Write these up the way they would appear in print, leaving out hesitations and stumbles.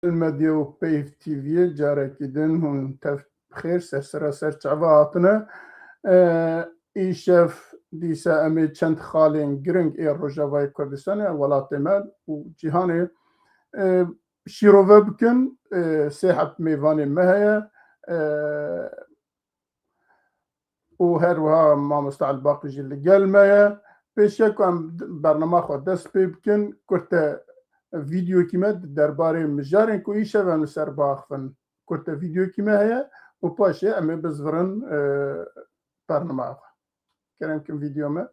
المديا وبيف تيفي جاركيدن هم خير سر چاواتنا ایشف دیسا امی چند خالین گرنگ ای روجاوای کردستان ولات مال و جهان شیروه بکن سیحت میوان مهیا و هر وها ما مستعد باقی جل گل مهیا پیشه کم برنامه خود دست پی بکن کرده ویدیو کیمه درباره مجارن که ایشه و نسر باخفن کرده ویدیو کیمه هیا و پاشه امی بزورن برنامه خود کرم کم ویدیو ما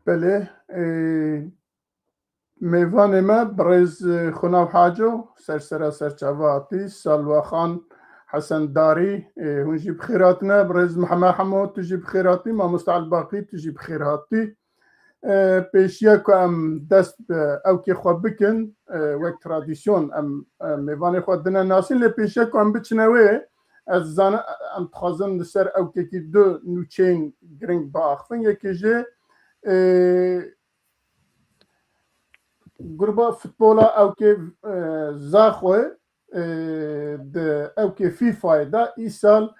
بله میوان ما برز خناو حاجو سر چواتی سالوا خان حسن داری هنجي بخيراتنا برز محمد حمود تجي بخيراتي ما مستعد باقي تجي بخيراتي پیشیا که ام دست او که خواب بکن وک ترادیسیون ام میوان خود دنه ناسین لی پیشیا که ام بچنوه از زن ام تخوازن سر او که دو نوچین گرنگ با اخفن یکی جه گروبا فوتبولا او که زاخوه او که فیفا دا ای سال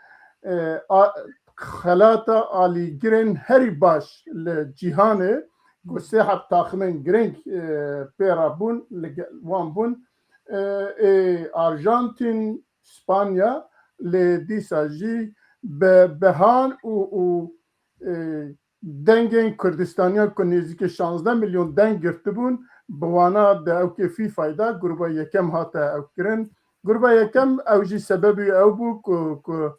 خلاتا آلی گرن هری باش لجیهانه گوسته حب تاخمن گرنگ پیرا بون وان بون آرژانتین اسپانیا لدیسا جی بهان و دنگین کردستانیا که نزدیک 16 میلیون دنگ گرفته بون بوانا ده او که فی فایده گروبا یکم هاته او کرن گروبا یکم او جی سببی او بو که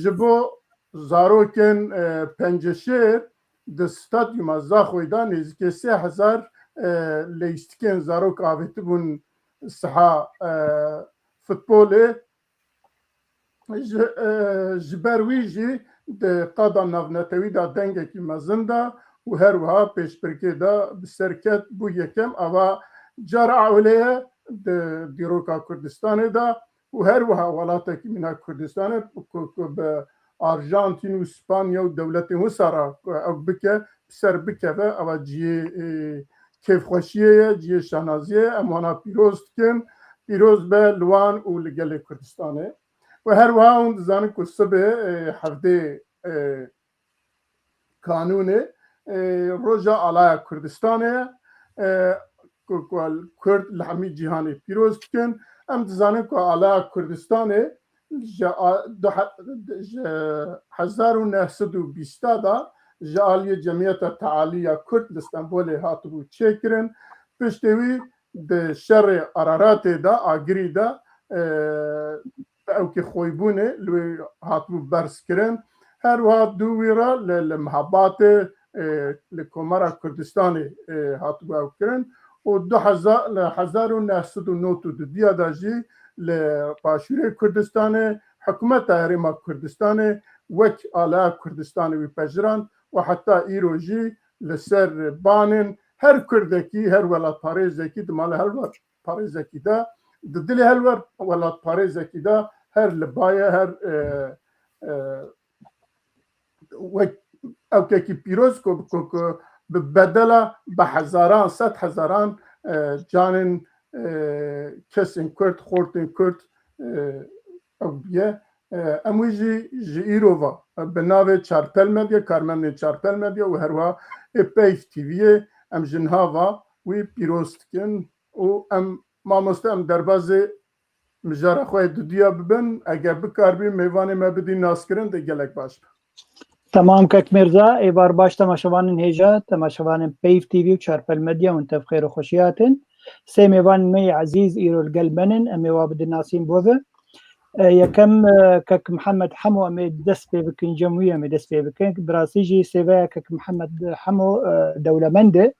جبو زاروکن پنجشیر د ستادیوم زاخوی دا نزدیک 3000 لیستکن زاروک آویت بون سحا فوتبوله جبروی جی د قادا نافنتوی دا دنگه کی مزن دا و هر وها پیش برکه دا بسرکت بو یکم اوا جار عولیه د دیروکا کردستان دا و هر وها ولاتا کی منا کردستان به آرژانتین و اسپانیا و دولت وسارا او بکه سر بکه و او جیه کیف خوشیه جیه شانازیه امانا پیروز کن پیروز به لوان و لگل کردستانه و هر وها اون زانه که سبه هفته کانونه روژا آلای کردستانه کرد لحمی جهانی پیروز کن ام زانه که آلای کردستانه 1920 دا جالی جمعیت تعالی کرد استانبول هاتبو چکرن پشتوی د شر ارارات دا آگری دا او که خویبونه لوی هاتبو برس کرن هر وقت دویرا لمحبات لکمرا کردستان هاتبو او کرن و 1992 دا جی لپاشوری کردستان حکومت هرما کردستان وک آلا کردستان وی پجران و حتی ایروجی لسر بانن هر کردکی هر ولات پاریزکی دمال هر ولات پاریزکی دا دل هر ولات پاریزکی دا هر لبایه هر وک او که پیروز کو بدلا به هزاران 100,000 جانن کسین کرد خورتین کرد او بیه امویجی ایرووا به ناو چارپل مدیا کارمند چارپل مدیا و هروا پیف تیویه ام جنهاوا وی پیروست کن و ام مامسته ام درباز مجاره خواه دودیا ببن اگر بکار بی میوان ما بدی ناس کرن ده گلک باش تمام کک مرزا ایوار باش تماشوان هیجا تماشوان پیف تیوی و چارپل مدیا منتف خیر و خوشیاتن سيميوان مي عزيز إيرو القلبنن أمي وابد الناسين بوذا يكم كك محمد حمو أمي دس بكن جموية أمي دس بكن براسيجي سيفا كك محمد حمو دولة منده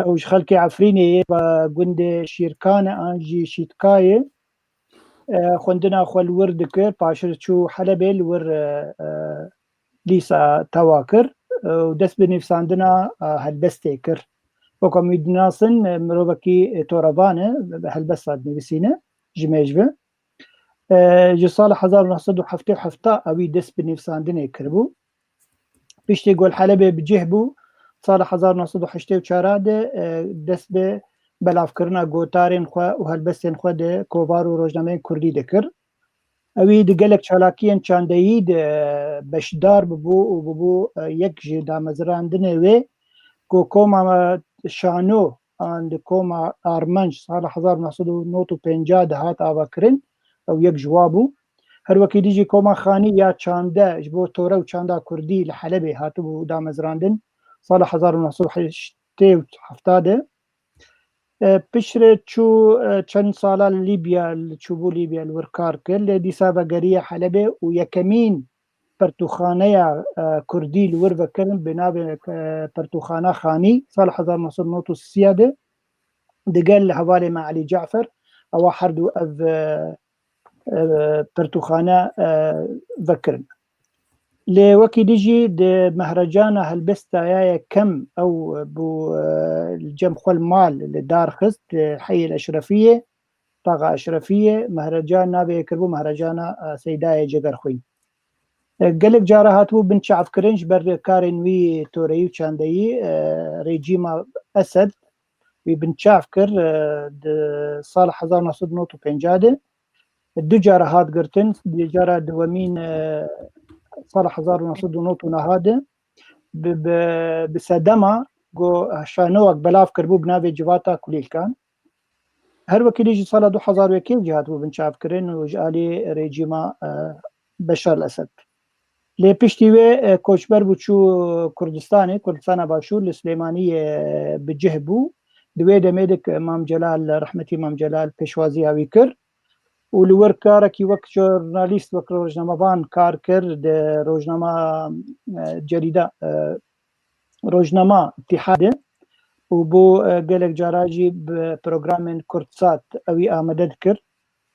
وش خلكي عفريني بقند شيركانة أنجي شيتكاية خوندنا خو الورد كر باشر شو حلبي الور ليسا تواكر ودس بنفساندنا هالبستي كر وكم يدناسن مروبكي تورابانه هالبساد نبسينه جميجبه جو صالح 1977 اوي دس بنفساندنه كربو بيشتي قول حلبي بجهبو صالح 1984 دس به بلاف کرنا گوتارین خو و هلبستین خو د کوبار و روزنامه کردی دکر اوی د گلک چالاکین چاندهی د بشدار ببو و ببو یک جدا مزراندنه و کو کوما شانو اند کوما ارمنج سال 1950 دهات آوا کرن او یک جوابو هر وکی دیجی کوما خانی یا چانده جبو توره و چانده کردی لحلبی هاتو دا مزراندن سال 1970 پشر چو چند سالا لیبیا چوبو لیبیا الورکار کرد لیدیسا بگریه حلبه و یکمین پرتوخانه کردی الور بکرن بنابه پرتوخانه خانی سال 1930 دقال حوالی مع علی جعفر او حردو اف پرتوخانه بکرن لوكي ديجي دي مهرجان هالبستا يا كم او بو الجم خو المال لدار خست حي الاشرفيه طاقه اشرفيه مهرجان نابي كربو مهرجان سيداي جگر خوين قالك جارهاتو بن شعب كرنج بر كارن وي توريو چاندي ريجيما اسد وي بن شعب كر صالح 1950 دو جارهات قرتن دي جاره دومين صالح 1990 هذا بسدما جو شانوك بلاف كربو بنابي جواتا كليل كان هر وكيل يجي صالح 2001 جهات بو بنشاف كرين وجالي ريجيما بشار الاسد لي بيشتي كوشبر بوچو كردستان باشور السليمانيه بجهبو دوي دميدك امام جلال رحمتي امام جلال بيشوازي هاوي كر ولور كاركي وقت جورناليست وقت روزنامه بان كار كرد روزنامه جريده روزنامه اتحاد وبو قالك جاراجي ببروغرام كردسات اوي امدد كر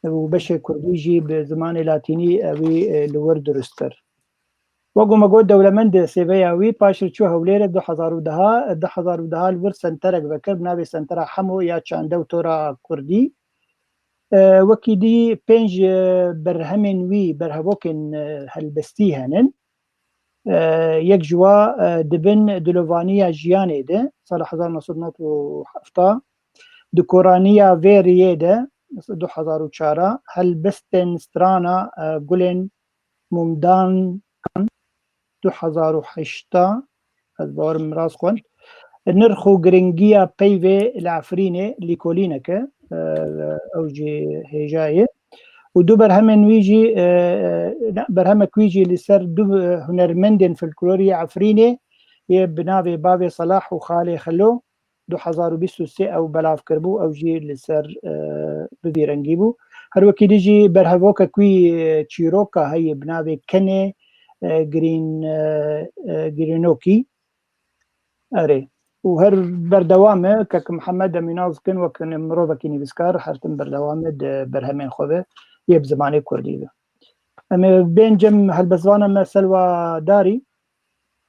وبشي كرديجي بزمان لاتيني اوي لور درستر وقو مقود دولة مند سيفيا وي باشر شو هوليرة 2010 الور سنترك بكر بنابي سنترا حمو يا چاندو تورا كردي وكي دي بينج برهمن وي برهبوكن هالبستي هنن يك جوا دبن دلوفانيا جياني ده صالح 1970 دكورانيا فيريه ده 2004 هالبستن سترانا قلن ممدان كان 2008 هالبور مراس خون نرخو جرينجيا بيفي العفريني ليكولينك اوجي هجايه ودو برهمن ويجي برهمك ويجي لسر دو هنرمندن في الكلوريا عفريني بنابي بابي صلاح وخالي خلو 2023 او بلاف كربو او جي لسر ببيرنجيبو هر وكي ديجي برهبوكا كوي تشيروكا هي بنابي كني جرينوكي اري وهر بردوامه كك محمد اميناز كن وكن مروبا كيني بسكار حرتم بردوامه برهمين خوبه يب زماني كردي اما بين جم هالبزوانه ما سلوى داري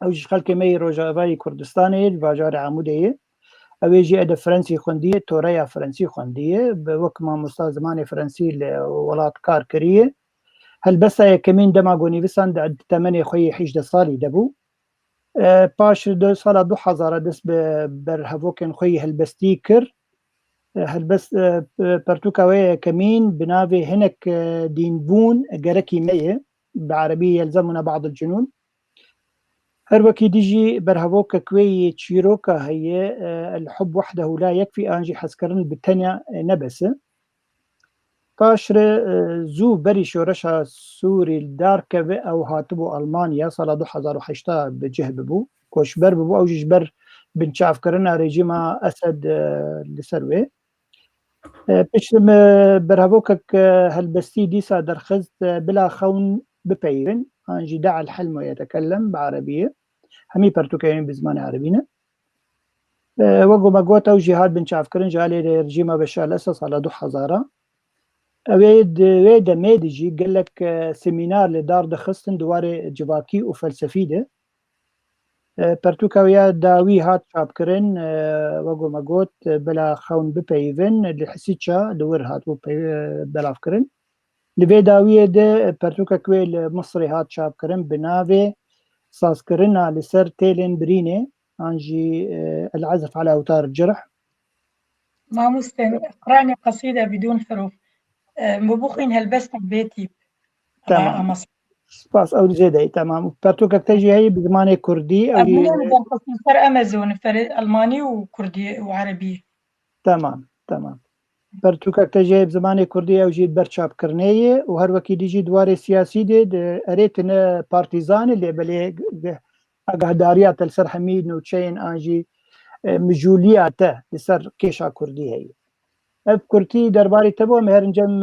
او جي خلك مي روجاوي كردستاني الباجار عموديه او يجي اد فرنسي خونديه توريا فرنسي خونديه بوكما مستاذ زماني فرنسي لولات كاركريه هالبسا كمين دماغوني بسند عد 8 خوي حيج صالي دبو باش دو سال 2000 دس برهفوكن خوي هالبستي كر هالبس برتوكاوي كمين بنافي هنك دين بون جركي مية بعربية يلزمنا بعض الجنون هر وكي ديجي برهفوك كوي تشيروكا هي الحب وحده لا يكفي انجي حسكرن بالتانية نبس باشر زو بري شورشا سوري الداركة او هاتبو المانيا سال 2008 بجهب بو كوشبر بو او جبر بنشاف كرنا ريجيما اسد لسروي پشتم برهوكك هالبستي ديسا درخزت بلا خون ببيرن أنجي دع الحلم يتكلم بعربية همي برتوكين بزمان عربينا وقو مقوتا وجهاد بن شافكرن جالي رجيمة بشار الأساس على 2000 ويدا ميدجي قال لك سيمينار لدار دخستن دواري جباكي وفلسفي ده پرتوکاویا داوی هات چاپکردن وەگو مەگوت بلا خەون بپەیڤن لە حسیچا لەور هاتبوو بەلافکردن لەبێ داویە دە پەرتوکەکوێ لە مصری هات چاپکردن بناوێ سازکردنا لەسەر تێلێن برینێ ئانجی العزف على أوتار الجرح. ما مستن اقرأني قصيدة بدون حروف مبوخين هلبست بيتي. تمام سپاس ئەو زێدەی تمام پەرتوکەک تەژی هەیە بزمانی کوردی ئەو سەر ئەمازۆن ئەلمانی و کوردی و عربی. تمام پەرتوکەک تەژی بزمانی کوردی ئەو ژیت بەرچاپکردنەیە و هەروەکی دیژی دوارێ سیاسی دێ ئەرێتنە پارتیزانە لێبەلێ ئەگەهداریاتە لەسەر هەمی نوچەین ئانجی مژولیاتە لەسەر کێشا کوردی هەیە ئەف کورتی دەرباری تەبووە مهێرنجەم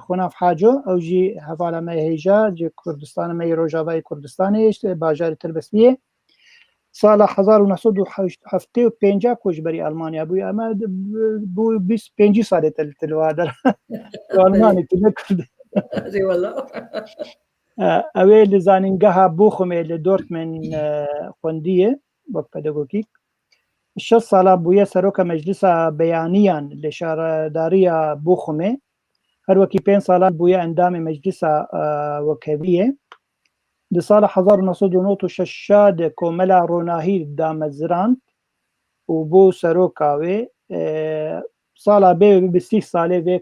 خوناف حاجۆ ئەوژی هەڤالەمەی هەیژا جێ کوردستانەمەی ڕۆژاوای کوردستانیش باژاری تربەسمیە ساڵە 1950 کۆچبەری ئەلمانیا بووی ئەمە بوو 25 ساڵێتە تلوادەر ئەلمانی تنەکرد ئەوێ لە زانینگەها بوخمێ لە دۆرتمن خوندیە وەک پەدەگۆگیک 6 ساڵە بوویە سەرۆکە مەجلیسە بەیانیان لە شارەداریە بوخمێ هەروەکی 5 ساڵان بوویە ئەندامی مەجلیسە وەکەویە لە ساڵە 1996 کۆمەلا ڕۆناهی دامەزراند و بۆ سەرۆکاوێ ساڵا بێ 20 ساڵێ وێ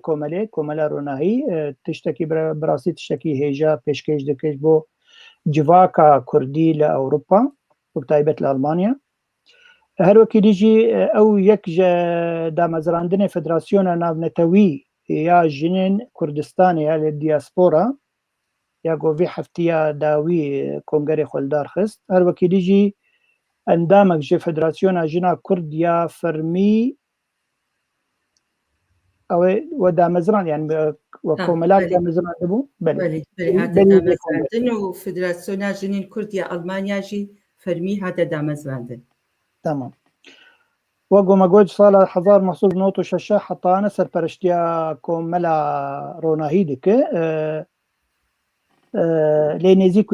کۆمەلا ڕۆناهی تشتێکی بەڕاستی تشتێکی هێژە پێشکەش دەکەش بۆ جڤاکە کوردی لە ئەوروپا و تایبەت لە ئەڵمانیا هەروەکی دیژی ئەو یەک دامەزراندنی فدراسیۆنە ناونەتەوی یا ژنێن کوردستانی یا لە دیاسپۆرا یا گۆڤی هەفتیە داوی کۆنگەری خۆلدار خست هەروەکی دیژی ئەندامەک ژێ فدراسیۆنە ژنا کورد یا فەرمی ئەوێ وە دامەزران یان وە کۆمەلا دامەزران بوو دامەزراندن و فدراسیۆنا ژنین کوردی ئەڵمانیاژی فەرمی هاتە دامەزراندن. تمام وەگو مەگوت ساڵە 1996 حتانە سەرپەرشتیە کۆمەلا ڕۆناهی دکە لێ نێزیک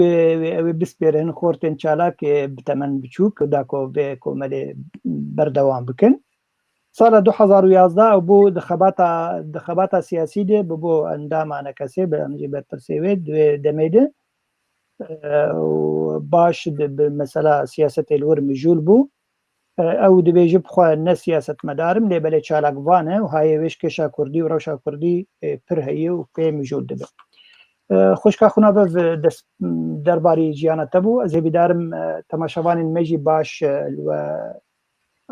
ئەوێ بسپێرن خۆرتێن چالاک بتەمەن بچووک داکۆ بێ کۆمەلێ بەردەوام بکەن ساڵە 2011 بوو دخەباتە سیاسی دێ بۆ ئەندامانە کەسێ بەمجی بەرپرسێوێت دوێ دەمێدە باش مەسەلا سیاسەتی لور مژول بوو ئەو دەبێژە بخوا نە سیاست مەدارم لێ بەلێ چالاکوانە و هایەوێش کێشا کوردی و ڕەوشا کوردی پر هەیە و پێ مژول دەبێت خوشکا خونا بە دەرباری ژیانەتە بوو ئەز هێبیدارم تەماشەوانین مێژی باش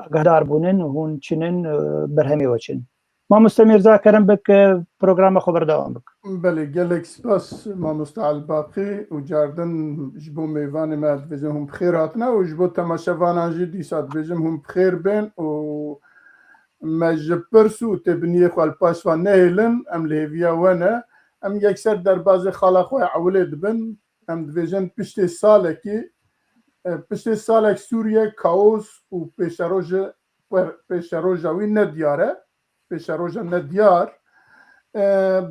ئەگەدار بوونن و هون چنن بەرهەمێوە چن مامۆستا میرزا کەرم بک پرۆگرامە خۆ بەردەوام بک. بەێ gelek spas mamosta Elbaqî û cardin ji bo mêvanê me dibêjim hûn bixêr hatine û ji bo temaşevanan jî dîsa dibêjim hûn bixêr bên û me ji pirs û têbiniyê xwe li paş ve nehêlin em li hêviya we ne em yekser derbazê xala xwe ewlê dibin em dibêjin piştê salek Sûriye kaos û pêşeroja wî nediyar e pêşeroja nediyar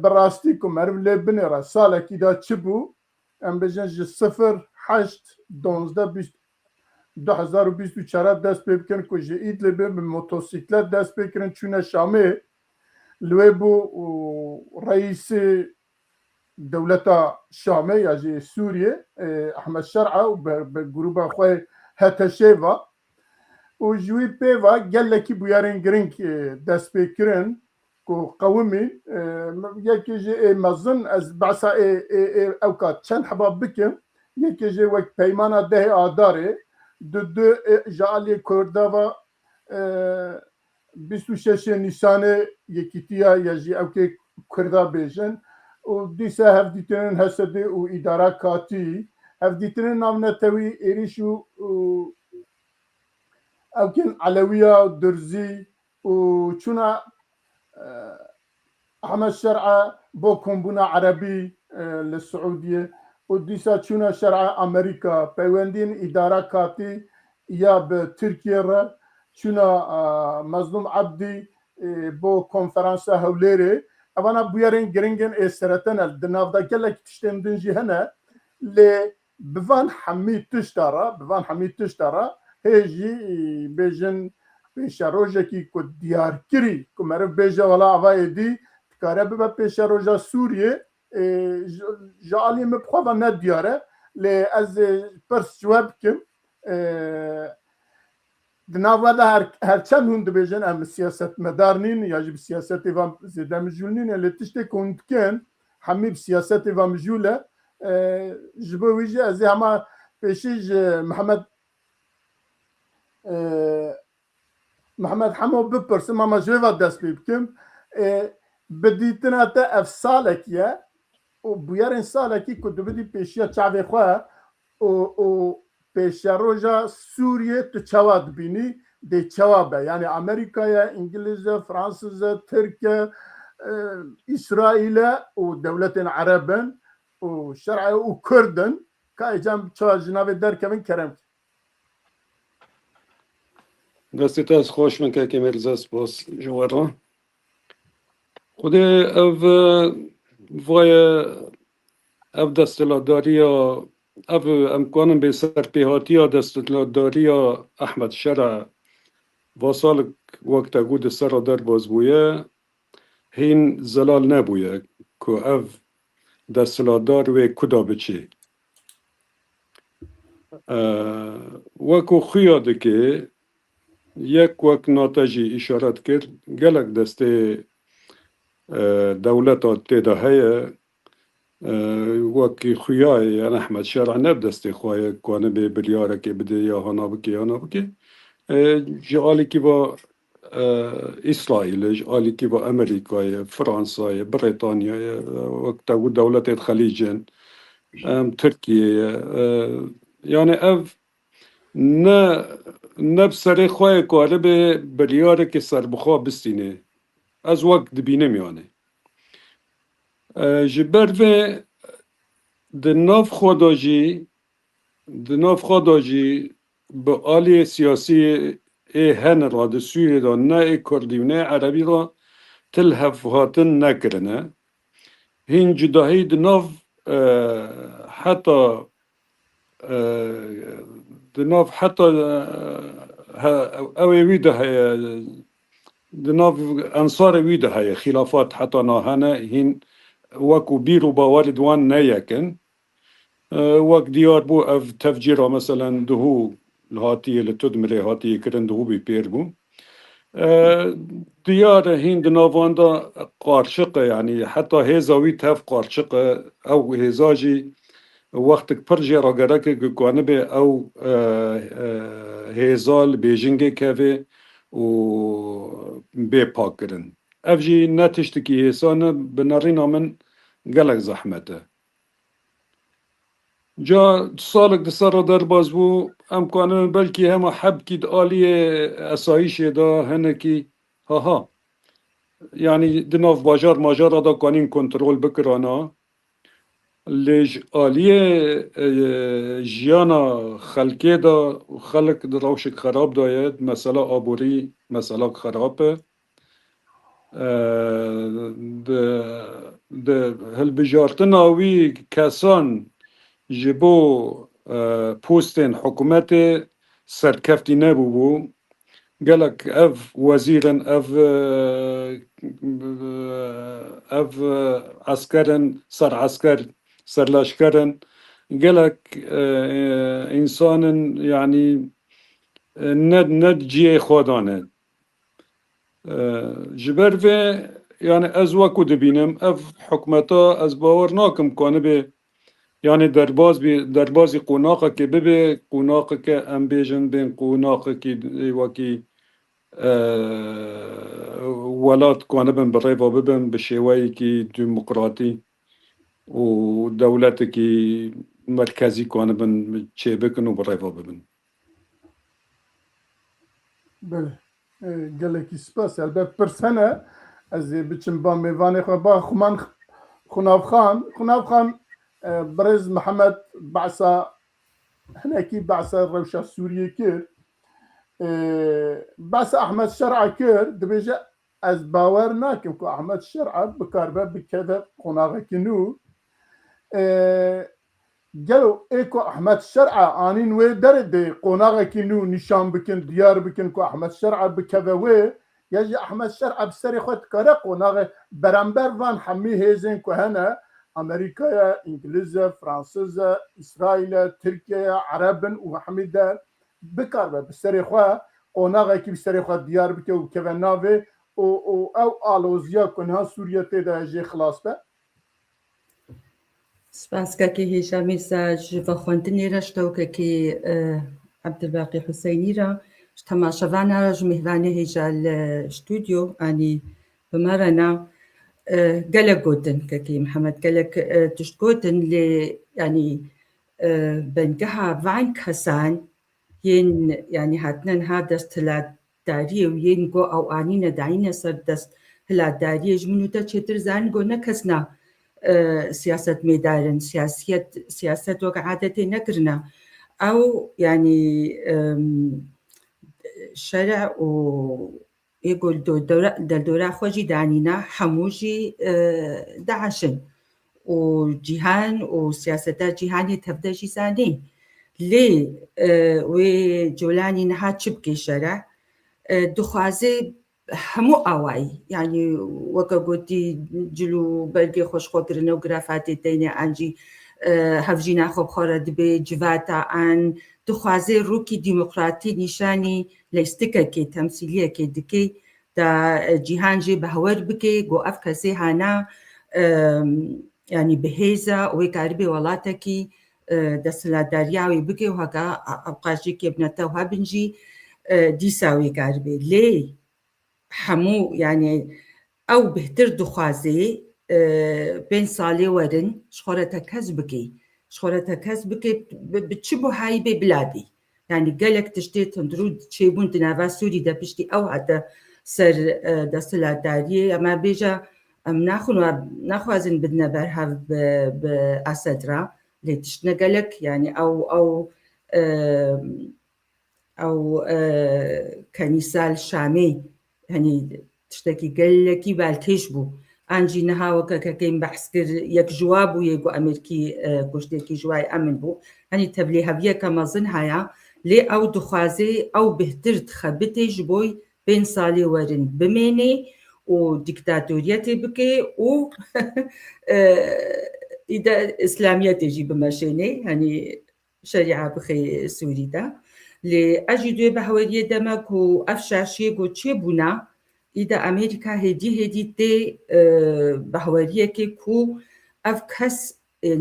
bi rastî ku meriv lê binêre salekî da çi bû em bêjin ji 2024 dest pê bikin ku ji Îdlibê bi motosîklet dest pê kirin çûne Şamê li wê bû reîsê dewleta Şamê ya jî Sûriye Ehmed Şer'a û bi grûpa xwe HTŞ-va û ji wî pêva gelekî bûyerên giring dest pê kirin ku qewimî yekê jê ê mezin ez behsa ew kat çend heba bikim yekê jê wek peymana dehê adarê du ji aliyê Kurdava 26 Nîsanê yekîtiya ya jî ewkê Kurda bêjin û dîsa hevdîtinên Hesedê û îdara katî hevdîtinên navnetewî êrîş û ewkên Elewiya Durzî وشونا عمل شرع بو كومبونا عربي للسعودية وديسا شونا شرع أمريكا بيوندين إدارة كاتي يا بتركيا شونا مظلوم عبدي بو كونفرنسا هوليري أبانا بيارين جرينجن إسرتنا الدناف دا كلك تشتم دنجي هنا ل بفان حميد تشترى هيجي بيجن پیشا روژه کی کو دیار کری کو مرف بیجا ولا عوای دی کاره به پیشا روژه سوریه جالی مبخوا و نه دیاره لی از پرس جواب کم دناوا دا هر چند هند بیجن ام سیاست مدارنین یا جب سیاست و زیده مجولنین لی تشتی کند کن همی سیاست و مجوله جبو ویجه از همه پیشیج محمد حمو بپرسم اما جواب دست بکم بدیتنا تا اف سالکیه و بیارن سالکی که دو بدی پیشیا چاوی خواه و پیشیا روژا سوریه تو چواد بینی دی چوابه یعنی امریکا انگلیز فرانسیز ترکیه اسرائیل و دولت عربن و شرع و کردن که ایجام چوا جناب در کمین کرم دستت از خوش من که مرزاس باس جوارا خود او وای او دستلاداری او امکانم به سرپیهاتی دستلاداری احمد شرع واسال وقت گود سر در باز بویه هین زلال نبویه که او دستلادار و کدا بچه وکو خیاده که یک وقت ناتجی اشارت کرد گلک دسته دولت تیده هیه وکی خویای یعنی احمد شرع نب دسته خواه کنه به بلیاره که بده یا هانا بکی جعالی که با اسرائیل جعالی که با امریکای فرانسای بریتانیای وقت دولت خلیجن ترکیه یعنی نه بسر خواه کاره به بلیاره که سر بخواه بستینه از وقت دبینه میانه جبر و دناف خوداجی به آلی سیاسی هن را ده سوری را نه کردی و نه عربی را تلهف هاتن نکرنه هین جداهی دناف حتی دناف حتی اوی ویده های دناف انصار ویده های خلافات حتی ناهنه هین وکو بیرو باوالد وان نیکن وک دیار بو اف تفجیره مثلا دهو الهاتیه لتدمره هاتیه کرن دهو بی پیر بو دیار هین دنافان دا قارشقه یعنی حتی هزاوی تف قارشقه او هزاجی وقت پرجی را گرکه که کنه به او هزال بیجنگه که و بی پاک کرن افجی نتشتکی هسانه بنارین من گلک زحمته جا سالک دسر در باز بو امکانه بلکی همه حب کید آلی اسایش دا هنه کی ها یعنی دناف باجار ماجار دا کنین کنترول بکرانا لیج آلیه جیانا خلقه دا خلق دا روشک خراب داید مثلا آبوری مثلا خرابه ده هل بجارتن آوی کسان جبو پوستین حکومت سرکفتی نبو بو گلک اف وزیرن اف عسکرن سر عسکر سرلاشکرن گلک انسان یعنی ند جیه خودانه جبر و یعنی از وکو دبینم اف حکمتا از باور ناکم کنه به یعنی دربازی قوناقه که ببه قوناقه که ام بیجن بین قوناقه که وکی ولات کنه بین برای و ببین به شیوهی که دموکراتی و دولت که مرکزی کنه بین چه بکن و برای و ببین بله gelekî spas elbet pirsene ez ê biçim ba mêvanê xwe ba xuman Xunavxan Birêz Mihemed behsa hinekî behsa rewşa Sûriyê kir behsa Ehmed Şer'a kir dibêje ez bawer nakim ku Ehmed Şer'a bikarbe bikeve qonaxekî nû gelo ê ku Ehmed Şer'a anîn wê derê de qonaxekî nû nîşan bikin diyar bikin ku Ehmed Şer'a bikeve wê ya jî Ehmed Şer'a bi serê xwe dikare qonaxê berember van hemî hêzên ku hene Amerîkaya, İngilîze, Fransîze, İsraîlê, Tirkiye, Erebin û hemî de bikarbe bi serê xwe qonaxekî bi serê xwe diyar bike û keve navê û ew aloziya ku niha Sûriye tê de jê xilas be. سپاسکەکی هێژامیزە ji بە خوێندنê re ji tewkekî Ebdilbaqî Huseyinî re ji temaşevana re ji mêhvanê hêja li stûdyo anî bi me re ne gelek gotin kekî Mihemed gelek tişt gotin lê yanî bengeha van kesan yên yanî hatine niha desthilatdariyê û yên got ew anîne dayîne ser desthilatdariyê ji min û te çêtir zanîn got ne kes ne سیاست میدارن سیاست وەک عادەتێ نەکردە ئەو ینی شەرع و ئێگۆ دەردۆرا خۆشی دانینا هەمووژی داعشن و جیهان و سیاسەتە جیهانی تەفدەژی زانین لێ وێ جۆلانی نەها چ بکەی شەرع دخوازێ هەموو ئاوایی یعنی وەکە گوتی جلو بەرگێ خۆشخۆکردنە و گرافاتێ دەینێ ئەنجی هەفژی ناخۆ بخۆرە دەبێ جڤاتە ئەن دخوازێ ڕووکی دیموقراتی نیشانی لەیستکەکێ تەمسیلیەکێ دکەی دا جیهانجێ بە هەوەر بکەی گۆ ئەف کەسێ هانا ینی بەهێزە وێ کاربێ وڵاتێکی دەسەڵاتداریاوی بکەی و هەکا ئەوقاژێکێ بنەتە و هەبنجی دیساوی کاربێ لێ هەموو یعنی ئەو بهتر دخوازێ پێنج ساڵێ وەرن شخۆرەتە کەس بکەی شخۆرەتە کەس بکەی چ بۆ هایی بێ بلادی یعنی گەلێک تشتێ تندرو چێبوون دناوا سووری دەپشتی ئەو هاتە سەر دەسەڵاتداریە ئەما بێژە ئەم ناخوازن بدنە بەرهەو بە ئاسەدرا لێ تشتنە گەلێک یعنی ئەو کەنیسال شامەی هەنی تشتێکی گەلێکی بالکێش بوو ئەنجی نەهاوەکە کەکەین بەحس کرد یەک ژوا بوو یەگو ئەمریکی کوشتێکی ژوای ئەمن بوو هەنی تەبلێ هەڤیەکە مەزن هەیە لێ ئەو دخوازێ ئەو بهتر خەبتێژ بۆی پێنج ساڵێ وەرن بمێنێ و دیکتاتۆریەتێ بکێ و ئیسلامیەتێژی بمەشێنێ هەنی شەریعە بخێ سووریدا لێ ئەژی دوێ بە هەوەریە دەمەک و ئەف شاشیە گۆ چێ بوونا ئیدە ئەمریکا هێدی تێ بە هەوەریەکێ کو ئەف کەس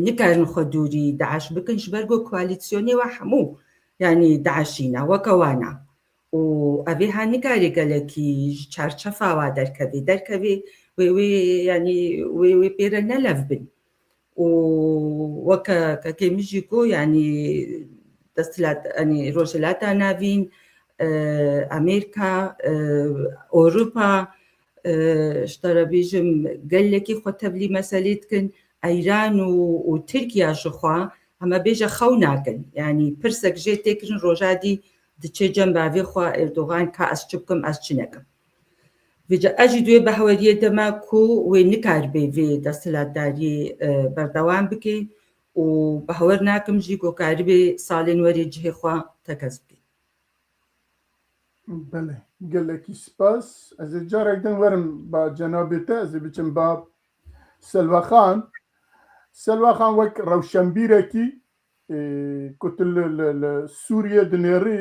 نکارن خۆ دووری داعش بکن ji ber got koalîsyonê we hemû yanî daişîne wekewâne û evê ha nikarê gelekî ji çarçefa wa derkevê wê yanî wê pêre nelev bin û weke kekê min jî got yanî دەستلات ئەنی ڕۆژهەلاتا ناوین ئەمریکا ئۆروپا شتەرە بێژم گەلێکی خۆ تەبلی مەسەلێ دکن ئەیران و تورکیا ژخوا ئەمە بێژە خەو ناکەن ینی پرسێک ژێ تێکردن ڕۆژادی دچێ جەم باوێ خوا ئێردۆغان کا ئەس چ بکەم ئەس چ نەکەم vêce ejî duê bi heweriye deme ku wê nikarbê vê desthilatdariyê berdewam bike û bi hewer nakim jî ku karibê salên werê cihê xwe tekez bike. Belê gelekî spas ez ê carek din werim ba cenabê te ez ê biçim ba Selwexan wek rewşenbîrekî ku tu li Sûriye dinêrî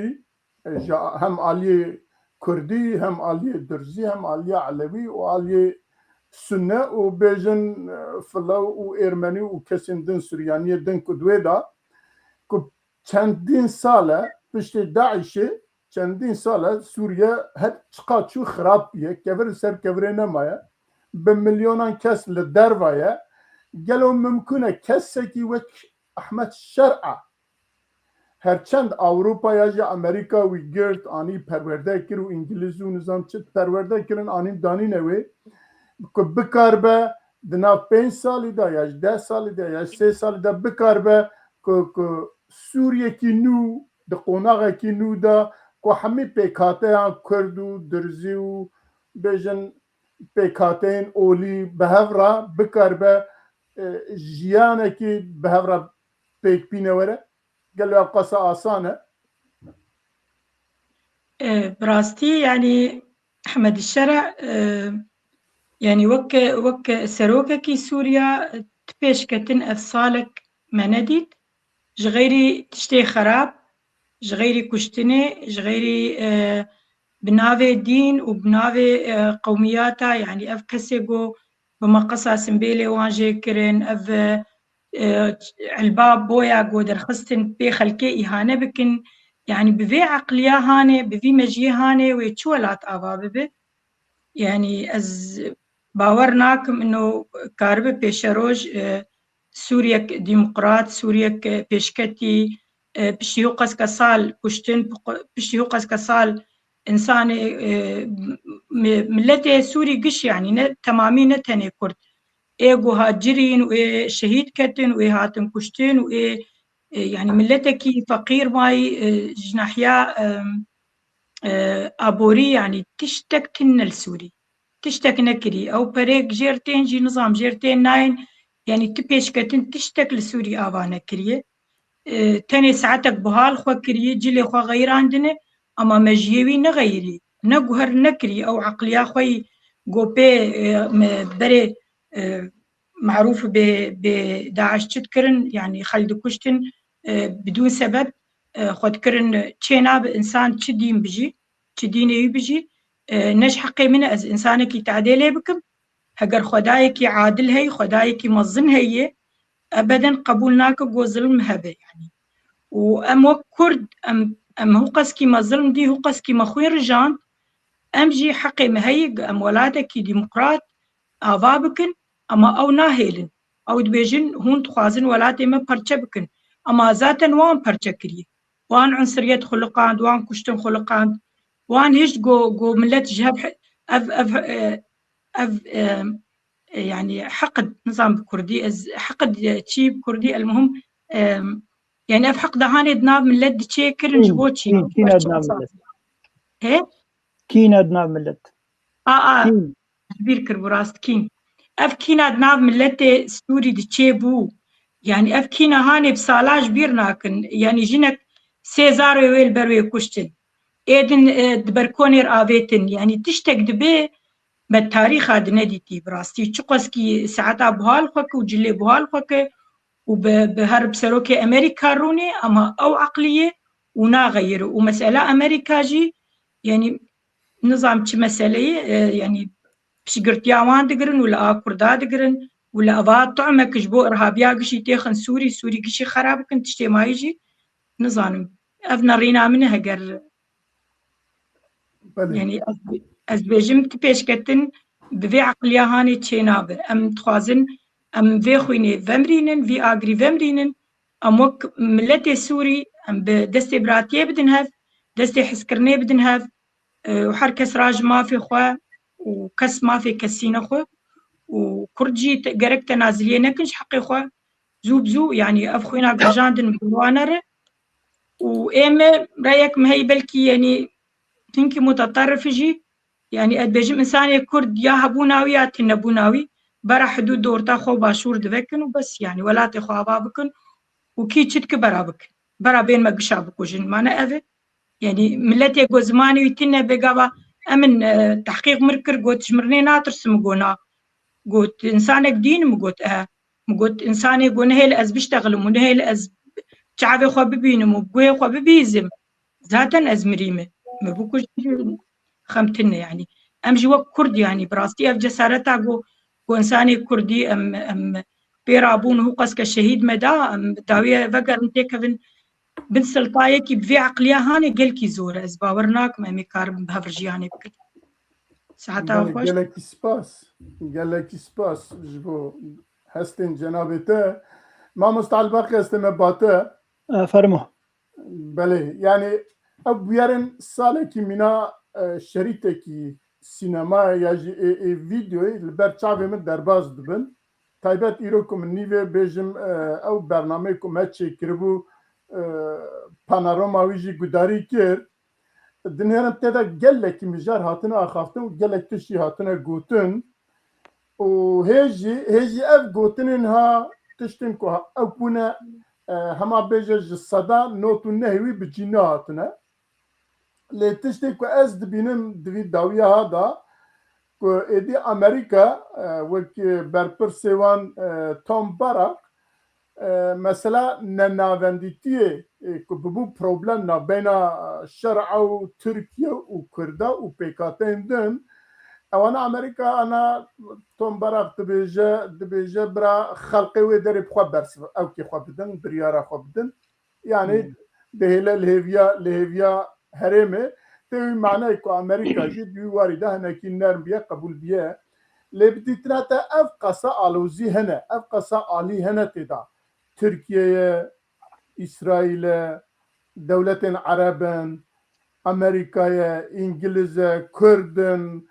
hem aliyê Kurdî hem aliyê Durzî hem aliyê Elewî û aliyê Sunne û bêjin Filav û Êrmenî û kesên din Suryaniyê din ku duê da ku çendîn sal e piştî Daişê çendîn sal e Sûriye her çiqa çû xirab bûye kevir ser kevirê nemaye bi milyonan kes li derva ye gelo mimkûn e kesekî wek Ehmed Şer'a هرچند اروپا یا امریکا وی گرت آنی پرورده کرد و انگلیس و نظام چه پرورده کردن آنی دانی نوی که بکار به دنا 5 سالی دا یا 10 سالی دا یا 3 سالی دا بکار به که سوریه کی نو د قوناغه کی نو دا که همه پیکاته کرد و درزی و بیجن پیکاتین اولی به هفرا بکار به جیانه کی به هفرا پیک پینه وره قال له قصة آسانة براستي يعني أحمد الشرع يعني وك سروككي سوريا تبيش كتن أفصالك ما نديت جغيري تشتي خراب جغيري كشتني جغيري بنافي دين وبنافي قومياتا يعني أف كسيقو بمقصة سنبيلي وانجي كرن أف الباب بويا قودر خستن بي خلكي إهانة بكن يعني بفي عقلية هاني بفي مجيه هاني ويتشولات آبا ببي يعني از باورناكم إنه كاربة بيشروج سوريا ديمقراط سوريا بيشكتي بشيو قس كسال كشتن بشيو قس كسال إنسان ملتي سوري قش يعني تمامي نتني كرد ايغو هاجرين واي شهيد كتن واي هاتن كشتن واي يعني ملتكي فقير ماي جناحيا ابوري يعني تشتك تن السوري تشتك نكري او بريك جيرتين جي نظام جيرتين ناين يعني تبيش كتن تشتك لسوري ابانا كريه تاني ساعتك بهال خو كريه جلي خو غير عندنا اما مجيوي نغيري نقهر نكري او عقليا خوي قوبي بري معروف بداعش تذكرن يعني خلد كشتن بدون سبب خد كرن تشينا بإنسان تشدين بجي تشدين بجي نش حقي من از إنسانك تعديلي بكم هجر خدايك عادل هي خدايك مظن هي أبدا قبولناك جو ظلم هبه يعني وأم كرد أم هو قسكي ما ظلم دي هو قسكي ما خوي رجان أم جي حقي مهيج أم ولادك ديمقراط آوابكن اما او ناهيلن او دبيجن هون تخوازن ولاتي ما پرچه بكن اما ذاتن وان پرچه كري وان عنصريت خلقاند وان كشتن خلقاند وان هيش جو ملت جهب اف يعني حقد نظام كردي حقد تشيب كردي المهم يعني اف حقد هاني دناب ملت دشي كرن جبوتشي كين ادناب ملت ايه كين ادناب ملت كبير كربراست كين اف كينا دناب ملتي سوري دتشيبو يعني اف كينا هاني بسالاج بيرناكن يعني جنك سيزار ويل بروي كشتن ايدن دبركونير آفيتن يعني تشتك دبي بالتاريخ هاد نديتي براستي تشقسكي ساعتا بهال خوك وجلي بهال خوك وبهرب سروكي امريكا روني اما او عقلية ونا غير ومسألة امريكا جي يعني نظام تش مسألة يعني بشقرت ياوان دقرن ولا كردا دقرن ولا أباد طعمك جبو إرهابيا قشي تيخن سوري قشي خراب كنت تشتي ما يجي نظام أفنا رينا منها هجر يعني أزبيجم تبيش كتن بفي عقليا هاني تشينابه أم تخازن أم في خويني فمرينن في آقري فمرينن أم وك ملتي سوري أم بدستي براتيه بدنهاف دستي حسكرني بدنهاف وحركة سراج ما في خواه وكس ما في كسينا خو وكرجي قرق تنازلية نكنش حقي خو زو يعني أفخوينا قرجاندن بوانر وإيمة رأيك ما هي بلكي يعني تنكي متطرف جي يعني أدبجم إنسان كرد يا هبوناوي يا تنبوناوي برا حدود دورتا خو باشور دفكن وبس يعني ولا تخو أبابكن وكي تشتك برابك برا بين ما قشابك وجن ما أنا يعني ملتي قوزماني ويتنا بقابا أمن تحقيق مركر قوت شمرني ناتر سمقونا قوت إنسانك دين مقوت إنساني قونا هيل أز بيشتغل ومن هيل أز شعبي خوا ببينم وبقوي خوا ببيزم ذاتا أز مريمة ما بوكوش خمتنا يعني أمجي وقت كردي يعني براستي أف جسارتا قو إنساني كردي أم بيرابون هو قسك الشهيد مدى أم داوية فقر انتكفن بن سلطايكي بفي عقلية هاني قلكي زورة از باورناك ما ميكار بهفرجياني بكت ساعتها خوش قالك سباس جبو هستن جنابته ما مستعل باقي استمباته فرمو بله یعنی او بیارن ساله کی مینا شریطه کی سینما یا ویدیوی لبر چاوی من درباز دبن تایبت ایرو کم نیوه بیجم او برنامه کم هچه کربو پاناروما ویجی گداری کرد دنیارم تیدا گلکی مجار هاتنه آخافتن و گلک تشتی هاتنه گوتن و هیجی اف گوتنین ها تشتین که او بونه هما بیجه جسدا نوتو نهوی بجینه هاتنه لی تشتی که از دبینم دوی داویه ها دا که ایدی امریکا وکی برپرسیوان توم باراک مثلا نناوندیتیه که ببو پروبلم نا بین شرع و ترکیه و کرده و پیکاتین دن اوانا امریکا انا توم باراک دبیجه برا خلقی و داری بخواب برسف او که خواب بدن بریارا خواب بدن یعنی دهیله لهویا هرمه تیوی معنی که امریکا جی دوی وارده هنکی نرم بیه قبول بیه لبدیتنا تا اف قصا آلوزی هنه اف قصا آلی هنه تیدا ترکیه اسرائیل دولت عربن امریکای انگلیز کردن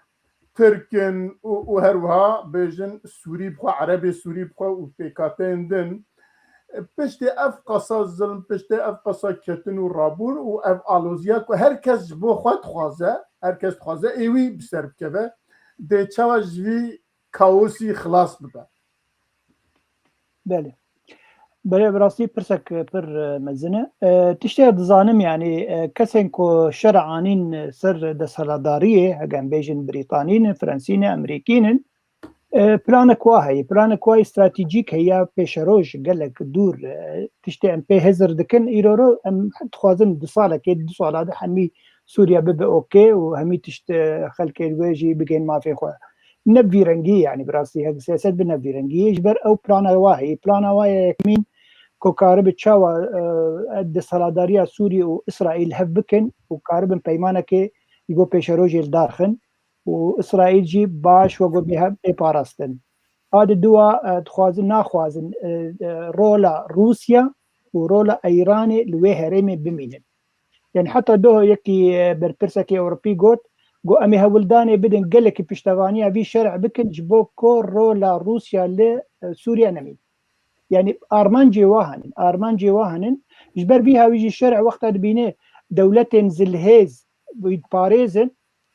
ترکن و هروها بیجن سوری بخوا عربی سوری بخوا و پیکاتین دن پشت اف قصا ظلم پشت اف قصا کتن و رابون و اف آلوزیا که هر کس بو خود خوازه ایوی بسر بکوه ده چاوا جوی کاوسی خلاص بده بله بله براستی پرسک پر مزنه تشتي دزانم يعني كسن كو شرعانين سر دسالداريه هجان بيجن بريطانيين فرنسيين امريكيين بلانك واهي استراتيجيك هي بيشروج قالك دور تشتي ام بي هزر دكن ايرورو ام تخوازن دصاله كي دصاله هذا حمي سوريا ببا اوكي وهمي تشت خلك الويجي بقين ما في خو نبي رنجي يعني براسي هذا سياسات بنبي رنجي يجبر او بلانا واهي كمين كوكارب تشاوا دسالداريا سوريا واسرائيل هبكن وكارب بيمانك يجو بيشروج الداخن وإسرائيل جي باش وقو بها بارستن هذا دوا تخوازن ناخوازن رولا روسيا ورولا ايراني لوي هرمي بمينن يعني حتى دو يكي بربرسكي اوروبي قوت قو امي هولداني بدن قلك بيشتغانيا في شرع بكن جبو كور رولا روسيا لسوريا نمين يعني ارمان جواهن جبر بيها ويجي الشرع وقتها بينه دولتين زلهيز ويتباريزن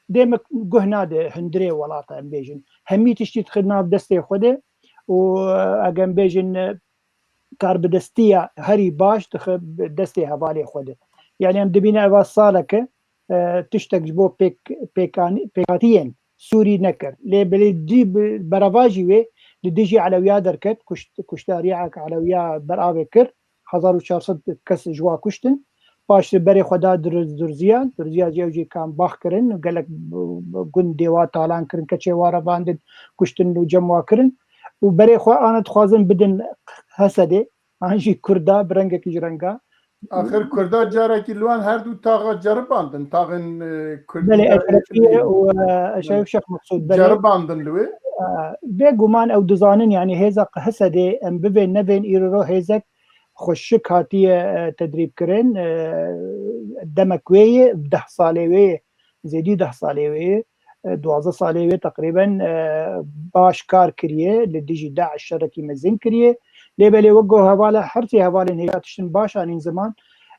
ديما قهنا ده هندري ولاطة ام بيجن همي تشتي تخدنا بدستي خوده واقام بيجن كارب دستيا هري باش تخب دستي هبالي خوده يعني ام دبينا اوا صالك تشتك جبو بيكاتيين سوري نكر لي بلي دي برافاجي وي لديجي على ويا دركت كشتاريعك على ويا برابي كر 1400 كس جوا كشتن باش بري خدا درزيا جوجي كان باخ كرن قال لك قن ديوا طالان كرن كتشي وارا باندن كشتن وجموا كرن وبري خو انا تخازن بدن حسدي انجي كردا برنگك جرنگا آخر کرده جاره که لوان هر دو تاغا جرباندن تاغن کردی بله اترفیه و شايف شيخ مقصود بله جرباندن لوی بيقومان او دزانن يعني هيزق حسدي ام ببين نبين ايرو هيزق خشك هاتيه تدريب كرن دمكويه بده صالويه زيدي 10 صالويه 12 صالويه تقريبا باش كار كريه لديجي داعش شركي مزين كريه ليبلي وقو هوالا حرتي هوالين هي تشتن باشا زمان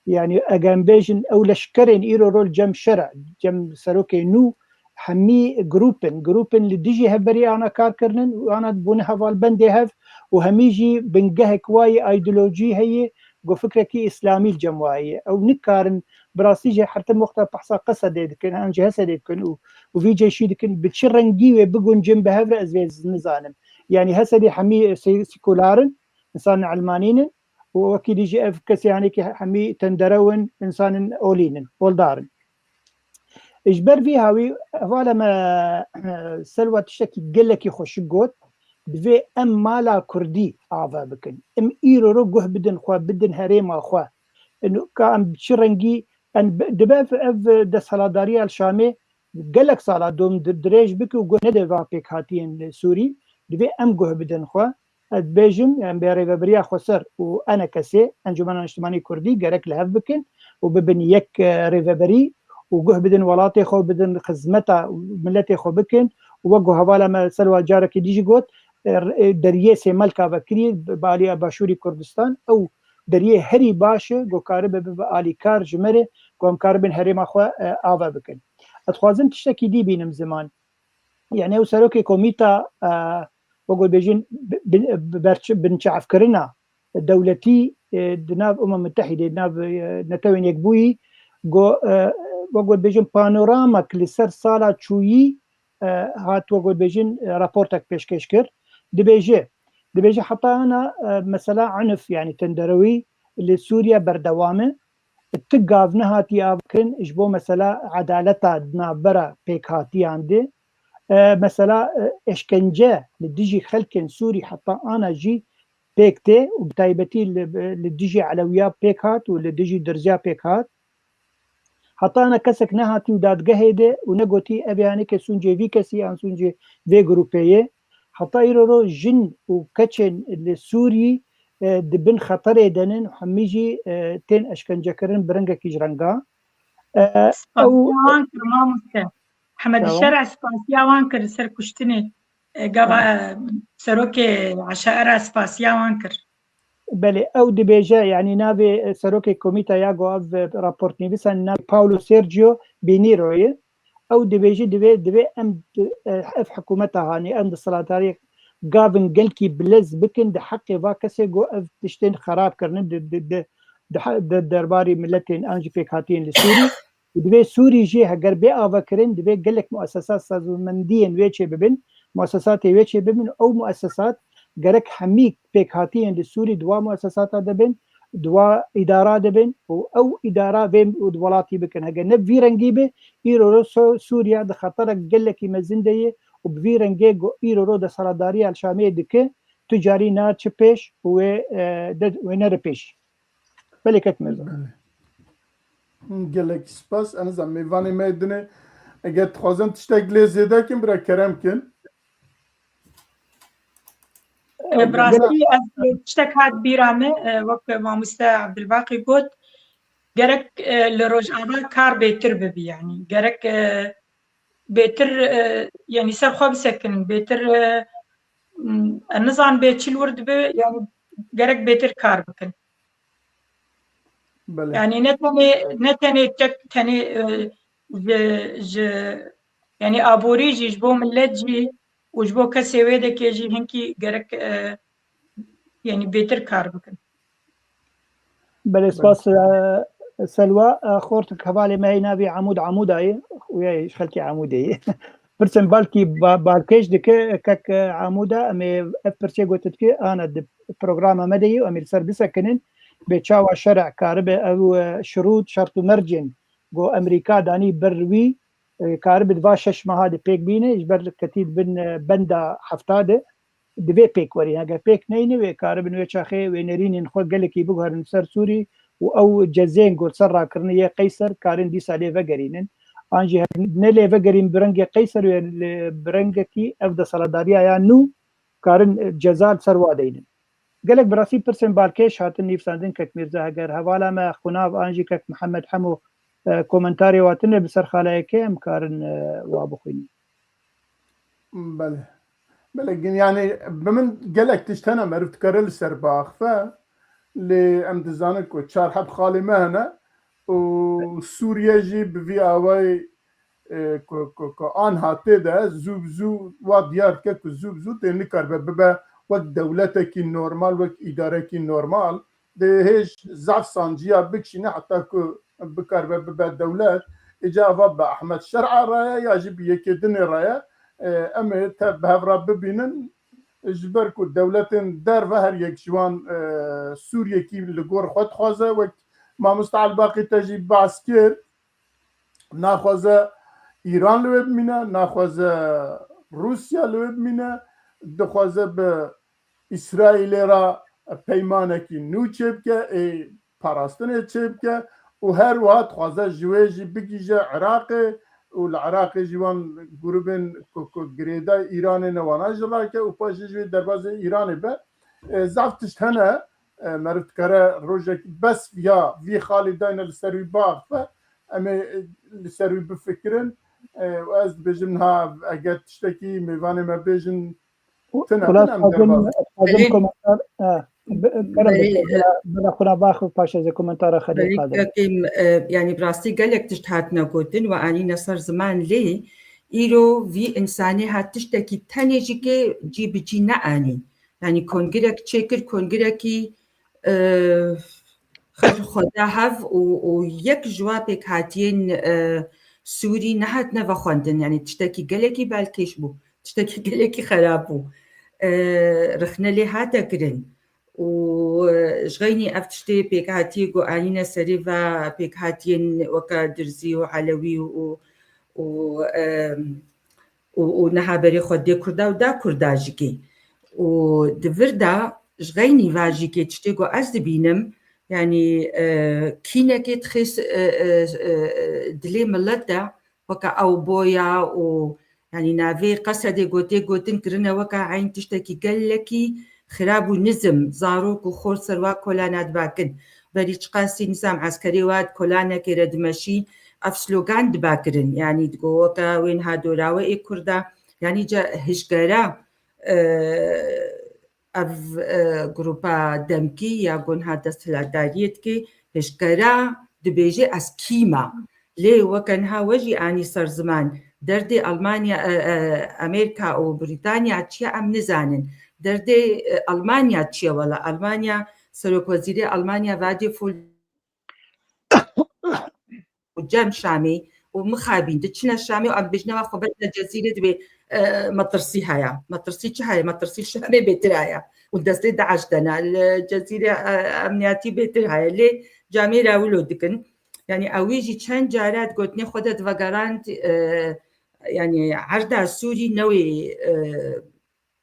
يعني اجان بيجن او لشكرين ايرو رول جم شرع جم سروكي نو حمي جروبن لديجي هبري انا كار كرنن وانا بون هوال بندي هف وهميجي بنجهك واي ايديولوجي هي جو فكركي اسلامي الجمواعيه او نكارن براسيجي حتى مختار بحصا قصد كان ان جهسد كان وفي جيشي كان بتشرنجي بقون جنب هفر ازويز نزانم يعني هسدي حمي سيكولارن انسان علمانين واكيد يجي اف كس يعني حمي تندرون انسان اولين ولدارن اجبر فيها وي ولا ما سلوى تشكي قلك يخش قوت بفي ام مالا كردي عافا بكن ام ايرو رقوه بدن خوا بدن هريما خوا انه كان بشرنجي ان دباف اف دسالاداريا الشامي قالك صالا دوم دريج بك وقو ندفا بيك هاتين سوري دبي ام قوه بدن خوا بيجم يعني بيري بريا خسر وانا كسي انجمن اجتماعي كردي قالك لهف بكن وببن يك ريفبري وجه بدن ولاتي خو بدن خدمتا ملتي خو بكن ووجه هوالا ما سلوى جارك ديجي قوت دريه سي ملكا بكري بالي باشوري كردستان او دريه هري باشه جو كارب بالي كار جمره قوم كاربن هري ما خو آوا بكن اتخوازم تشتكي دي بينم زمان يعني وسروكي كوميتا وقول بيجين بنشعف كرنا دولتي دناب متحدة دناب نتوين يكبوي وقول بيجين بانورامك لسر صالة شوي هات وقول بيجين رابورتك بيشكش كر دبيجي حتى أنا مثلا عنف يعني تندروي لسوريا بردوامه تقافنا هاتي أبكن إجبو مثلا عدالتا دنابرا بيك هاتي عندي مثلا اشكنجه لديجي خلكن سوري حتى انا جي بيكتي وبتايبتي لديجي علويا بيك هات ولديجي درجه بيك هات حتى انا كسك نهاتي وداد قهيده ونقوتي ابي يعني كسونجي في كسي ان سونجي في جروبيه حتى يرو جن وكتشن السوري دبن خطر دنن وحميجي تين اشكنجه كرن برنجا كيجرنجا او محمد الشرع سپاسیا وان کر سر کشتنی قبا سروكي عشائر سپاسیا وان کر بله او دبيجا يعني نابي سروكي كوميتا ياغو اف رابورت نيفيسان نابي باولو سيرجيو بينيروي او دبيجي دبي ام اف حكومتها هاني ام السلطاري قابن قلكي بلز بكن ده حقي فاكسي جو اف تشتين خراب كرن ده درباري ملتين انجي فيك هاتين لسوري دبي سوري جي هجر بي افكرين دبي قال لك مؤسسات سازمنديين ويتشي ببن مؤسسات ويتشي ببن او مؤسسات جرك حميك بيك هاتين للسوري دوا مؤسسات دبن دوا اداره دبن او اداره بين ودولاتي بكن هجر نبي رنجيبه ايرو سوريا ده خطرك قال لك مزنديه وبفيرنجي ايرو ده سرداري الشاميه دك تجاري نا تشبيش ونربيش بلكت مزن gelek spas en azam meyvanê me dine eger dixwazin tiştek lê zêde kin bira kerem kin براستی از تشتك هاد بیرامه وقت ماموستا عبدالباقی گوت گرک لروجانا کار بهتر ببی يعني گرک بهتر يعني سر خواب سكن بهتر النظام بيتشيل ورد بي يعني گرک بهتر کار بکن بله يعني نتني تك تني يعني ابوري جبو ملجي وجبو كسي ويدا كيجي هنكي گرك يعني بيتر كار بكن بل اسباس سلوى خورتك حوالي ما هي نابي عموداي ويا خلتي عمودي برسم بالكي بالكيش دك كك عمودا امي افرشي قلت انا بروجرام مدي امير سر بسكنن بتشاو شرع كارب او شروط شرط مرجن جو امريكا داني بروي كارب دوا شش مهاد بيك بينه اجبر كتيد بن بندا حفتاده دبي بيك وري هاجا بيك نيني وكارب نو تشاخي ونرين خو قالكي بوغر نسر سوري او جزين قول سرا كرنيه قيصر كارن دي سالي فغرينن انجي نلي فغرين برنج قيصر برنجكي افدا سلاداريا يا نو كارن جزال سروا دينن قالك براسي برسن بالكيش هاتن نيفساندن كك ميرزا هجر حوالا ما خناف انجي كك محمد حمو كومنتاري واتن بسر خلايك امكارن وابخوين بله يعني بمن قالك تشتنا مرفت كارل سرباخ ف لامتزانك وتشار حب خالي مهنا وسوريا جي بفي اواي كان هاتي ده زوب وديار كك زوب تنكر ببا وقت دولتك النورمال وقت ادارك النورمال ده هيش زعف صانجيا بكشنا حتى بكر ببا الدولات اجابه باحمد شرع رايا يجب يكدن رايا اما تبهف رب بينن جبركو دولتين دار فهر يك جوان سوريا كي لغور خود خوازه وقت ما مستعل باقي تجي بعسكر ناخوازه ایران لوب مینه ناخوازه روسیا لوب مینه دخوازه به اسرائیل را پیمانه کی نو چیب که پاراستنه چیب که و هر وقت خوازه جویجی بگیجه عراق و العراق جوان گروبین گریده ایران نوانا جلا که و پاش جوی درباز ایران به زفتش هنه مرد کرا روزك بس يا في خالدين لسروي باغ فأما لسروي بفكرن وأز بجنها أجد تشتكي ميفاني ما بيجن خلاص حاضر كومنتار بلا خونا باخذ باشا زي كومنتار خلي قادم يعني براستي قالك تشتهاتنا قوتن واني صار زمان ليه إيرو في إنساني هاتشتكي تاني جيكي جي بجينا آني يعني كونجرك تشكر كونجركي خدا هاف ويك جوابك هاتين سوري نهات نفا خوندن يعني تشتكي قالكي بالكيش بو تشتكي قالكي خرابو رخنا لي هاتا قرن وشغيني أفتشتي بيك هاتي قو آنينا سريفا بيك هاتين وكا درزي وعلوي ونها بري خودي كردا ودا كردا جيكي ودفردا جغيني واجيكي تشتيقو أز بينم يعني كينكي تخيس دلي ملتا وكا أو بويا و يعني نافي قصدي قوتين كرنا وكا عين تشتكي قلكي خراب نزم زاروك وخور سروا كولانات باكن بري تقاسي نظام عسكري واد كولانا كيرد ماشي أفسلوغان دباكرن يعني تقوكا وين هادو راوي كردا يعني جا هشكرا أف جروبا دمكي يقول هذا سلاداريتكي هشكرا دبيجي أسكيما ليه وكانها وجي آني صار زمان دردي ألمانيا أمريكا أو بريطانيا تشيا أم نزانن دردي ألمانيا تشيا ولا ألمانيا سروك وزيري ألمانيا وادي فول وجام شامي ومخابين دتشنا الشامي وأم بجنا خبرنا جزيرة بي مطرسي هيا مطرسي هاي مطرسي الشامي بيترايا ودستي دعش دنا الجزيرة أمنياتي بيترايا ليه جامي راولو دكن يعني أويجي كان جارات قلتني خدت وقرانت يعني عرضها السوري نوي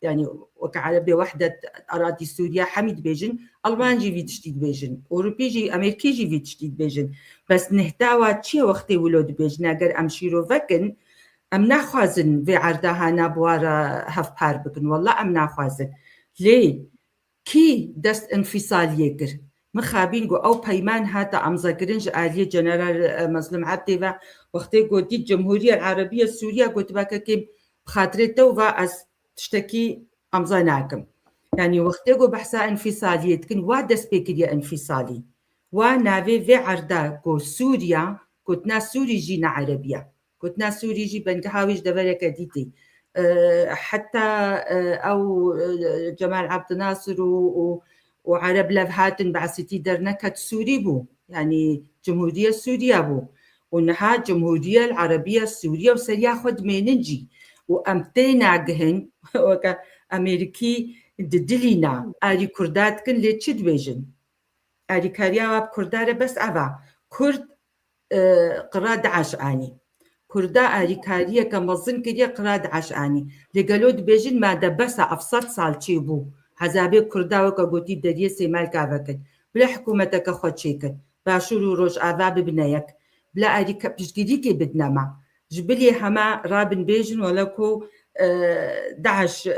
يعني وكعلى بوحدة أراضي سوريا حميد بيجن ألمانجي في تشتيد بيجن أوروبيجي أمريكيجي في تشتيد بيجن بس نهتاوى تشي وقتي ولود بيجن أقر أمشيرو فكن أم ناخوازن في عرضها نابوارا هف بار بكن والله أم ناخوازن ليه كي دست انفصال يكر مخابين قو أو بيمان هاتا أم ذاكرنج آلية جنرال مسلم عبدي وقتي قلت الجمهورية العربية السورية قلت باكا كيم بخاطرته وأس تشتكي أمزاناكم يعني وقتيقو بحثا انفصالية كن وادس بيكريا انفصالي ونافي في عردا كو سوريا كتنا سوري جينا عربية كتنا سوري جي بنكهاويش دفرك ديتي حتى أو جمال عبد الناصر وعرب لفهاتن بعثتي درنكت سوري بو يعني جمهورية سوريا بو ونها جمهورية العربية السورية وسريا خد ميننجي وأمتينا جهن وكا أمريكي ددلينا آري كردات كن لتشد بيجن آري كاريا بكردارة بس أبا كرد قراد عشاني كردا آري كاريا كمظن كريا قراد عشاني لقالود بيجن ما دبسا أفصد سال تشيبو حزابي كردا وكا قوتي دريه سيمال كافكت بلا حكومتك خود شيكت باشورو روش آذاب بنايك بلا آري كبشجريكي بدنما جبلي هما رابن بيجن ولكو داعش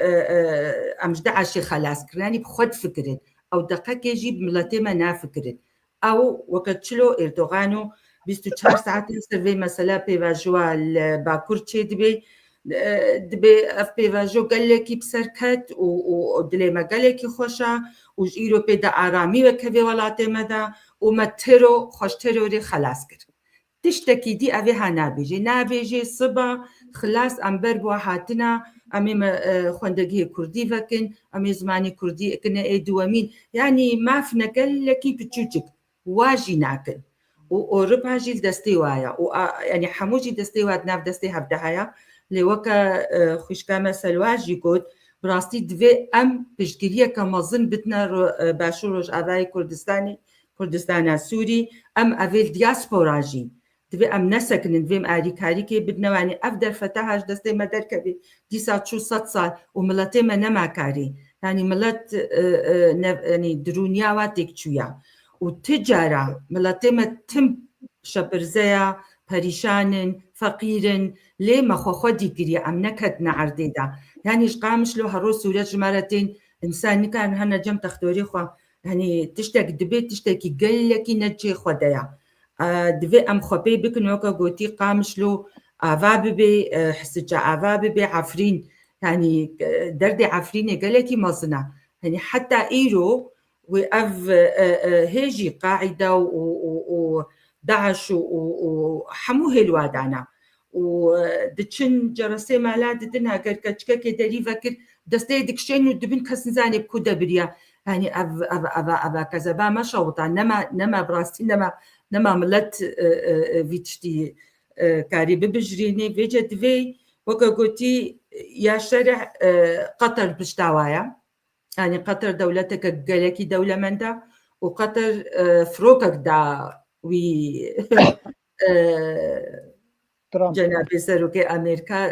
أمش داعش خلاص كراني بخد فكرت أو دقيقة يجيب ملتي ما نافكرت أو وقت شلو إردوغانو 24 ساعة سيرفي مسألة بيواجوا الباكور تشي دبي اف بيواجو قال لك بسركت ودلي ما قال لك خوشا وجيرو بدا آرامی وكبي ولاتي مدى ومترو خوش تروري خلاص كر تشتكي دي أبيها نابيجي صبا خلاص أمبر بوحاتنا أمي خوندقية كردي فكن أمي زماني كردي كنا إيه دوامين يعني ما فينا قال لك بتشوتك واجي ناكل وأوروبا جيل دستي وايا يعني حموجي دستي واد ناف دستي هبدهايا لوكا خوشكامة سلواجي قد براستي دوي أم بشكرية كمظن بتنا باشوروش أباي كردستاني سوري أم أفيل دياسبورا جي دوي أم نسكن دوي آري كاريكي بدنا يعني أفدر فتاهاش دستي مدر كبي دي سات شو 6 سال وملتي ما نما كاري يعني ملت يعني درونيا واتك شويا وتجارة ملتي ما تم شبرزيا پریشانن فقیرن لی مخوخدی گری ام نکت نعردیدا يعني قامش له هرو سوريا جمارتين انسان كان هنا جم تختوري خو يعني تشتك دبيت تشتكي قلكي نجي خدايا دبي أم خبي بكن وكا قوتي قامشلو بي حسجا بي عفرين يعني دردي عفرين قلكي مصنع يعني حتى إيرو وأف هيجي قاعدة ودعش وحموه الوادانا ودتشن جرسي مالات دنا كركتشكا دري فكر دستي دكشين ودبن كسنزاني بكودا بريا يعني أبا كذا ما شوطا نما براستي نما ملت فيتشتي كاري ببجريني فيجت في وكا قلتي يا شرع قطر بشتاوايا يعني قطر دولتك قالكي دولة مندا وقطر فروكك دا وي جناب سروكي أمريكا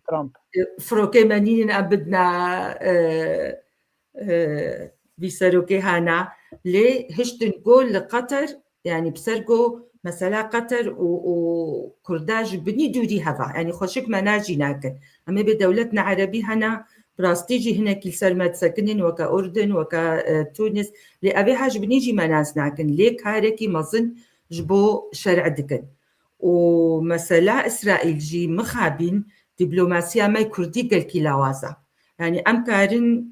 ترامب فروكي منين أبدنا في سروكي هانا ليه هشتن قول لقطر يعني بسرقو مثلا قطر وكرداج بني دوري هذا يعني خوشك مناجي ناكن أما بدولتنا عربي هنا براستيجي هنا كل سلمة سكنين وكا أردن وكا تونس لأبي حاج بنيجي مناس ناكن ليك هاركي مظن جبو شرع دكن ومثلا إسرائيل جي مخابين دبلوماسيا ما كردي قل كي لوازا يعني أم كارن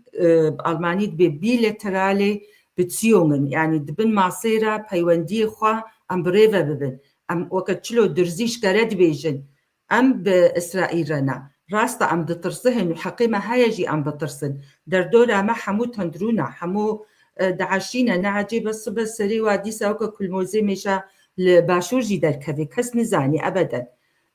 بألمانيت ببيلترالي بتسيومن يعني دبن معصيرة بيواندي خوا أم بريفا ببن أم وكتشلو درزيش كارد بيجن أم بإسرائيل رنا راستا أم دترسهن وحقيمة هايجي أم بترسن دردورا ما حمو تندرونا حمو دعشينا نعجي بس سري وادي ساوكا كل موزي ميشا لباشور جي دركبي كس نزاني أبدا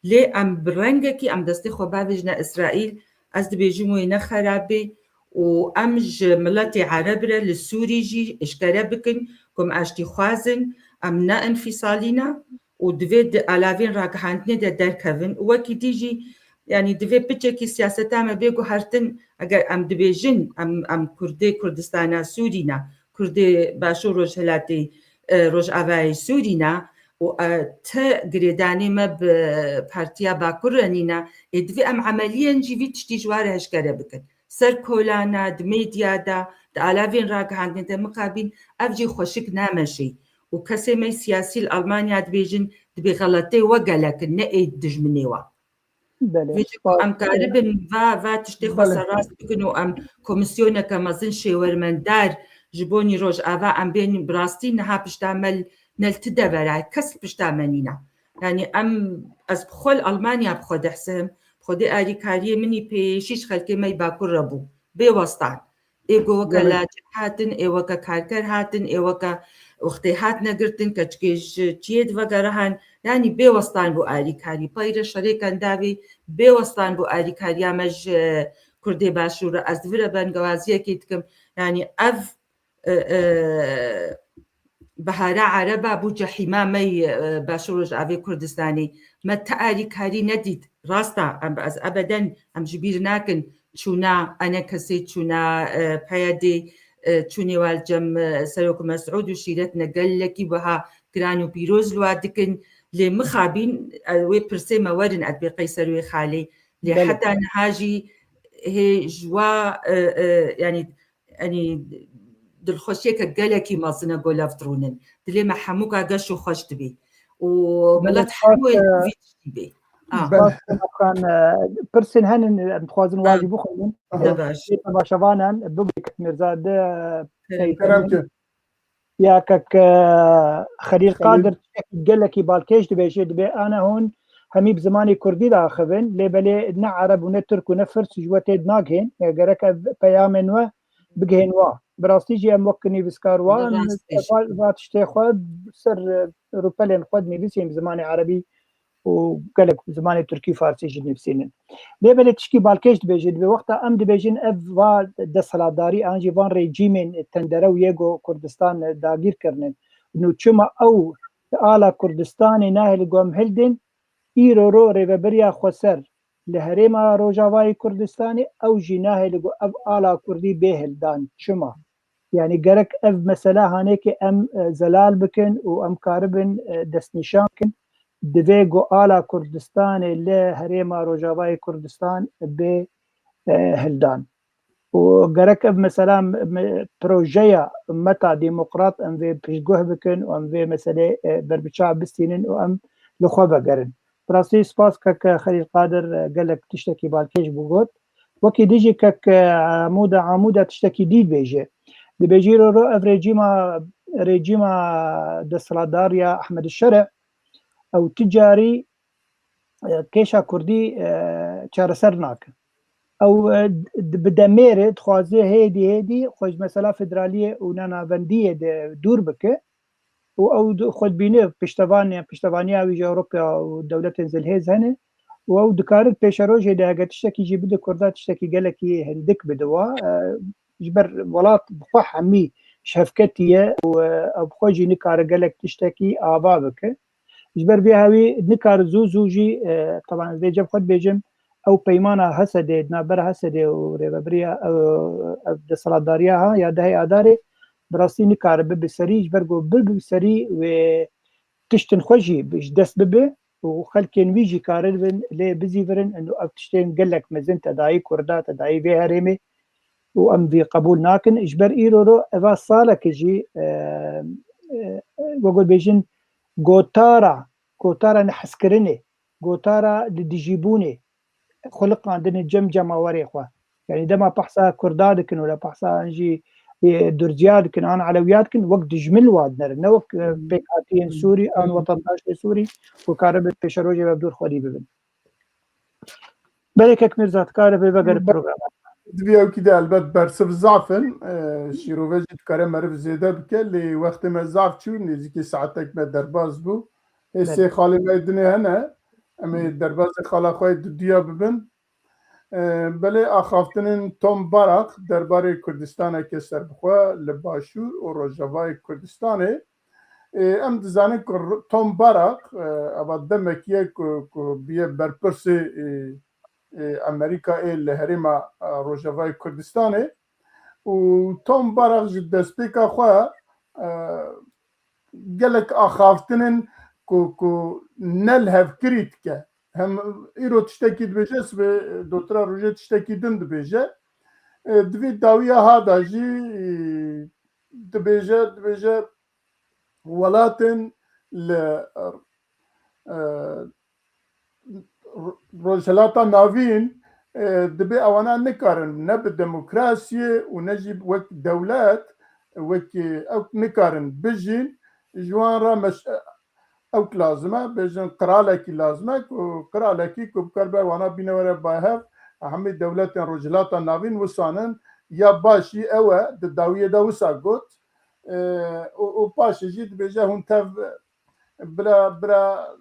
ليه أم برنجكي أم دستي خبابجنا إسرائيل أزد بيجموي نخرابي وأمج ملتي عربرة للسوري جي إشكارا بكن كم أشتي خوازن أم نا انفصالينا ودفيد ألافين راكحانتني دا دركبن وكي تيجي يعني دفي بتشكي سياستا ما بيقو هرتن اگر ام دبيجن ام كردي كردستانا سورينا كردي باشور روج هلاتي روج اوای سورينا و تا گريداني ما بارتيا باكورانينا دفي ام عمليا جي في تشتي جواره هشكره بكن سر كولانا دميديا دا الافين راك عندنا مقابل افجي خوشك نامشي وكسي مي سياسي الالمانيا دبيجن دبي غلطي وقالك نئي دجمنيوا أم كاربن فا تشتي خاصة راس بكنو أم كوميسيونا كمازن شيورمن دار جبوني روج أفا أم بين براستي نها بشتعمل نلتدا براي كسب بشتعملينا يعني أم أز بخول ألمانيا بخود حسهم بخودي أريكارية مني بيشيش خلقي ما يباكر ربو بوسطان إيقو وكا لاجحاتن إيقو وكا كاركر هاتن إيقو وكا وقتی هات نگرتن کچکیش چیت وگرهان یعنی بیوستان بو آریکاری پایر شریکان داوی بیوستان بو آریکاری امج کردی باشور از دوره بنگوازیه کیتکم یعنی اف بهاره عربا بو جحیما می باشورش آوی کردستانی ما آریکاری ندید راستا از ابدا ام جبیر ناکن چونا انا کسی چونا پیادی چوني والجم سلوك مسعود وشيرتنا قال لك بها كرانو بيروز لوادكن لمخابين وي برسي مورن ادبي قيصر وي خالي لحتى نهاجي هي جوا يعني دلخوشيك قال لك ما صنا قول افترونن دلي ما حموكا قشو خوش تبي وملت حمو فيتش تبي كان برسن هن مخوازن واجب خلين دباش باشوانان ببرك مرزاد كرامتي يا كك خليل قادر قال لك بالكيش دبي انا هون همي بزماني كردي دا خبن لبلي نا عرب ونا ترك ونا فرس جوتي دناغين يا غرك بيامن و بغين وا براستيجي موكني بسكار وا واتشتي خد سر روبلين خدني بسيم زماني عربي وقالك زماني تركي فارسي جدني بسينن لبلي تشكي بالكيش دبي بوقتها ام دبيجن اف وا دسلاداري انجي فان ريجيمين تندرو ييغو كردستان داگير كرنن انه چما او آلا كردستان ناهل قوم هلدن ايرو رو ريبريا خسر لهريما روجاواي كردستاني او جناه لقو اف آلا كردي بهلدان چما يعني قالك اف مسألة هانيك ام زلال بكن وام كاربن دستنشانكن دفيقو آلا كردستان اللي هريما روجاواي كردستان بهلدان وقرك مثلا بروجيا متى ديمقراط ام في بيشجوه بكن وام في مثلا بربشاع بستينين وام لخوبة قرن براسي سباس كك خليل قادر قالك تشتكي بالكيش بوغوت وكي ديجي كك عمودة تشتكي ديد بيجي دي بيجي رو اف ريجيما دسراداريا احمد الشرع او تجاري كيشا كردي چارسرناك او بدميره تخوازي هيدي خوش مثلا فدراليه ونانا بنديه دور بك او خود بينه پشتوانيا ويجي اوروبا ودولة زلهيز هنه او دكارت بيشروج هيدا تشتكي جي بده كردات تشتكي قالكي هندك بدوا جبر ولات بخوح عمي شفكتيه او بخوجي نكار قالك تشتكي ابابك جبر بيهاوي نكار زوجي طبعا زي جاب خود بيجم او بيمانا هسده نابر هسده وريبريا او دسالات دارياها يا دهي اداري براسي نكار بسري جبرقو بسري و تشتن خوجي بش دس ببه وخلكين ويجي كارن لي بزيفرن انه او تشتين قالك مزنت داي كردات داي بي هرمي وام في قبول ناكن اجبر ايرو اذا صالك يجي وقول بيجن قوتارا نحسكرني قوتارا ديجيبوني خلق عندنا جمجمة وريخوة يعني دما بحثا كردادكن ولا بحثا نجي درجيادكن عن علوياتكن وقت جمل وادنر نوك بيكاتين سوري ان وطن داشت سوري وكاربت بشروجي ببدور خودي ببن بلكك مرزات كاربي بقر بروغرام دبيو كده البت برسف زعفن شيروفيجي تكاره مرف زيده بكه لي وقت ما زعف چون نزيكي ساعتك ما درباز بو هسي خالي ميدني هنا امي درباز خالا خوي دیا ببن بله اخافتنن توم باراق درباره کردستان که سربخوا لباشور و روجاوای کردستان ام دزانه که توم باراق ابا دمکیه که بیه برپرسی امریکا لهرما روجاوای کردستان و توم باراق جد دسپیکا خواه گلک اخافتنن که نل هف کرید که هم ایرو تشتکی دبیجه سبه دوترا روژه تشتکی دن دبیجه دوی داویه ها داجی دبیجه ولاتن روجلاتا ناوین دبی اوانا نکارن نه به دموکراسی و نجیب وک دولت وک او نکارن بجین جوان را او لازمه بجن قرالکی لازمه قرالکی کو بکربه وانا بینوره باهف همه دولت رجلات ناوین وسانن یا باشی اوه د داویه دا وسا گوت او پاشی جید بجه هون تف برا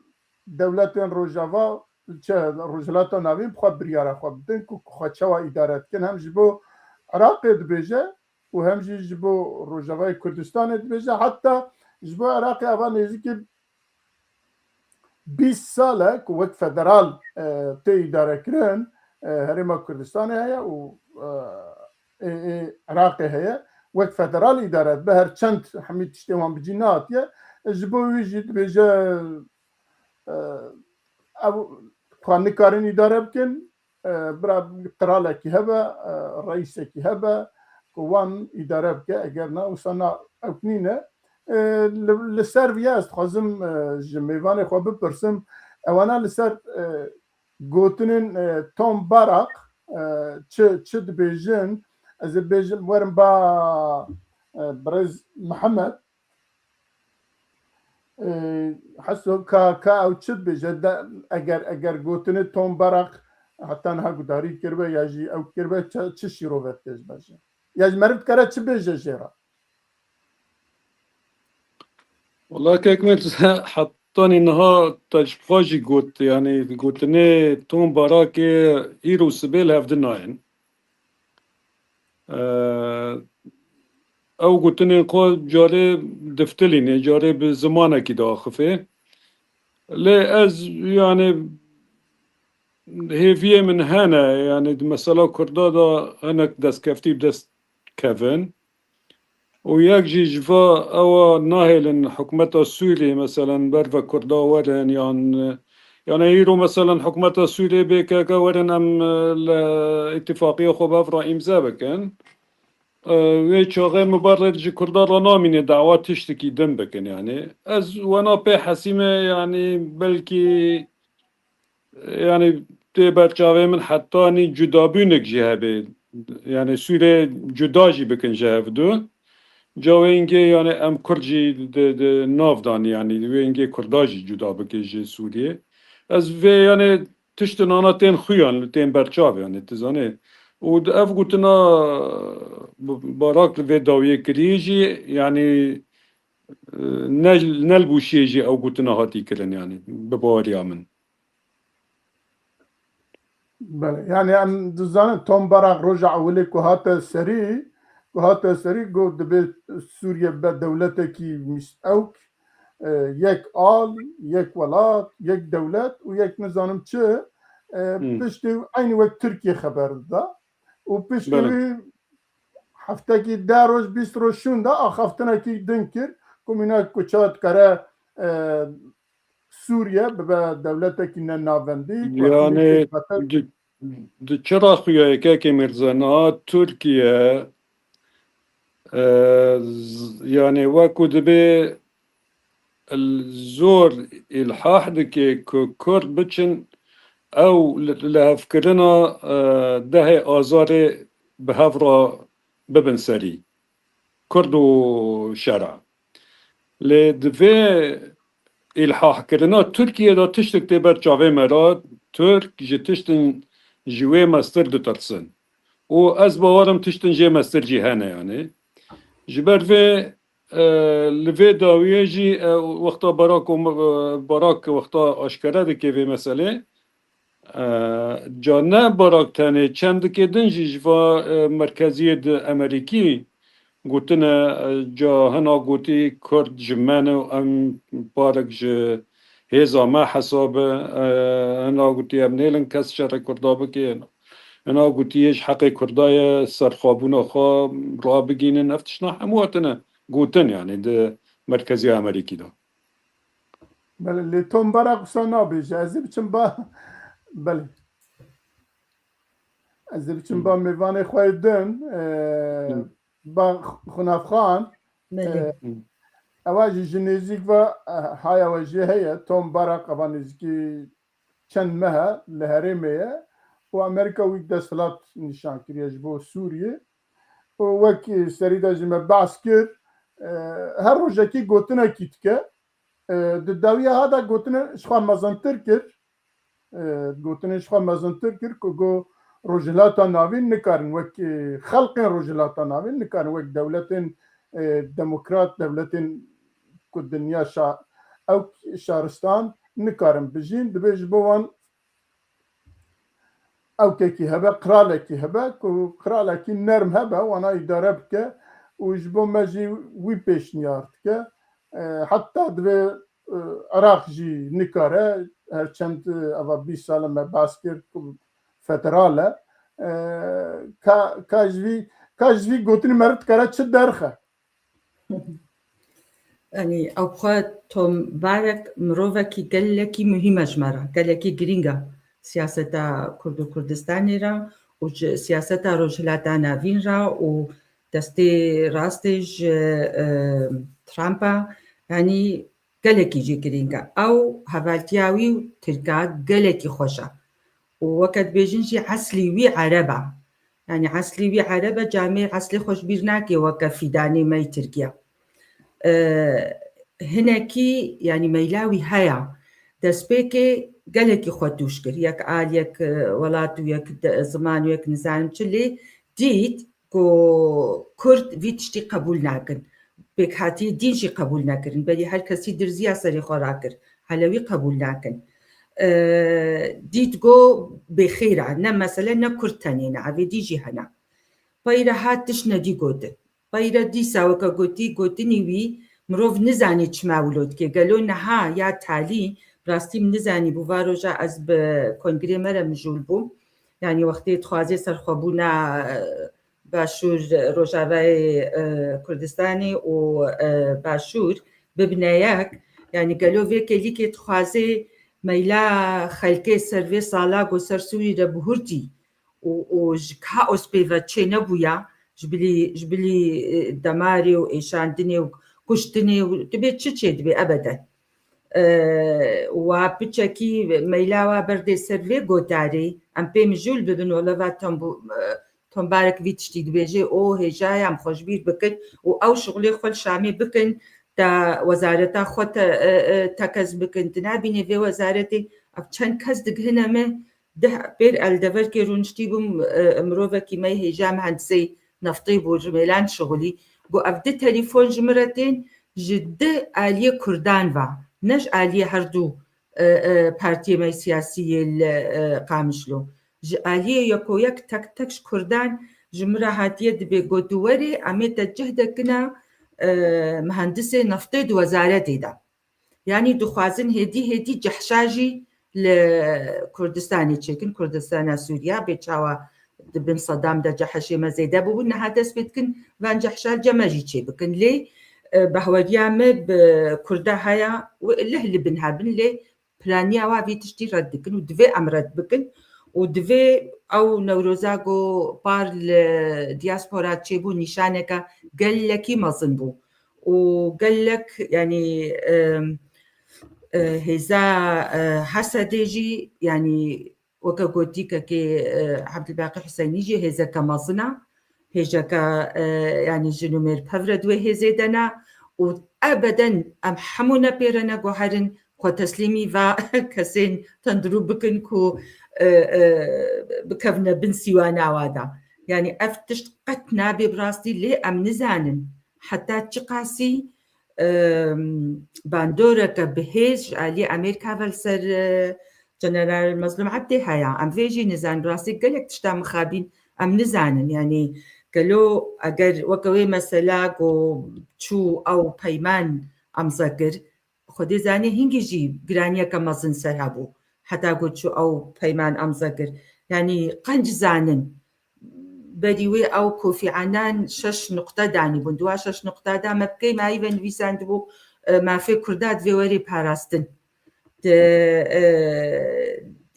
دولت رجاوا چه رجلات ناوین بخواد بریاره خواه بدن که خواه چوا ادارت کن هم جبو عراق بجه و هم جبو رجاوای کردستان بجه حتی جبو عراق اول نیزی که 20 ساله که وقت فدرال تی اداره کرن هرما کردستان هیا و عراق هیا وقت فدرال اداره به هر چند حمید تشتیوان بجینات یا جبوی جید بجه خوانه کارن اداره بکن برا قراله کی هبه رئیسه کی هبه که وان اداره بکن اگر نه وصانا اکنینه لسر ویاست خوازم جمیوان خواه بپرسم اوانا لسر گوتنین توم باراق چه دبیجن از بیجن ورم با برز محمد حسو که او چه دبیجن اگر گوتنین توم باراق حتی نها گداری کربه یا جی او کربه چه شیروفت کش باشه یا مرد کره چه بیجه جیرا والله كيكمل حطاني انها تجفاجي قلت يعني قلت لي توم باراكي ايرو سبيل هفدناين او قلت لي قول جاري دفتليني جاري بزمانه كي داخفه لي از يعني هي فيه من هنا يعني مسألة كردادا هناك دست كفتي بدست كفن وياك جي جفا او ناهل حكومة السوري مثلا برفا كردا ورن يعني يعني هيرو مثلا حكومة سوريا بك ورن ام الاتفاقية خباف رئيم زابكن ويتشاغي مبرر جي كردار نامين دعوات تشتكي دنبكن يعني از وانا بي حسيمة يعني بلكي يعني تبر جاوي من حتى ني جدابونك جهبي يعني سوريا جداجي بكن جهبدو جاوي انجي يعني ام كرجي ناف دان يعني وينجي كرداجي جدا بكن جي سوريا از في يعني تشتن انا تين خويان تين برچاو يعني تزاني و اف قلتنا باراك في داوية كريجي يعني نلبو شيجي او قلتنا هاتي كرن يعني بباريا من بله يعني ام دزان توم براق رجع ولي كهات سري قو دبي سوريا بدولتكي مش اوك يك آل يك ولات يك دولت ويك نظام چه پشتی aynı وقت Türkiye خبر دا و پشتی هفته کی 10 روز 20 روز شوندا هفته کی دنکر کومینا کوچات کاره سوريا بدولتك نافندي يعني چرا خویه که مرزانا ترکیه يعني وكو دبي الزور الحاح دكي كرد بچن او لهفكرنا دهي آزار بهفرا ببن سري كرد و شرع لدفي الحاح كرنا تركيا دا تشتك تبر جاوه مراد ترك جي تشتن جوه مستر دو ترسن و از باورم تشتن جي مستر جيهانه يعني جبر في لفي داویه جی وقتا براک وقتا اشکره دکه وی مسئله جا نه براک تنه چند که دنجی جوا مرکزی د امریکی گوتنه جا هنا گوتی کرد جمانه و ام بارک جه هیزا ما حساب هنا گوتی ام نیلن کس شر کردابه که هنا گوتیش حق کردای سرخابون خواه را بگینن افتشنا همواتنه گوتن يعني ده مركزي امريكي ده بله اللي توم براق سنا بيجي ازيبچن با بله ازيبچن با ميوان خويدن با خناف خان اواجي جنيزيك و هاي اواجي هي توم براق ابانزكي چند مها لهرميه وامريكا ويك دستلات نشان كرياج بو سوريا وكي سريدا جمع باسكر هر روزکی گوتنه کیت که داویه ها دا گوتنه شخواه مزنتر کر گوتنه شخواه مزنتر کر که گو روجلاتا ناوین نکارن وک خلق روجلاتا ناوین نکارن وک دولتین دموکرات دولتین که دنیا او شهرستان نکارن بجین دبیج بوان او که هبه قرالکی هبه که قرالکی نرم هبه وانا اداره بکه وجبو ماجي وي بيشنيارد كه حتى دبي عراق جي نكاره هرچند اوا 20 سال ما باسكر فتراله كاجوي گوتني مرد كره چه درخه يعني اوقات توم بارك مروفكي قالكي مهمه جمره قالكي جرينجا سياسه كرد كردستان را و سياسه روجلاتا نافين را و دستي راستج ترامبا يعني قالكي جي جرينجا او هفالتياوي تركا قالكي خوشا ووقت بيجنجي عسلي وي عربة يعني عسلي وي عربة جامع عسلي خوش بيرناكي وكا في داني ماي تركيا هناكي يعني ميلاوي هيا دسبيكي قالكي خودوش كر يك آل يك ولات ويك زمان ويك نزان چلي ديت کو کرد ویتشتی قبول نکن بکاتی دینشی قبول نکرن بلی هر کسی درزی اثری خورا کر حلوی قبول نکن دیت گو بخیره نه مثلا نه کرد تنینه عوی دیجی هنه پایره هاتش ندی گوده پایره دی ساوکا گوتی نیوی مروف نزانی چماولود که گلو نها یا تالی براستیم نزانی بووا روژا از به کنگره مره مجول بوم یعنی وقتی تخوازی سرخوابونه باشور روجاوای کردستانی و باشور ببنایک یعنی گلو وی کلی که تخوازی مەیلا خەلکەی سەروێ ساڵاگ و سەرسووری دەبهورتی و کاوس پێڤە چێ نەبووە ji bilî demarê û êşandinê û kuştinê û dibê çi çê dibê ebeden wa piçekî meyla wa berdê ser vê gotarê em pê mijûl bibin oleva tombarek vî tiştî dibêje o hêjaya em xweşbîr bikin û ew şixulê xwe şamê bikin da wezareta xwe tekez bikin tu nabînî vê wezaretê ev çend kes digihine me pêr eldeverkê rûniştî bûm mirovekî me hêja mühendisê naftê bû ji mêlan şixulî got ev di telîfon ji min re tên ji di aliyê Kurdan ve ne ji aliyê herdû partiyê me siyasiyê li Qamişlo ji aliyê yekoyek tek tek ji Kurdan ji min re hatiye dibê got werê em ê te cih dekine mühendisê naftê di wezaretê de yanî dixwazin hêdî hêdî cihşa jî li Kurdistanê çêkin Kurdistana Sûriya bê çawa dibin Sedam de cehişê me zêde bûbû niha dest pê dikin van cehşa ceme jî çê bikin lê behweriya me bi Kurda heye û lih li bin hebin lê planiya wa vî tiştî red dikin û divê em red bikin û divê ew Newroza got par li diaspora çêbû nîşaneka gelekî mezin bû û gelek yanî hêza Hesedê jî yanî weke gotîkekê Ebdilbaqî Hüseynî jî hêzeke mezin e hêjeka yanî ji Nûmerpev re duê hêzê de ne û ebeden em hemû nepêrene guherin xwe teslîmî va kesên tendurû bikin ku bikevne bin sîwana wa de yanî ev tişt qet nabe bi rastî lê em nizanin heta çi qasî bandoreke bihêz ji aliyê Amerîka ve li ser General Mezlûm Ebdê heye em vê jî nizan bi rastî gelek tişta mixabîn em nizanin yanî gelo eger weke wê mesela got çû ew peyman emza kir Xwedê zanî hingî jî giraniyeke mezin ser hebû heta got çû ew peyman emza kir yanî qenc zanin berî wê ew Kofi Annan 6 nuqte danîbûn du 6 nuqta da me bikey mayî ve nivîsandibû mafê Kurda divê werî parastin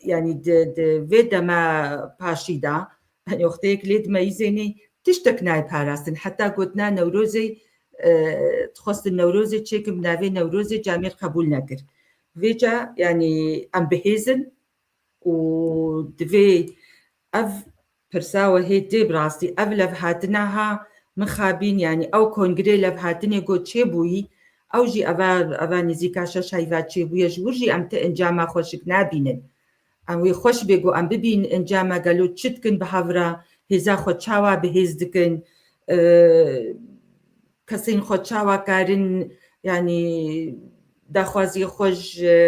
yanî di vê dema paşî da wexteyek lê dimeyîzênê tiştek nayê parastin heta gotina Newrozê dixwastin Newrozê çêkin bi navê Newrozê camêr qebûl nekir vê ca yanî em bihêzin û divê ev pirsa we hê tê bi rastî ev levhatina ha mixabîn yanî ew kongrê levhatinê got çêbûyî ew jî eva nêzîka 6 heyva çêbûye ji wir jî em ti encama xweşik nabînin em wê xweş bê got em bibînin encama gelo çi dikin bi hevra hêza xwe çawa bihêz dikin kesên xwe çawa karin yanî daxwaziyê xwe ji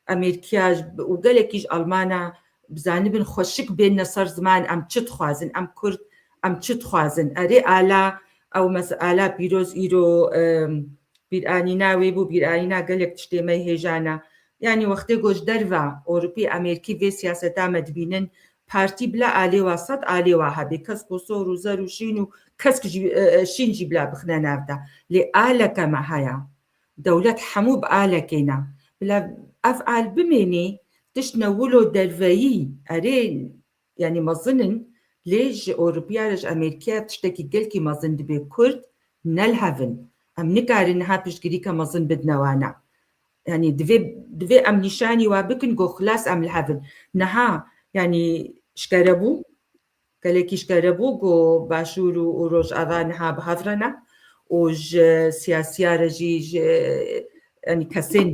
Amerîkaya û gelekî ji Almana bizanibin xweşik bêne ser ziman em çi dixwazin em Kurd em çi dixwazin erê ala ew ala pîroz îro bîranîna wê bû bîranîna gelek tiştê me hêjana yanî wextê got ji derve Ewropî Amerîkî vê siyaseta me dibînin partî bila alê wa sed alê wa hebe kes ku sor û zer û şîn û kesk jî şîn jî bila bixine nav de lê aleke me heye dewlet hemû bi alekê ne bila ev al bimênî tişt newilo derveyî erê yanî mezinin lê ji Ewropîya re ji Amerîkaya tiştekî gelkî mezin dibê Kurd nelhevin em nikarin niha piştgirîka mezin bidine wana yanî divê em nîşanî wa bikin got xilas em lihevin niha yanî şkerebû gelekî şkerebû got Başûr û Rojava niha bi hev re ne û ji siyasiya re jî ji yanî kesên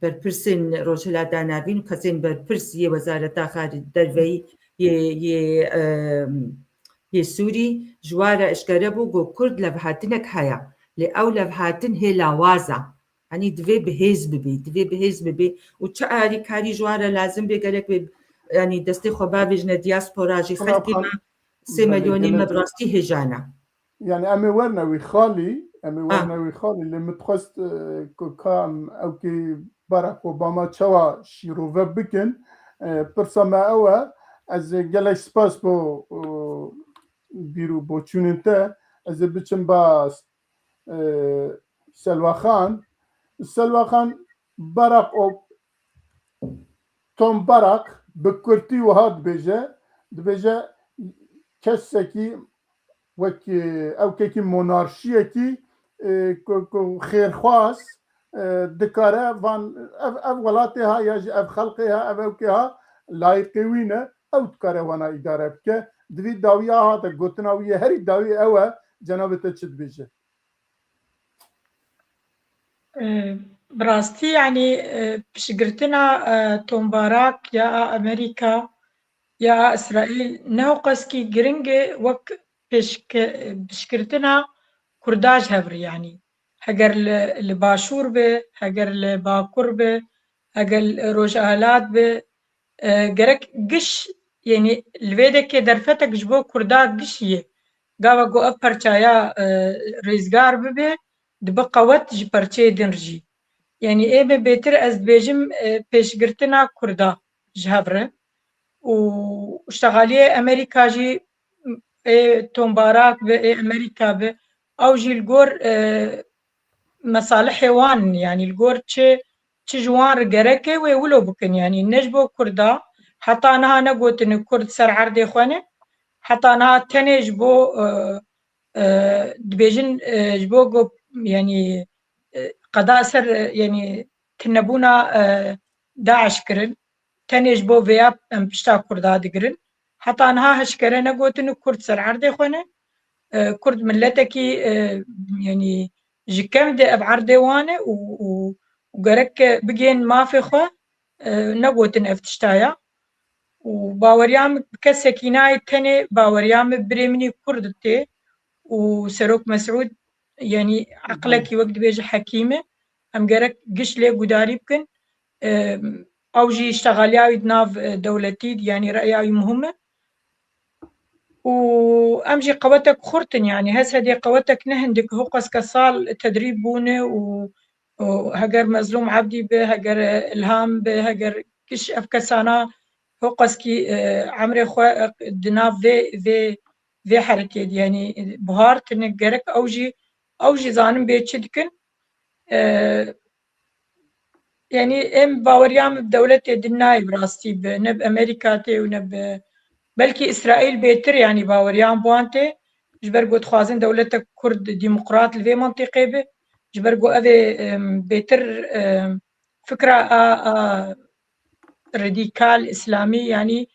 berpirsên Rojhilata navîn û kesên berpirs yê Wezareta Derveyî yê Sûrî ji wa re şkerebû got Kurd levhatinek heye lê ew levhatin hê lawaza yanî divê bihêz bibe û çi alîkarî ji wa re lazim bê gelek wê yanî destê xwe bavêjine diaspora jî xelkê me 3 milyonê me bi rastî hêjana yani em ê werne wî xalî lê min dixwest ku ka em ewkî Barack Obama çawa şîrove bikin pirsa me ew e ez ê gelek spas bo bîr û boçûnên te ez ê biçim ba Selwa Xan Barack Tom Barak bi Kurtî wiha dibêje kesekî wekî ewkekî monarşiyekî ku xêrxwaz dikare van ev welatê ha ya jî ev xelkê ha ev ewkê ha layıqê wî ne ew dikare wana îdare bike divî dawiya hate gotina wî yê herî dawî ew e cenabê te çi dibêje براستي يعني بشقرتنا تومباراك يا أمريكا يا إسرائيل نهو قسكي جرينجي وك بشكرتنا كرداج هبر يعني هجر لباشور به هجر لباكور به هجر روجالات به جرك قش يعني الفيدك درفتك جبو كرداج قشيه قاوا جو أبرشايا ريزقار به دبقى وقت جبرشي دنرجي يعني إيه بيتر أز بيجم بيشقرتنا كردا جهبره واشتغالية أمريكا جي تومباراك بي أمريكا بي أو جي الجور مصالح حيوان يعني الجور تشي جوان رجركي ويولو بكن يعني نجبو كردا حتى أنا نقول إن كرد سر عرضي خوانه حتى أنا تاني جبو دبيجن جبو يعني قضاء سر يعني تنبونا داعش كرن تاني جبو فياب ام بشتا كردا دقرن حتى انها هشكرنا قوت انه كرد سر عرضي خونا كرد ملتكي يعني جكم دي اب عرضي وانا وقرك بقين ما في خو نقوت ان افتشتايا وباوريام كسكيناي تاني باوريام بريمني كرد تي وسروك مسعود يعني عقلك وقت بيجي حكيمة ام قرك قش لي قداري بكن أو جي اشتغالياوي دناف دولتي يعني رأياوي مهمة وأمجي قوتك خرطن يعني هسه دي قوتك نهندك هو قس كصال تدريب بونه وهجر مظلوم عبدي به هجر إلهام به هجر كش أفكسانا هو قس كي عمري خو دناف ذي حركة يعني بهار تنقرك أو جي زانم بيتشدكن يعني ام باوريام بدولة دناي براستي نب امريكاتي ونب بلكي اسرائيل بيتر يعني باوريام بوانتي جبرقو تخوازن دولة كرد ديمقراط لفي منطقة به جبرقو اذي بيتر فكرة راديكال اسلامي يعني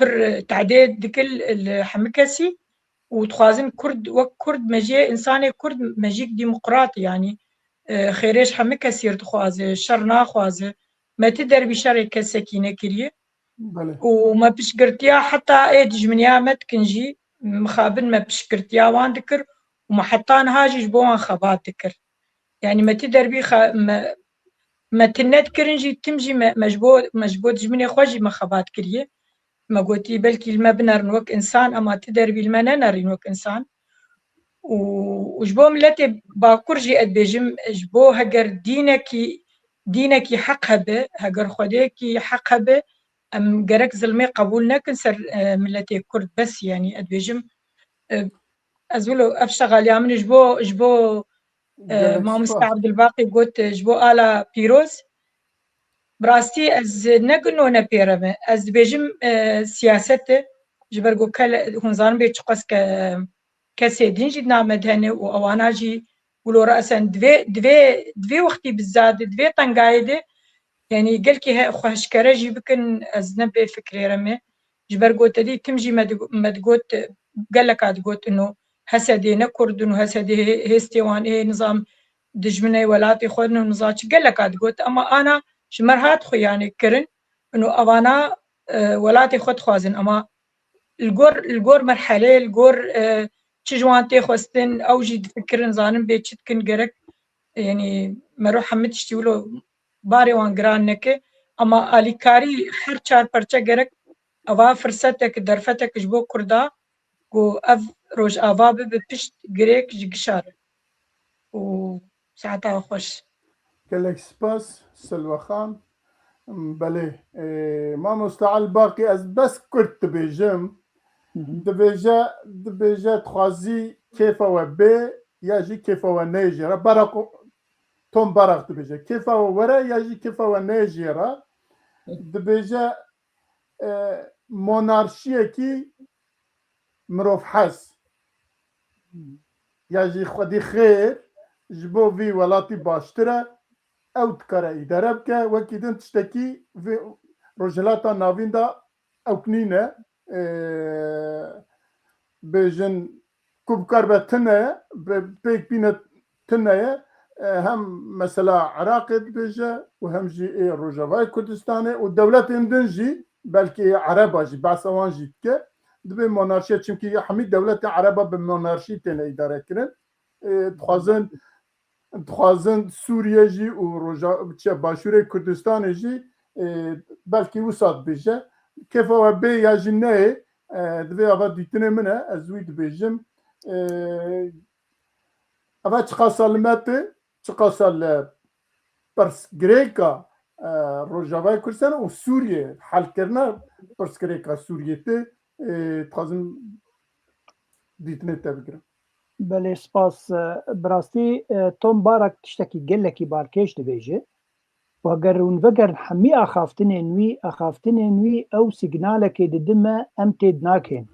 بر تعديد دكل الحمكسي وتخوازن كرد وكرد مجي انساني كرد مجيك ديمقراطي يعني خيرش همه کسی رو خوازه شر نخوازه ما تدر بشر کسکینه کریه وما بشكرتيا حتى ايدج من يامت كنجي مخابن ما بشكرتيا وان ذكر وما حطان هاجج بوان خبات ذكر يعني ما تدر بي ما تنت كرنجي تمجي مجبود جمني خوجي ما خبات كريه ما قلتي بلكي المبنر نوك انسان اما تدر بي المننر نوك انسان وجبو ملتي باكورجي ادبيجم جبو هجر دينكي حقها به هجر خديكي حقها به ام جرك زلمي قبول نكن سر ملتي كرد بس يعني ادبيجم ازولو افشغل يامن جبو ما مستعبد الباقي قلت جبو آلا بيروز براستي از نقنو نبيرمه از بيجم سياسته جبرقو كل هنزان بيتشقس كسي دينجي نامدهنه وانا جي ولو راسا دوي وقتي بالزاد دوي طنقايده يعني قالكي خوشكره جي بكن ازنب فكري رمي جبرقو تدي تمجي ما تقوت قال لك تقوت انه هسه دي نكرد انه هسه دي هيستيوان ايه نظام دجمني ولاتي خودنا نزاج قال لك تقوت اما انا شمرهات خو يعني كرن انه اوانا ولاتي خود خوازن اما الجور مرحله الجور تشجوانتي خوستن او جي فكرن زانم بيتشتكن جرك يعني مروح حمد تشتولو باري وان جران نكه اما اليكاري هر چار پرچه جرك اوا فرصتك درفتك جبو كردا و اف روج اوا بپشت جريك جگشار و ساعتها خوش كلك سباس سلوى خان بله ما مستعل باقي از بس كرت بيجم دبيجا تخوازي كيف و بي يجي كيف و نيجيرا برقو توم برق دبيجا كيف و ورا يجي كيف و نيجيرا دبێژە مۆنارشیەکی مرۆڤ حەز یا ژی خودی خێر ji bo vî welatî baştir e ew dikare îdare bike wekî din tiştekî vê rojhilata navîn da ew nîne bêjin ku bikar be tune pêk bîne tuneye hem mesela Iraqê dibêje û hem jî Rojavayê Kurdistanê û dewletên din jî belkî Ereba jî behsa wan jî dike dibê monarşiya çimkî hemî dewletê Ereba bi monarşî têne îdare kirin dixwazin Sûriye jî û Başûrê Kurdistanê jî belkî wisa dibêje kêfa we bê ya jî neyê divê ava dîtinê min e ez wî dibêjim eva çiqasa li me tê çiqasa li pirsgirêka Rojavayê Kurdistanê û Sûriyê helkirina pirsgirêka Sûriyê tê dixwazim dîtinê te bigirim. بله سپاس براستی توم بارک تشتکی گلکی بارکش دبیجه و اگر اون وگر همی اخافتن نوی او سیگنال که ددمه ام تید ناکن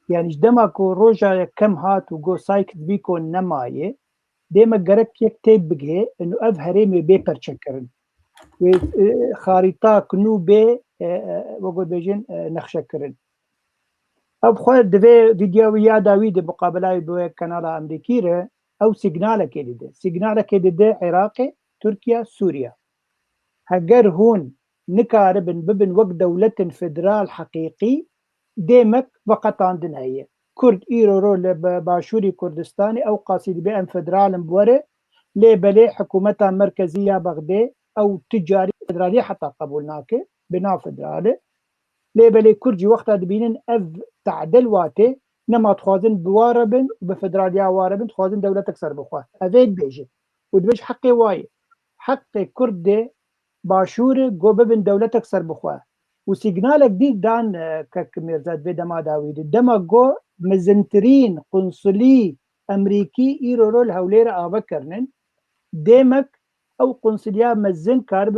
یعنی دما کو روجا کم هات و گو سایکت بی کو نمایه دیما گرک یک تیب بگه انو اف هرمی بی پرچکرن و خارطه کنو بی وگو بیجن نخشکرن اب خود دوی ویدیو یاداوی د مقابله به کانال امریکی ره او سیگنال که دیده عراق ترکیه سوریه اگر هون نکاربن ببن وقت دولت فدرال حقیقی دیمک وقت آندن هیه کرد ایرو رو لباشوری کردستانی او قاصد به ام فدرال بوره لیبلی حکومت مرکزیه بغده او تجاری فدرالی حتی قبول ناکه بنا فدراله لیبلی کردی وقت دبینن اف تعدل واته نما تخوازن بواربن بفدراليا واربن تخوازن دولة اكثر بخواه افيد بيجي ودبيج حقي واي حقي كرد باشور جو ببن دولة اكثر بخواه وسيجنالك دي دان كميرزاد بيدا ما داويد دما جو مزنترين قنصلي امريكي ايرو رول هولير ابكرنن ديمك او قنصليا مزن كارب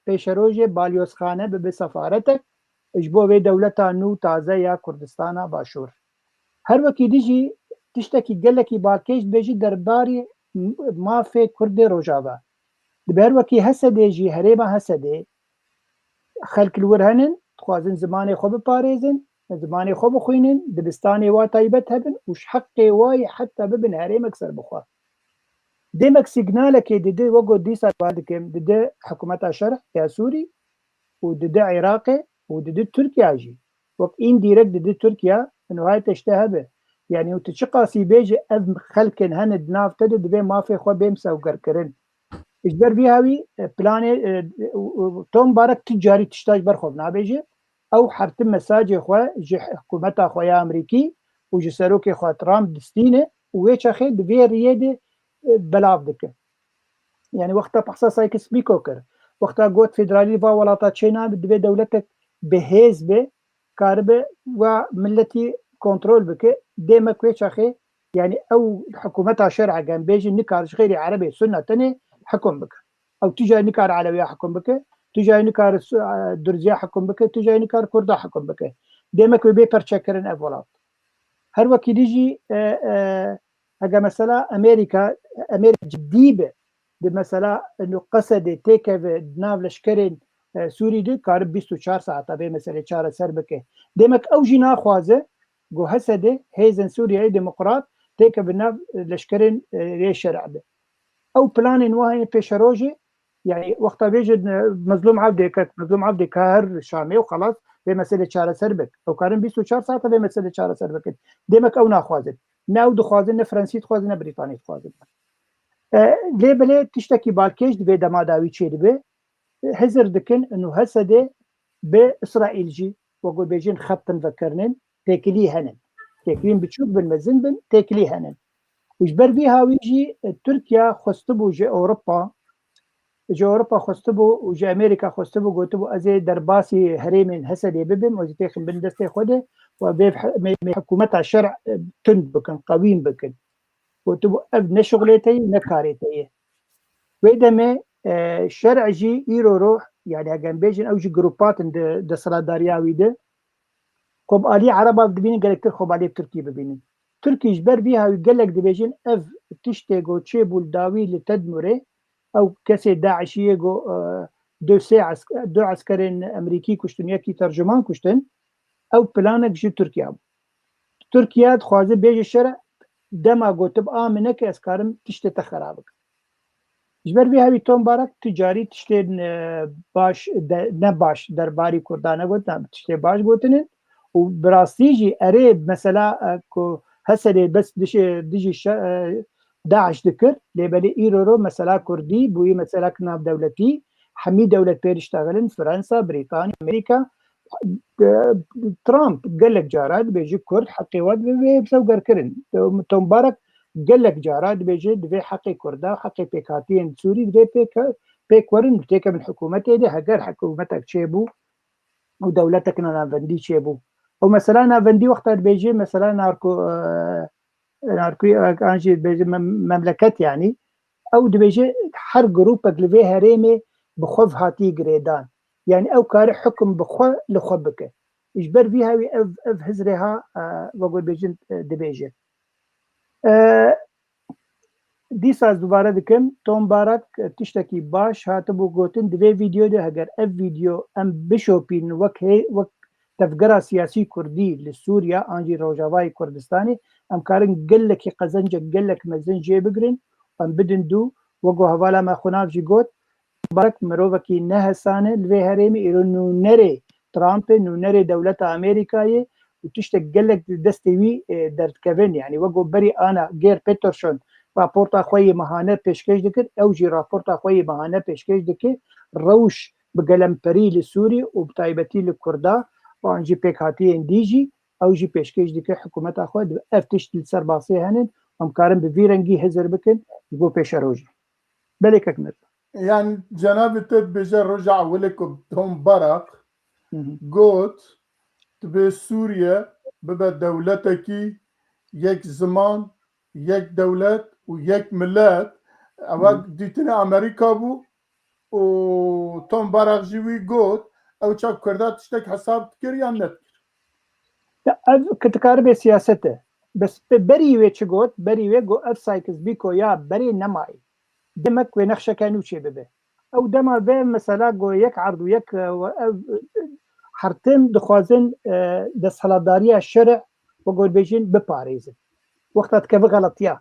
بيشروجي باليوس خانه بسفارتك اجبو به دولتا نو تازه یا کردستان باشور هر وکی دیجی تشتکی گلکی باکیش بیجی درباری مافی کرد روجاوا دبر وکی حسده جی هریما حسده خلق الورهنن تخوازن زمان خوب پاریزن زمان خوب خوینن دبستانی وا تایبت هبن وش حقی وای حتی ببن هریم اکثر بخوا دیمک سیگنال که دیده وگو دیسا بعدکم دیده حکومت شرح یا سوری و دیده عراقی وضد تركيا جي وقت ان ديركت ضد تركيا انه هاي تشتهبه يعني وتشقاسي بيجي اف خلكن هند ناف تد بي ما في خو بيمسا وكركرن اجبر بيهاوي بلاني توم بارك تجاري تشتاج برخوب نابيجي او حرتم مساج خو جي حكومت خو يا امريكي وجي سروكي خو ترامب دستينه ويش اخي دبي ريد بلاف دك يعني وقتها بحصا سايكس بيكوكر وقتها قوت فيدرالي با ولاتا تشينا بدبي دولتك بهزب كاربه وملتي كنترول بك ديما كويش اخي يعني او حكومتها شرع قام بيجي نكارش غير عربي سنه تاني حكم بك او تجي نكار علويه حكم بك تجي نكار درزيه حكم بك تجي نكار كردا حكم بك ديما كوي بيبر تشكرن اولاد هر وقت يجي اجا مثلا امريكا جديبه دي مثلا انه قصد تيكف ناف لشكرين سوری دی کار 24 ساعت به مسئله چاره سر بکه دمک او جنا خوازه گو حسده هیزن سوریه دموکرات تک بنا لشکرین ری شرع به او پلان نواه پیشروجي يعني وقت بيجد مظلوم عبدي كهر شامي وخلاص به مسئله چاره سر بک او کارن 24 ساعت به مسئله چاره سر بک دمک او ناخوازه ناو دو خوازه فرانسیت خوازه نه بریتانیت خوازه لیبل تشتکی بالکش به دماداوی چیدی به هزر دكن انه هسده باسرائيل جي وقول بيجين خطن فكرنن تاكلي هنن تاكلين بتشوف بالمزن بن تاكلي هنن وجبر بيها ويجي تركيا خستبو جي اوروبا خستبو وجي امريكا خستبو قلتبو ازي درباسي هريمن هسده ببن وزيتيخن بندستي خوده وبحكومتها شرع تند بكن قويم بكن قلتبو ابن شغلتي نكاريتي ويدمي شرع جي ايرو روح يعني هجان بيجن أوجي جروبات د سلادارياوي ده خب علي عربة بدبيني قالك ترخب عليه تركي ببيني تركي جبر بيها ويقالك دبيجن اف تشتيغو تشيبو الداوي لتدمره او كسي داعشيغو دو عسكرين امريكي كشتن يكي ترجمان كشتن او بلانك جي تركيا دخوازي بيجي الشرع دما قوتب آمنك اسكارم تشتي خرابك جبر بيها ويتون بارك تجاري تشتي باش نباش درباري كردانه قوتن تشتي باش قوتنين وبراستيجي قريب مثلا كو هسه بس ديجي داعش ذكر لبلي ايرورو مثلا كردي بوي مثلا كناب دولتي حمي دولة بيرشتغلن فرنسا بريطانيا امريكا ترامب قال لك جارات بيجي كرد حقي واد بسوقر كرن تو مبارك قال لك جارات بيجي دفي حقي كردا حقي بيكاتين سوري دفي بيك ورن بتيك من حكومتي دي هجر حكومتك تشيبو ودولتك نافندي تشيبو ومثلا نافندي وقت بيجي مثلا ناركو انجي بيجي مملكات يعني او بيجي حر جروبك لفي هريمي بخوف هاتي جريدان يعني او كار حكم بخو لخبك اجبر فيها اف هزرها وقول بيجي دبيجي دي ساز دوباره دکم توم بارک تشتکی باش هاتبو گوتن دوی ویدیو ده هگر اف ویدیو ام بشوپین وک تفجر سیاسی کردی لسوریا آنجی روجاوای کردستانی ام کارن گلک قزنج گلک مزنجی بگرین ام بدن دو وگو حوالا ما خناف جی گوت بارک مروفکی نه سانه لوی هرمی ایرو نونره ترامپ نونره دولت امریکایی و تشتک گلک دستوی در کبن يعني وگو بری انا گیر پیترشون راپورتا خوی مهانه پیشکش دکر او جی راپورتا خوی مهانه پیشکش دکر روش بقلمپری لسوری و بتایبتی لکردا و انجی پیک هاتی اندیجی او جی پیشکش دکر حکومت خود افتش لسر باسی هنن امکارن بویرنگی هزر بکن يبو پیش روجی بله ککمر يعني جناب بيجي رجع ولكم توم بارك قوت تبي سوريا ببا دولتكي يك زمان يك دولت ويك ملات اوك ديتنا امريكا بو وتوم بارك جيوي قوت او شاب كردات تشتك حساب تكريان نت كتكاربي سياسته بس بري وي تشغوت بري وي جو اف سايكس بيكو يا بري نماي دمك ونخشه كانوا شي ببه او دما به مثلا جو يك عرض ويك حرتين دخوازن د سلاداريه الشرع وقول بيجين بباريز وقتها كيف غلطيا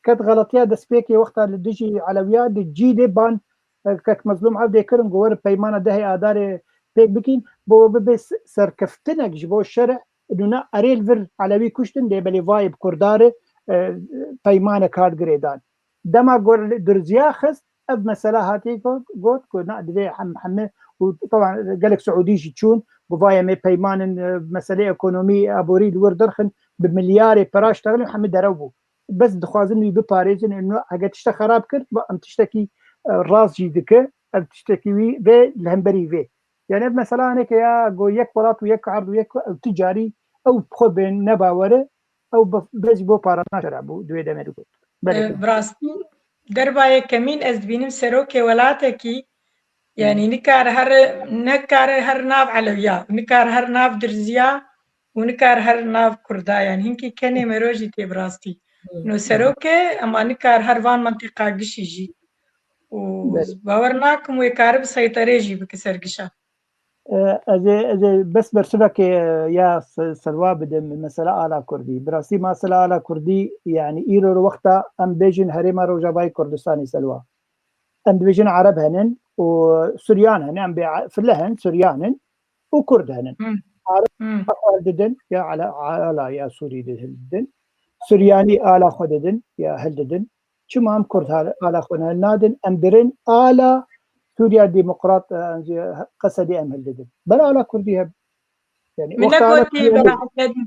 كانت غلطيا د سبيكي وقتها لدجي علويا دجي دي بان كك مظلوم عبد يكرم جوار بيمانه ده ادار بيك بكين بو بس سركفتنك جبو الشرع انه اريل فر علوي كشتن دي بلي فايب كردار بيمانه كارد جريدان دما جور درزيا خس اب مساله هاتي قلت كنا دي محمد وطبعا قالك سعودي تشون بفايا مي بيمان مساله ايكونومي ابوري الور درخن بمليار براش تغلي محمد دروبو بس دخوازن بباريزن انه حاجه تشتا خراب كرت ام تشتكي راس جيدك ام تشتكي وي في الهمبري في يعني مثلا هيك يا جو يك بلاط ويك عرض ويك تجاري او خب نباوره او بس بو بارنا شرابو دوي دمرو براستي درباي كمين از بينم سروكي ولاتكي يعني نكار هر ناف علويا نكار هر ناف درزيا ونكار هر ناف كردا يعني هنكي كني مروجي تي براستي نو سروكي اما نكار هر وان منطقة قشيجي وباورناكم ويكار بسيطرة جي بكسر قشا بس برسلك يا سلوى بدم مسألة آلا كردي براسي مسألة آلا كردي يعني إيرو وقتا أم بيجن هريما روجاباي كردستاني سلوى أم بيجن عرب هنن وسوريان هنن أم فلهن سوريان وكرد هنن عرب ددن يا على يا سوري ددن سورياني آلا خددن يا هلددن شما أم كرد آلا خدن نادن أم برن آلا سوريا ديمقراط قصدي ام هلدد بلا على كرديها يعني من كنتي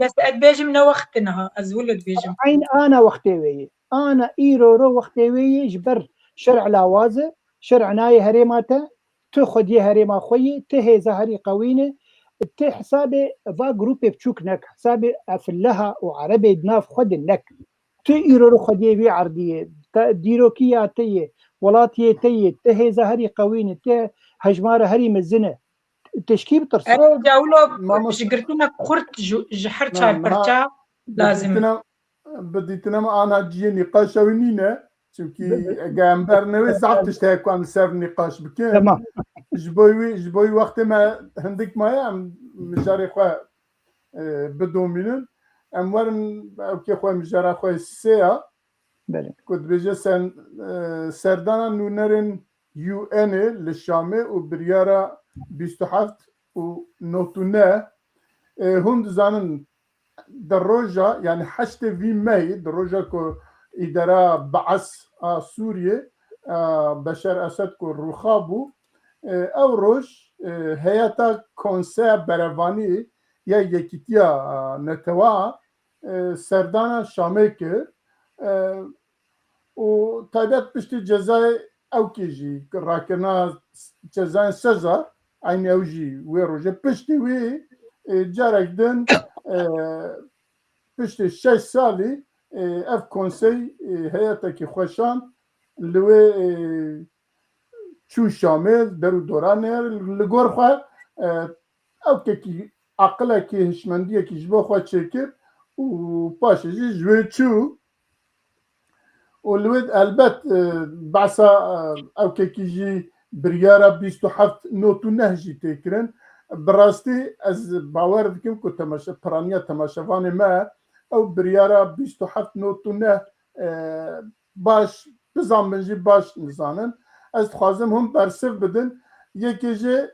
بس بيجي من وقتنا ازولد بيجي عين انا وقتي وي انا ايرو وقتي وي جبر شرع لاوازه شرع ناي هريماته تاخذ هريما خوي تهي زهري قوينه حسابي فا جروب بتشوكنك حسابي افلها وعربي بناف خدنك تيرو خدي بي عرضيه ديروكياتيه ولاتيه تهي زهري قوينه هجماره هري مزنه تشكيب ترسل أنا جاولو ما شجرتنا خرت جحر نعم، شاي برشا لازم بديتنا أنا جي نقاش وينينا چونكي جامبر نوي زعبت تشتاك عن سر نقاش بكين تمام جبوي وقت ما هندك ما يعم مجاري خوا بدومينن ام ورن اوكي خوا مجاري خوا سيا بله كنت بيجي سردانا نونرن يو ان للشامي وبريارا 27 ونوتونه هم دزانن دروجة يعني حشت في ماي دروجة كو إدارة بعث سوريا بشار أسد كو رخابو أو روش هيئة كونسير بريفاني يا يكتيا نتوا سردانا شاميكر و تابعت بشتي جزاي أو كيجي راكنا جزاي سزار عيني أوجي ويروجي بشتي وي جارك دن پشت 6 سالی اف کنسی هیئت خوشان لوی چو شامل درو دوران لگور خواه او که عقله که هشمندیه که جبا خواه چکر و پاشه جوی چو و لوید البت بعثا او که جی بریارا 27 نوتو نهجی تکرن براستی از باور دکم که تماشا پرانیا تماشاوان ما او بریارا 27 نوتونه باش بزن بنجی باش نزانن از خوازم هم برسف بدن یکی جه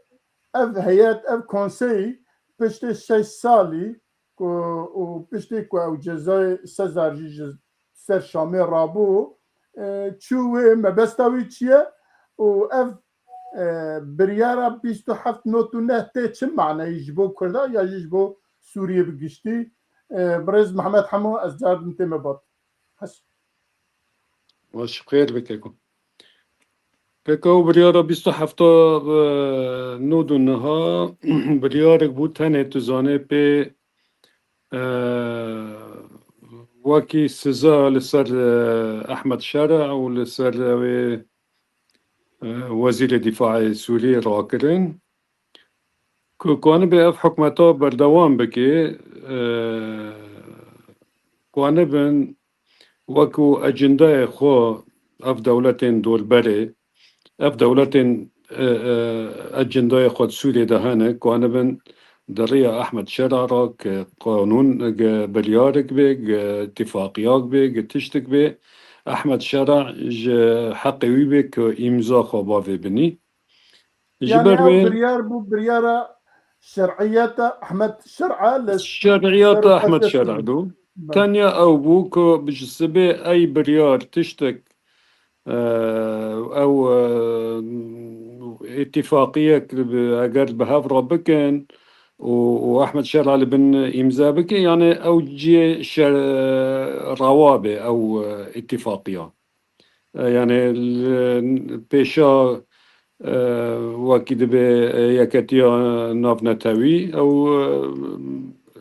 اف هیئت اف کنسی پشت 6 سالی و پشتی که او جزای سزار جی سر شامی رابو چوه مبستاوی چیه و اف بريارا 27 نوتونه چه معنی يجبو كردا یا يجبو سوريا بگشتي برز محمد حمو از جارد انت مباد حس واش خير بكيكو بكو بريارا 27 نودونها بريارك بود هنه تزانه به واكي سزا لسر احمد شارع و لسر وزير الدفاع سوري راكرين كان بأف حكمته بردوام بكي كان بن وكو أجندة خو أف دولتين دول بري أف دولتين أجندة خو سوري دهانه كان بن دريا أحمد شرارك قانون بريارك بي اتفاقياك بي تشتك بي أحمد شرع حقي بك إمضاء خبافي بني يعني بريار بو بريارة شرعية أحمد شرعة شرعيات أحمد شرع دو تانيا أو بوك بجسبي أي بريار تشتك أو اتفاقية أقر بهافرا بكن واحمد شرع لبن امزا بك يعني او جي روابط او اتفاقيه يعني بيشا واكيد بيكاتيا نافنتاوي او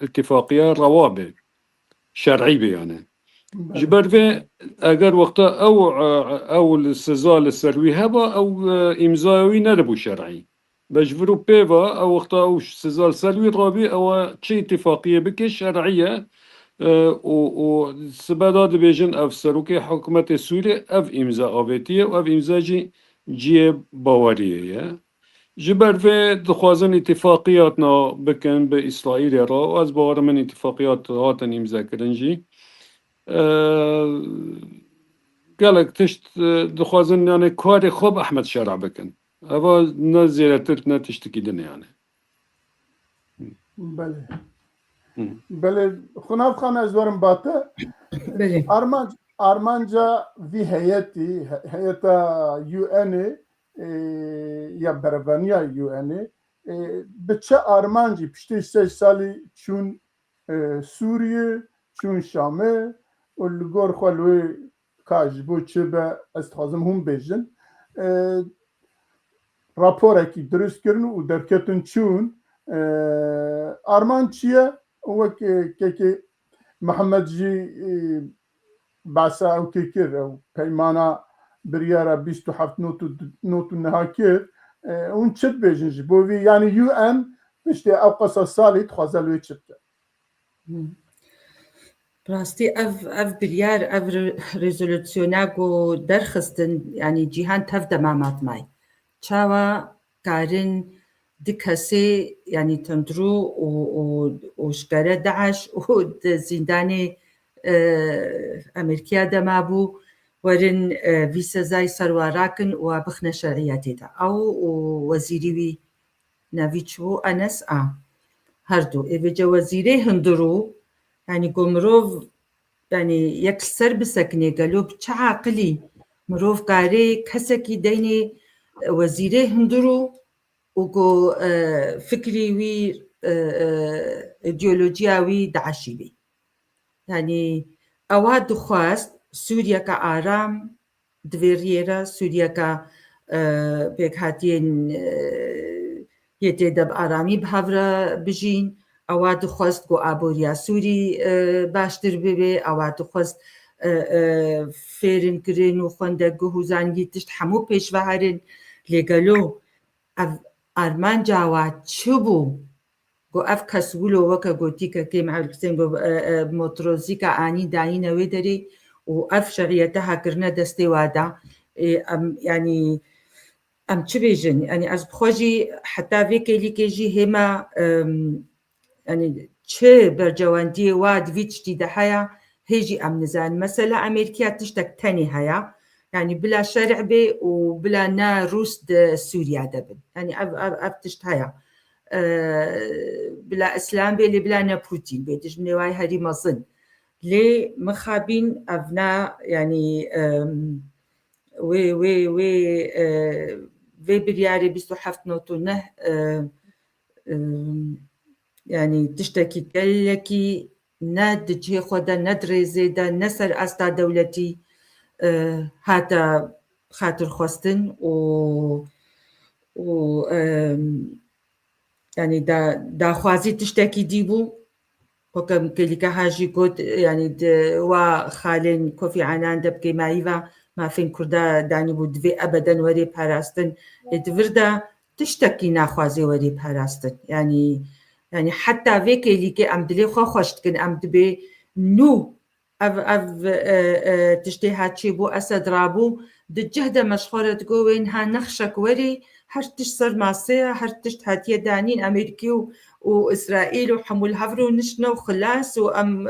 اتفاقيه روابط شرعيه يعني جبر في اگر وقتا او السزا للسروي هبا او امزاوي نربو شرعي بجبرو بيفا او وقتا او سزال سلوي رابي او تشي اتفاقية بكي شرعية و سبادات بيجن اف سروكي حكومة سوريا اف امزا افيتية و اف امزا جي باورية جبر في دخوازن اتفاقياتنا بكن بإسرائيل را و از باور من اتفاقيات هاتن امزا كرنجي قالك تشت دخوازن يعني كاري خوب احمد شرع بكن أبا نزيلة ترتنا تشتكي دنا يعني. بله. بله خناف خان أزورم باته. بله. أرمانجا في هيئة UN يا بريطانيا UN بتشا أرمانجي بشتي 6 سالي چون سوريا چون شامه والجور خلوي كاجبو چبه استخدام هم بيجن راپورکی درست کردن و درکتن چون آرمان چیه و که محمد جی باسا او که کرد او پیمانا بریارا 27 نوتو نها کرد اون چت بيجن جي بوفي يعني يو ان بشتي او قصص صالي تخزل وي چت براستي اف بريار اف ريزولوسيوناغو درخستن يعني جيهان تفدا مامات ماي تشاوا كارن دكاسي يعني تندرو وشكارة داعش وزنداني امريكا دمابو ورن فيسا زاي سرواراكن وبخنا شرعياتي دا او وزيري نافيتشو انس هردو ايفجا وزيري هندرو يعني قمروف يعني يكسر بسكني قالوا بچا عقلي مروف قاري كسكي ديني وزيري هندرو وقو فكري وي ايديولوجيا وي داعشي بي يعني اواد خواست سوريا كآرام دفيريرا سوريا كا بيك هاتين يتدب آرامي بهافرا بجين اواد خواست گو آبوریا سوری باشتر ببه اواد خواست فیرن کرن و خونده گو هزانگی تشت همو پیش وهرن لگلو ارمان جاوات چبو گو اف کسولو وکا گو تیکا که معول کسین گو موتروزی که آنی دانی نوی داری و اف شغیتها کرنه دستی وادا يعني ام چه بیجن يعني از بخوجي حتى فيكي ليكي جي هما يعني چه برجواندي واد فيتشتي دحيا هيجي ام نزان مثلا امريكا تشتك تاني هيا يعني بلا شرع بي وبلا نا روس سوريا دبن يعني اب تشت هيا بلا اسلام بي اللي بلا نا بوتين بي تجمني واي هادي مظن لي مخابين ابنا يعني وي في برياري بيستو حفت نوتونه يعني تشتكي كلكي ند جي خدا ندري زيدا نسر استا دولتي هاتا خاطر خواستن و يعني دا خوازي تشتكي ديبو وكم كليكا هاجي كوت يعني وخالين كوفي عنان دبكي مايفا ما فين كردا داني بود في ابدا وري باراستن ادفردا تشتكي ناخوازي وري باراستن يعني حتى فيك اللي كي ام دلي خوشت كن ام دبي نو اف تشتي هاتشي بو اسد رابو دجهده مشخوره تقوين ها نخشك وري هرتش صار ماسيه هرتش هاتيه دانين امريكي واسرائيل وحمول هفرو نشنا وخلاص وام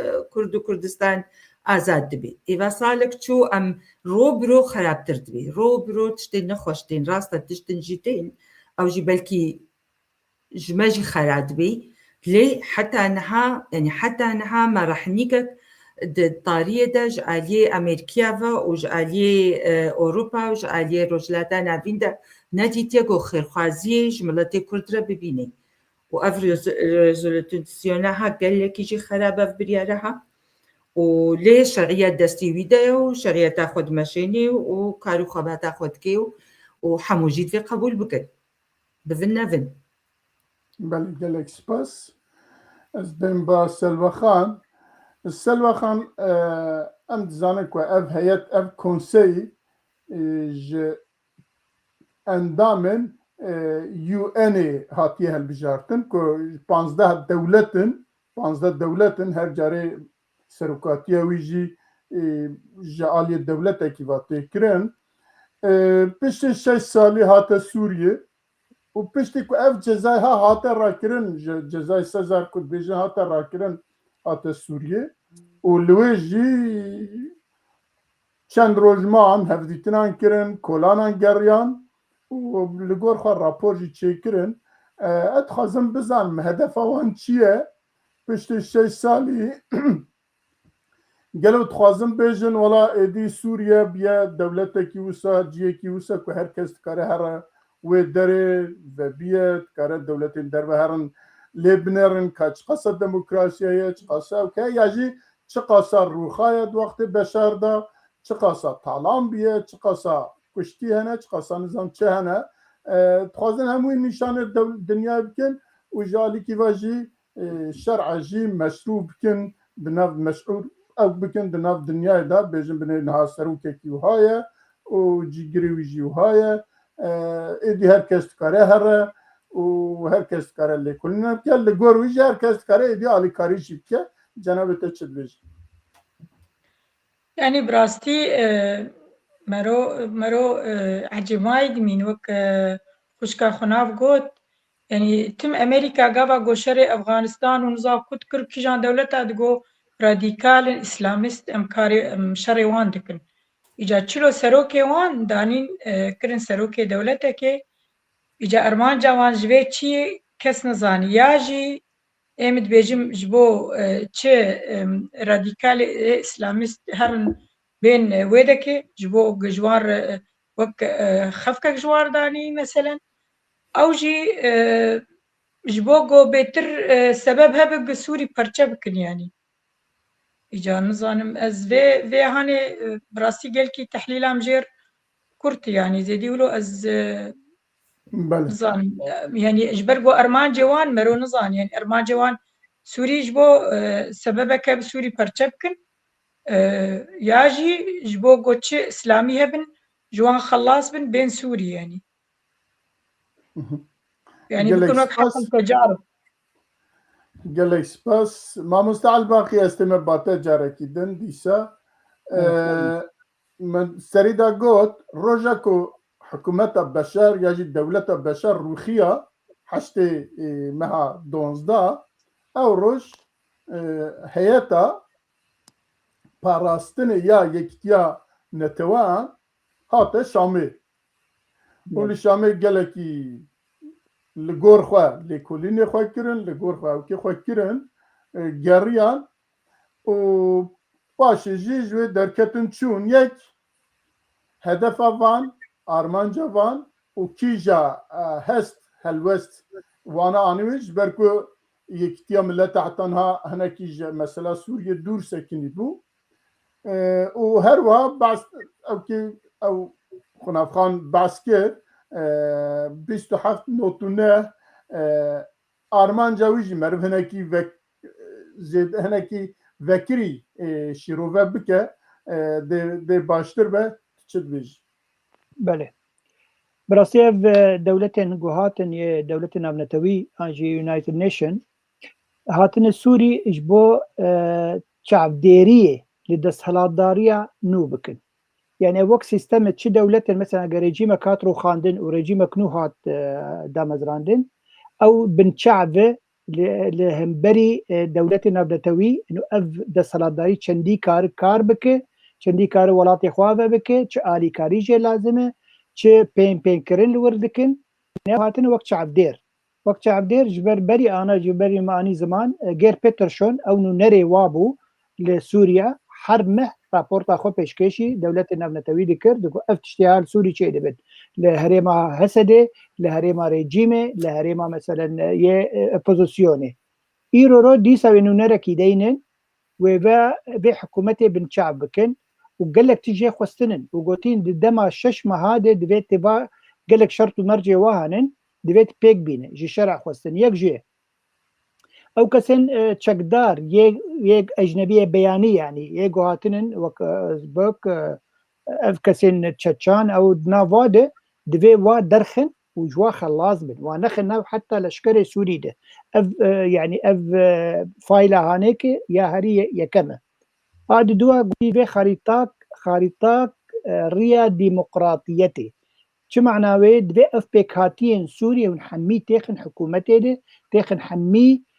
كردستان آزاد دبي إذا صالك شو أم روبرو خراب تردبي روبرو تشتين نخوشتين راستا تشتين جيتين أو جبالكي جماجي خراب دبي ليه حتى أنها ما رح نيكك الطارية دا جعالية أمريكيافا وجعالية أوروبا وجعالية رجلاتا نافين دا نادي تيغو خيرخوازي جملتي كردرة ببيني وأف ريزولوتيونها قال لك يجي خرابة في بريارها وليه شرعية دستي ويدا وشرعية تاخد ماشيني وكارو خبا تاخد كيو وحموجيد في قبول بكد بفنا فن بله جلك سباس از بين با سلوخان السلوخان ام دزانك و اف هيئت اف كونسي ج اندامن يو ان هاتيه البجارتن كو 15 دولتن هر جاري سروکاتیا ویجی جعالی دولت اکیواتی کرن پشت 6 سالی هات سوریه و پشتی که اف جزای ها هات را کرن جزای سزار کد بیجن هات را کرن هات سوریه و لویجی چند روزمان هفدیتنان کرن کلانان گریان و لگور خواه راپور جی چه کرن اتخازم بزنم هدف آوان چیه پشت 6 سالی گلو تخوازم بیجن ولا ایدی سوریه بیا دولت کی وسا جیه کی وسا که هر کس کاره هر و داره و بیاد کاره دولت در و هرن لیبنرن که چه قصد دموکراسیه چه قصد که یاجی چه قصد روخایت وقت بشر دا چه قصد طالان بیاد چه قصد کشتی هنه چه قصد نظام چه هنه تخوازن همون نشان دنیا بکن و جالی کی واجی شرع جی مشروع بکن بناف مشروع او بکن دناف دنیای دا بیجن بنای نها سروککی وهایه و جیگری ویجی وهایه ایدی هر کس کاره هر و هر کس کاره لیکولن که لگور ویژه هر کس کاره ایدی آلی کاری شید که جناب تا چه بیش يعني براستي مرو عجماي دمين وك خوشكا خناف قوت يعني تم أمريكا قابا قو شري أفغانستان ونظام كت كر كيجان دولتا دقو راديكال إسلامست أم شري وان دكن إجا چلو سروكي وان دانين كرن سروكي دولتا كي إجا أرمان جوان جوه چي كس نزاني ياجي امد بيجم جبو چه راديكال إسلامست هرن بين ويدكي جبو جوار وك خفكك جوار داني مثلا أو جي جبوغو بيتر سبب هبق سوري پرچه بكن يعني إجا نظانم از في هاني براسي قل كي تحليلام جير كرت يعني زي ديولو از بله نظام يعني اجبرقو أرمان جوان مرو نظام يعني أرمان جوان سوري جبو سببك بسوري پرچه بكن ياجي جبوغو چه إسلامي هبن جوان خلاص بن بين سوري يعني قال لك بكون وقت حق سباس التجارب قال لك سباس ما مستعل باقي استمع باتا جاركي دن ديسا من سريدا قوت رجاكو حكومة بشار يجي دولة بشار روخية حشتي مها دونزدا او روش هيئتا باراستن يا يكتيا نتوان هاته شامي ولي شامي قالكي لگور خواه لیکولین خواه کرن لگور خواه وکی خواه کرن گریان و باشه جی جوی درکتن چون یک هدف وان آرمانجا وان و کیجا هست هلوست وانا آنویج برکو یکتیا ملت حتنها هنه کیجا مثلا سوریه دور سکنی بو و هر وها بعض او خناف خان بعض کرد 27 نوتونه آرمان جاویجی مرف هنکی وکری شیروه بکه ده باشتر به چه بیج بله براسي دولتين جوهاتن يه دولتين ابنتوي انجي يونايتد نيشن هاتن السوري اجبو شعب ديريه لدسهلاتدارية نو بكن يعني وقت سيستم تشي دولة مثلا ريجيم كاترو خاندن وريجيم كنوهات دامزراندن او بن شعب لهمبري دولة نبدتوي انه اف دسهلاتداري چندي كار بكه چندي كار ولاتي خواه بكه چه آلي كاري جي لازمه چه پین کرن لوردکن نهاتن وقت شعب دير وقت شعب دير جبر بري انا جبري ماني زمان غير بيترشون او نو نري وابو لسوريا حرمه راپورتا خو پیشکشی دولت نبنتوی دکر دکو اف اشتغال سوري چه دبن لهريما هسده لهريما ريجيمه لهريما مثلا يه اپوزيسيونه ايرو رو دي سوينو نركي دينن وبا بحكومته بن شعب بكن وقال لك تيجي خوستنن وقوتين دما شش مهاده دبيت تبا قال لك شرط مرجع واهنن دبيت بيك بينه جي شرع خوستن يك جي او كسن تشكدار يك اجنبيه بيانيه يعني يك هاتنن وك بوك اف كسن تشاتشان او دنافاده دبي وا درخن وجوا خلاص بن ونخن حتى لشكر سوري ده اف يعني اف فايله هانيك يا هري يا كما هاد دوا قولي خريطة ريا ديمقراطيتي شو معناه دبي اف بيكاتين سوريا ونحمي تاخن حكومتي ده تاخن حمي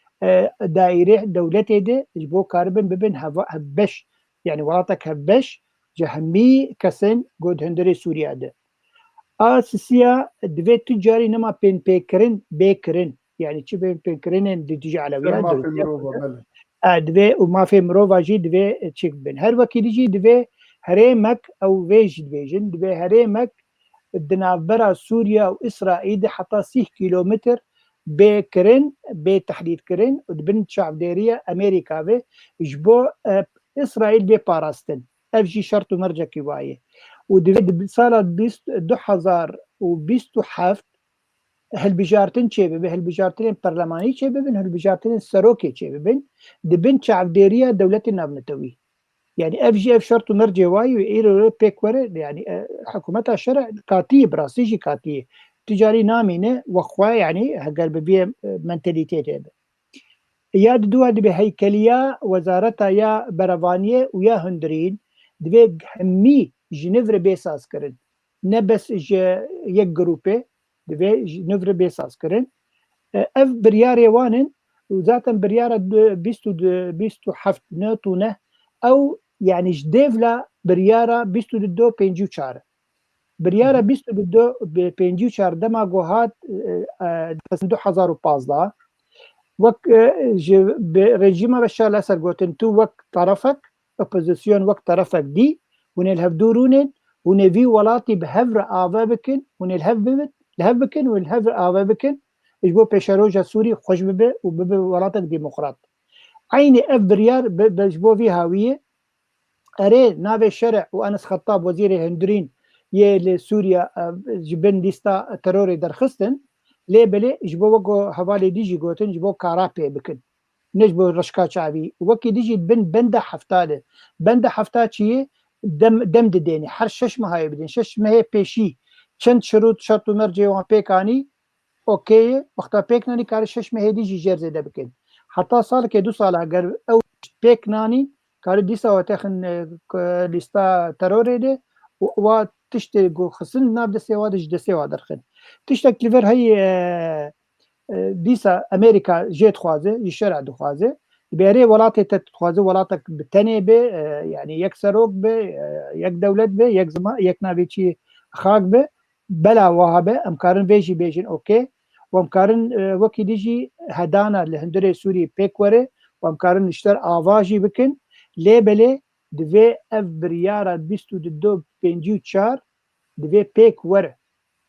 دائرة دولتي ده جبو كاربن ببن هبش يعني ولاتك هبش جهمي كسن قد هندري سوريا ده اساسيا دبي تجاري نما بين بيكرن يعني شو بين بيكرن دي تجي على ويا دبي وما في مروفا جي دبي تشيك بن هر وكي جي دبي هريمك او فيج دبيجن دبي هريمك الدنابرة سوريا واسرائيل حتى 6 كيلومتر بكرن بتحديد كرن ودبن شعب ديرية امريكا به جبو اسرائيل بباراستن افجي شرط مرجع كوايه ودبي صارت 2027 هالبجارتين چه ببه هالبجارتين برلماني چه ببن هالبجارتين سروكي چه ببن دبن شعب ديرية دولة نابنتوي يعني اف جي اف شرط مرجع واي وإيرو بيك ورا يعني حكومتها شرع كاتيه براسيجي كاتيه تجاري نامينه وخوا يعني قلب بيه منتاليتي هذا ياد دو دبي هيكليا وزارتها يا برافانيه ويا هندرين دبي همي جنيفر بيساس كرن نبس يك جروبي دبي جنيفر بيساس كرن اف برياري وانن وذاتا بريارة بيستو حفت ناتونه او يعني جديفلا بريارة بيستو دو بينجو شار بريارة بيستو دو بينجو شار دما جوهات بس 2015 وك رژیم بشار الاسد گوتن تو وک طرفك اپوزيسيون وك طرفك دي ونلهف دورونن ونفي ولاتي بهفر آوا بكن ونلهف بكن ونلهف آوا بكن اجبو بيشاروجا سوري خوش ببه وببه ولاتك ديمقراط عيني اف بريار بجبو في هاوية اري نافي الشرع وانس خطاب وزير الهندرين يه لسوريا جبن ليستا تروري درخستن ليه بلي جبو وقو حوالي ديجي قوتن جبو كارابي بكن نجبو رشكا شعبي وكي ديجي بندا حفتاله بندا حفتا چيه دم دديني هر شش ماهي بدين شش ماهي پیشي چند شرط مرجع وان پیکانی اوكي وقتا پیکنانی کار شش ماهي ديجي جرزه ده بكن حتى سال كي 2 سال اگر او پیکنانی کار ديسا وتخن لستا تروري ده و تشتي جو خصن ناب دسي وادج دسي وادرخن تشتك كليفر هي ديسا امريكا جيت خوازه يشرع دخوازه بيري ولاتي تتخوازه ولاتك بتني به يعني يكسروك به يك دولت به يك زما يك نابيتشي خاك به بلا وهابه امكارن بيجي بيجين اوكي وامكارن وكي ديجي هدانا لهندري سوري بيكوري وامكارن نشتر آواجي بكن ليبلي دوی اف بريارة بيستو دو بينجو تشار دوی بيك ور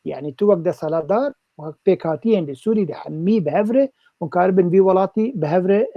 يعني تو وقت ده سالادار وقت بيك هاتيين دي سوري دي حمي بهفره وكاربن بي ولاتي بهفره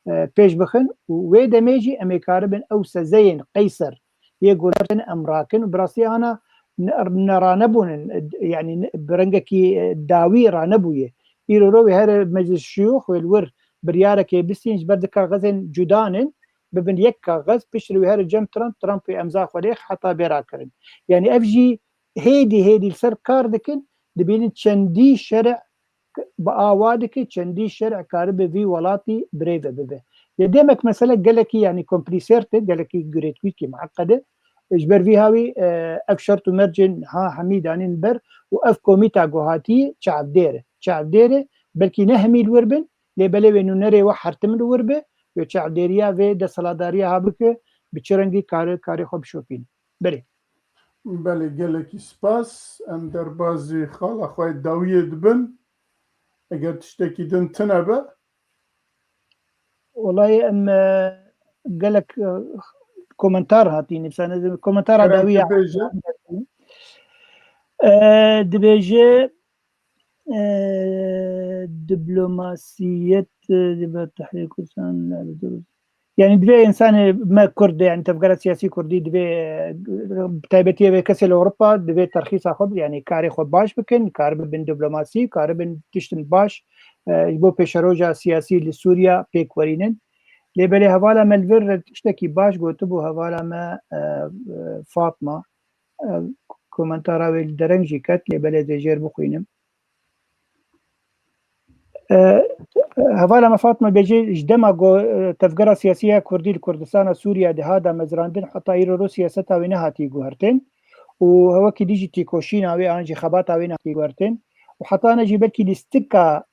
بيش بخن ووي دميجي امي كاربن او سزين قيصر يقولن امراكن وبراسي انا نرانبون يعني برنجكي داوي رانبويه يروي هر مجلس الشيوخ والور بريارة كي بسينج بردكا غزن جدانن ببن يك كاغذ بيشري هر جم ترامب امزاق وليخ حتى بيراكرن يعني اف جي هيدي السر كاردكن دبين تشندي شرع باوادك تشندي شرع كارب في ولاتي بريفه ببه يدمك مثلا قالك يعني كومبليسيرت قالك جريتويتي معقده اجبر في هاوي اف شرط مرجن ها حميد انين بر واف كوميتا جوهاتي شعب ديره بلكي نهمي الوربن لبلوي انه نري وحرت من الوربه وشعب ديريا و د سلاداريا هابك بچرنگي کار خوب شوپين بله بله گلکی سپاس ام در بازی خاله خواه داوید بن اگر تشتکی دن تنبه والله ام قالك كومنتار هاتيني بسنة كومنتار داوية دبيجي دبلوماسية تحريك يعني دبي انسان ما كرد يعني تفكير سياسي كردي دبي تايبتي بكسل اوروبا دبي ترخيص اخذ يعني كاري خود باش بكن كارب بن دبلوماسي كارب بن تشتن باش يبو بيشروجا سياسي لسوريا بيك ورينن لبلي هوالا ملفر تشتكي باش قوتبو هوالا ما فاطمه كومنتارا والدرنجي كات لبلي دجير بخوينم هوالا ما فاطمه بيجي جدما تفكير سياسيه كردي الكردستان سوريا دهادا مزراندن حتى ايرو روسيا ستا وينهاتي غورتن وهو كي ديجي تيكوشينا وي انجي خباتا وينهاتي غورتن وحتى انا جبت كي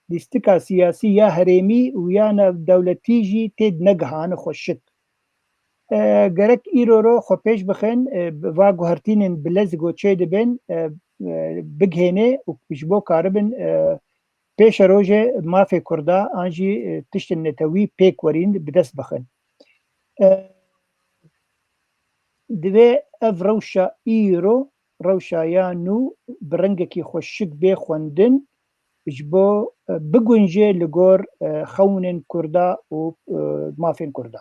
ديستكا سياسيه هرمي ويانا دولتيجي تد نغهان خوشت غرك ايرو خو پیش بخن وا غورتين بلز گوچه دبن بگهنه وبيشبو كاربن پیش روژه مافی کرده آنجی تشت نتوی پیک ورین بدست بخن دوی اف روشا ایرو روشا یا نو برنگکی خوشک بی خوندن جبو بگونجه لگور خونن کرده و مافین کرده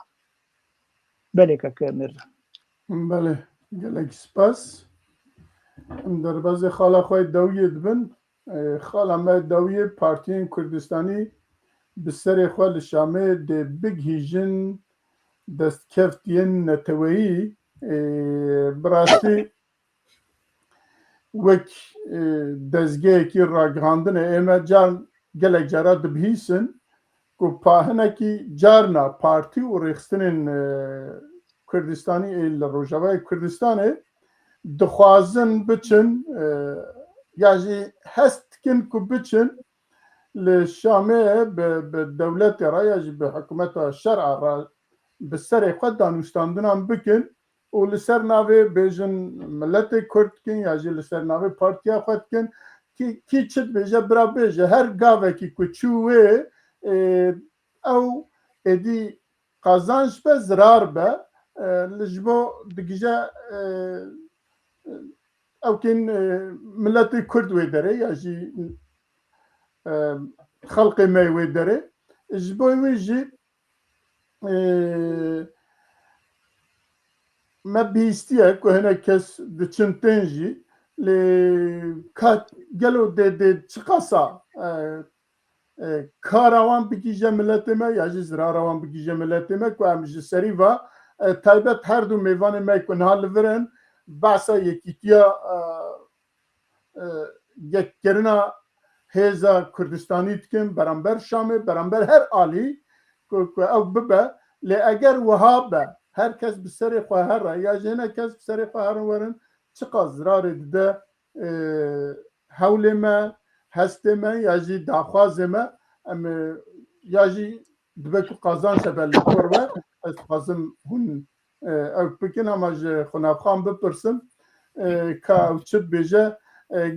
بله که مرزا بله گلک سپاس در باز خاله خواه داوید بن خاله ما داوی پارتین کردستانی بسر خواه لشامه ده بگهیجن دەستکەفتیان نەتەوەیی بڕاستی وەک دەستگەیەکی ڕاگەاندنە ئێمە جار gelek cara dibihîsin ku pahinekî carna partî û rêxistinên Kurdistanî li Rojavayê Kurdistanê dixwazin biçin ya jî hest dikin ku biçin li Şamê bi dewletê re ya jî bi hikûmeta şer'a re bi serê xwe danûstandinan bikin û li ser navê bêjin milletê Kurd dikin ya jî li ser navê partiya xwe dikin ki çi dibêje bira bêje her gavekî ku çû wê ew êdî qazanj be zirar be li ji bo digije ewkên milletê Kurd wê derê ya jî xelkê me wê derê ji bo wê jî me bihîstiye ku hinek kes diçin tên jî lê gelo dê çi qasa kara wan bigîje milletê me ya jî zirara wan bigîje milletê me ku em ji serî ve taybet her du mêvanê me ku niha li vir in behsa yekîtiya yekkerina hêza Kurdistanî dikin beramber Şamê beramber her alî ku ew bibe lê eger wiha be herkes bi serê xwe here ya jî hinek kes bi serê xwe herin werin çi qas zirarê dide hewlê me hestê me ya jî daxwazê me em ya jî dibe ku qazanç be li kor ve ez dixwazim hûn ew bikin ama ji xunavxan bipirsin ka ew çi dibêje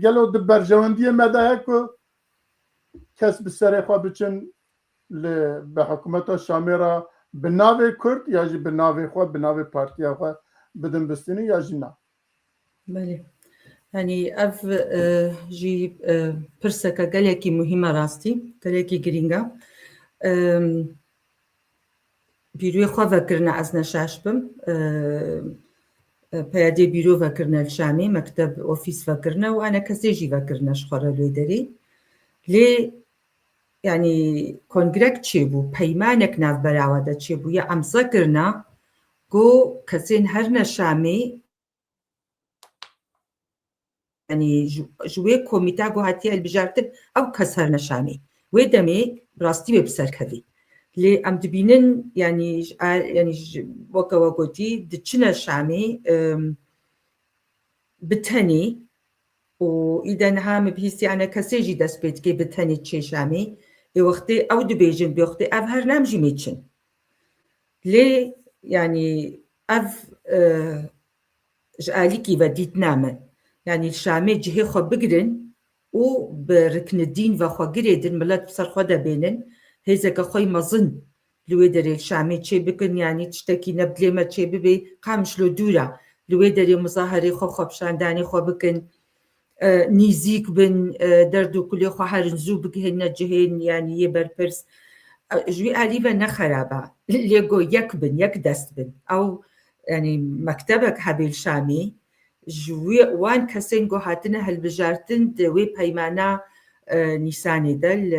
gelo di berjewendiyê me de ye ku kes bi serê xwe biçin li bi hikûmeta Şamê re bi navê Kurd ya jî bi navê xwe bi navê partiya xwe bidin bistînî ya jî na. بله يعني اف جي برسكا قالكي مهمة راستي قالكي جرينجا بيروي خوا فكرنا عزنا شاشبم بيادي بيرو فكرنا الشامي مكتب اوفيس فكرنا وانا كسيجي فكرنا شخورة لويدري لي يعني كونغريك تشيبو بيمانك ناف براوة تشيبو يا ام سكرنا قو كسين هرنا شامي يعني جوي كوميتا هاتي البجارتن او كسر نشامي ودمي براستي بسركدي لي ام دبينن يعني وكا وقتي دچنا شامي بتني واذا نهام بهيسي انا كسيجي داس بيتكي بتني تشي شامي اي وقتي او دبيجن بوقتي افهر نامجي ميتشن لي يعني اف جاليكي وديت نامن يعني الشامي جهي خو بقرن و بركن الدين وخو قريدن ملات بصر خو دبينن هيزا خوي مظن لويدري الشامي تشي بكن يعني تشتكي نبدلي ما تشي ببي قامش لو دورا لويدري مظاهري خو بشانداني خو بكن نيزيك بن دردو كل خو حرنزو بكهن جهين يعني يبر برس جوي عليبا نخرابا ليغو يكبن يكدست بن او يعني مكتبك حبي الشامي جوي وان كسين جو هاتنا هالبجارتن دوي بيمانا نيساني دل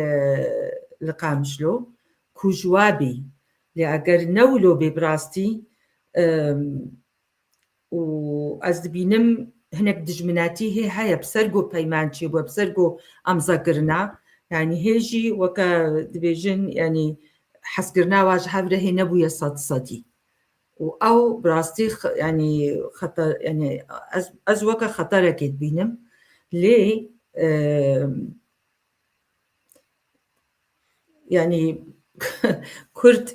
لقامشلو كو جوابي لأجر نولو ببراستي و أزدبينم هناك دجمناتي هي بسرقو بيمانشي وبسرقو أمزاقرنا يعني هيجي وكا دبيجن يعني حسقرنا واجه هبره نبويا صدي أو براستي يعني خطر يعني أزوكا خطر أكيد بينم ليه يعني كرد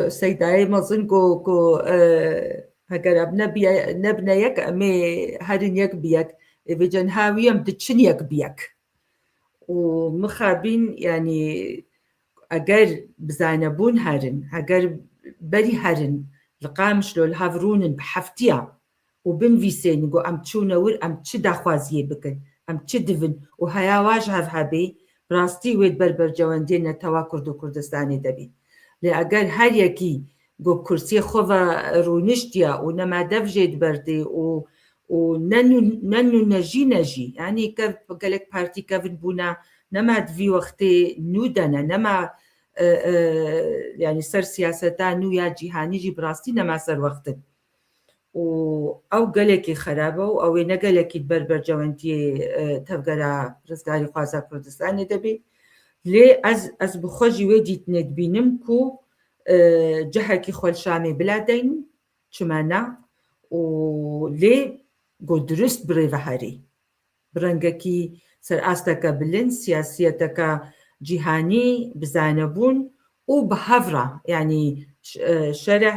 سيداي مظن كو هكذا نبنا يك أمي هارن يك بيك بيجن هاويم دتشن يك بيك ومخابين يعني أجر بزانبون هارن أجر بري هارن لقامش لو الهافرون بحفتيا وبن فيسين يقول أم تشونا ور أم تشدا خوازيه بكن أم تشدفن وهيا واجهة هابي براستي ويد بربر جواندين توا كردو كردستاني دبي لأجل هر يكي قو كرسي خوفا رونشتيا ونما دفجيد بردي وننو نجي يعني كيف قالك بارتي كيفن بونا نما دفي وقتي نودنا نما يعني سەر سیاسەتا نو یا جیهانیژی بڕاستی نەما سەر وەختن و ئەو گەلێکی خراپە و ئەوێ نەگەلێکی بەربەرجەوەندی تەڤگەرە ڕزگاری خوازا کوردستانی دەبێت لێ ئەس بخۆژی وێ دیتنێت بینم و جەهەکی خۆلشامێ بلادەین چمانە و لێ گۆ درست برێڤەهەری برەنگەکی سەر ئاستەکە بلند سیاسیەتەکە جیهانی بزانەبوون و بە هەڤڕە یعنی شەرع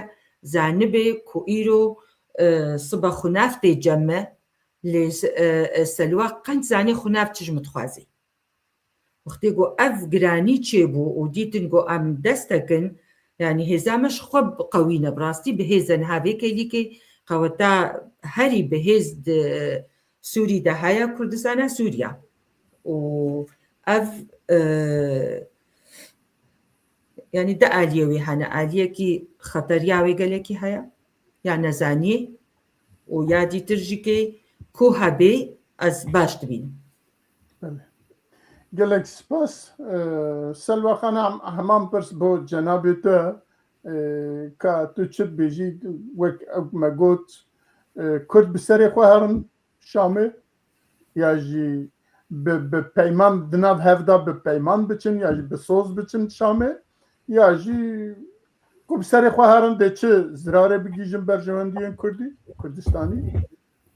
زانبێ کو ئیرۆ سبە خوناف تێجەمە لێ سەلوە قەند زانێ خوناف چژ متخوازی وەختێ گۆ ئەڤ گرانی چێبوو و دیتن گۆ ئەم دەستەکن یعنی هێزامەش خۆ قەوینە بڕاستی بەهێزە هاوێکە لیکێ قەوەتا هەری بەهێز سووری دەهایە کوردستانە سووریا و ئەڤ یعنی دە ئالیەوێ هەنە ئالیەکی خەتەریاوێ گەلێکی هەیە یا نەزانیێ و یادی ترژیکێ کۆ هەبێ ئەس باش دبین gelek spas Selvaxan heman pirs bo cenabê te ka tu çi bêjî wek ew me got Kurd bi serê xwe herin Şamê ya jî bi peyman di nav hevda bi peyman biçin ya jî bi soz biçin Şamê ya jî ku bi serê xwe herin dê çi zirarê bigîjin berjewendiyên Kurdî Kurdistanî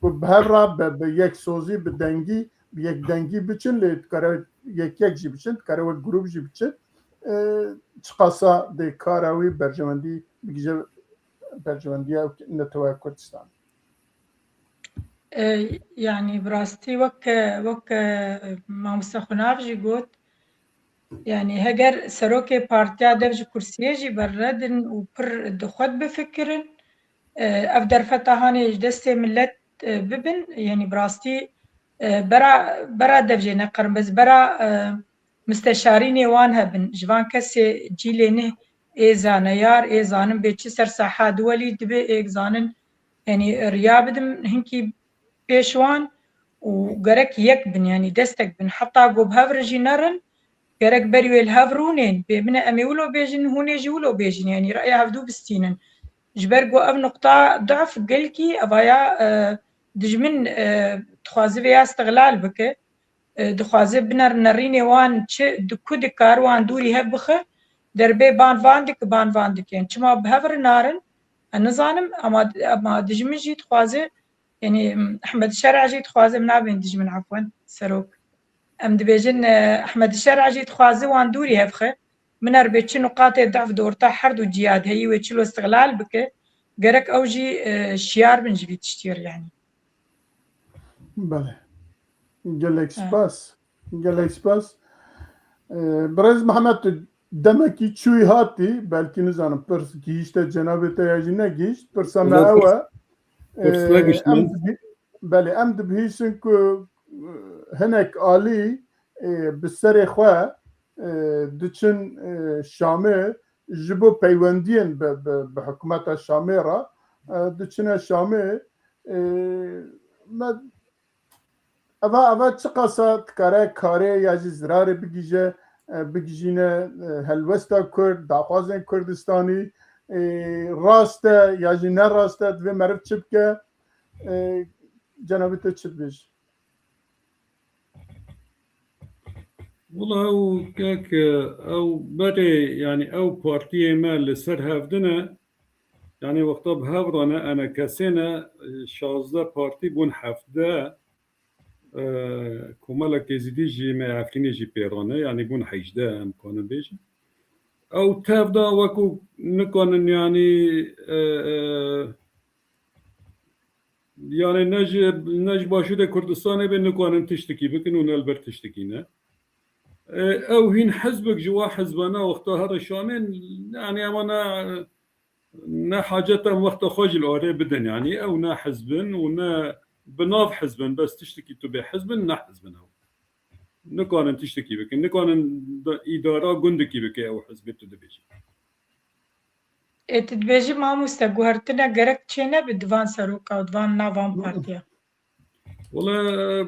ku bi hevra bi yek sozî bi dengî bi yek dengî biçin lê dikare yek jî biçin dikare wek grûp jî biçin çi qasa dê kara wî berjewendî bigîje berjewendiya Netewaya Kurdistan يعني براستي وك ماموستا خناف جي قوت يعني هجر سروكي بارتيا دفج كرسيه جي بردن وبر دخود بفكرن افدر فتاهاني دستي ملت ببن يعني براستي برا دفجي نقرن بس برا مستشارين وان هبن جوان كسي جيلينه ايزانه يار ايزانن بيتشي سر ساحة دولي دبي ايزانن يعني ريابدم هنكي بيشوان وقرك يك بن يعني دستك بن حتى قو بهفرجي نرن قرك بريو الهفرونين بمنا أمي ولو بيجن هوني جي ولو بيجن يعني رأي هفدو بستينن جبرقو أب نقطة ضعف قلكي أبايا دجمن تخوازي بيا استغلال بك دخوازي بنر نريني وان دكو دكار وان دوري هبخه دربي بان فاندك يعني چما بهفر نارن النظام أما دجمن جي تخوازي يعني أحمد الشرع جيت خوازي منابين دجمن عفوا سروك أم دبيجن أحمد الشرع جيت خوازي وان دوري هفخه من أربيتش نقاط ضعف دورتا حرد وجياد هي ويتشلو استغلال بك قرك أوجي شيار بن جبي تشتير يعني بله gelek spas Brez Mehmet demekî çûyî hatî belkî nizanim pirs gihîşte cenabê te ya jî negihîşt pirsa me ew e belê em dibihîşin ku hinek alî bi serê xwe diçin Şamê ji bo peywendiyên bi hikûmeta Şamê re diçine Şamê eva çi qasa dikare karê ya jî zirarê bigîjîne helwesta Kurd daxwazên Kurdistanî rast e ya jî nerast e divê meriv çi bike cenabê te çi dibêje والله او كاك او بدي يعني او بارتيه ما لسر هفدنا يعني وقتها بهفرنا انا كسنة 16 بارتي بون حفده كمالك يزيدي جي ما عفريني جي بيرانه يعني بون حيجده امكان بيجي او تفدا وكو نكون يعني يعني نج باشوده كردستان بين نكون تشتكي بكن ونلبر تشتكينا او هين حزبك جوا حزبنا وقتها هذا شامين يعني امانا نا حاجتهم وقت خوج الأوري بدن يعني او نا حزبن ونا بناف حزبن بس تشتكي تبع حزبن نا حزبن او نكون تشتكي بك نكون اداره جندكي بك او حزب تدبيجي تدبيجي ما مستقهرتنا قرك تشينا بدوان سروكا ودوان نافان بارتيا والله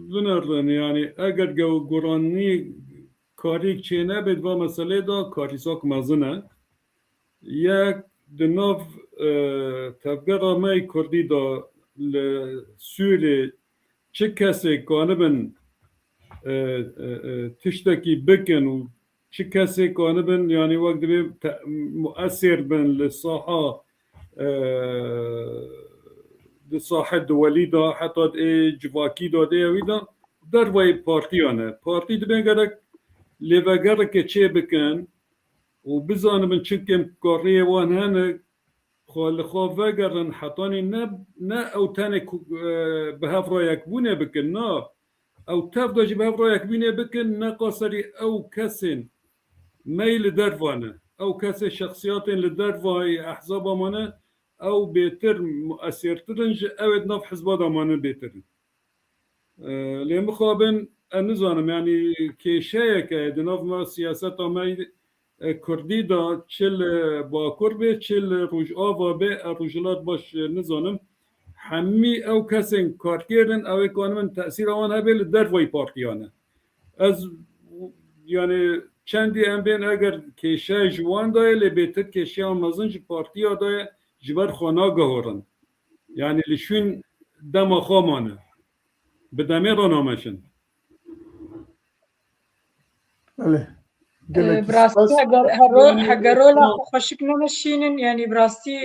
بنردن يعني اگر جو قراني کاری چه نبید و مسئله دا کاری ساک مزنه یک دناف تفگر آمای کردی دا لسوری چه کسی کانبن تشتکی بکن و چه کسی کانبن یعنی وقت بی مؤثر بن لصاحة لصاحة دولی دا حتی جواکی دا دیویدا در وی پارتیانه پارتی دبین گرک لیوگر که چه بکن و بزانم من چکم کاری وان هنه خال خواه وگرن حتانی نه او تنه به هف را یک بونه بکن نه او تف داشی به هف را یک بونه بکن نه قاصری او کسین میل دروانه او کسی شخصیات لدروای احزاب امانه او بهتر مؤثرترنج اوید ناف حزبات امانه بهترن لیم خوابن نزانم یعنی که شیعه که دناف ما سیاست آماید کردی دا چل باکر به چل روش آوا به روشلات باش نزانم همی او کسین کار کردن او کانمن تأثیر آن هبه در وی پارتیانه از یعنی چندی ام بین اگر کشه جوان دای لبیتر کشه هم مزنج پارتی ها دای جبر خانا گهارن یعنی لشون دم خامانه به دمه را نامشن بله براستی هگرولا خوشک نمشینن یعنی براستی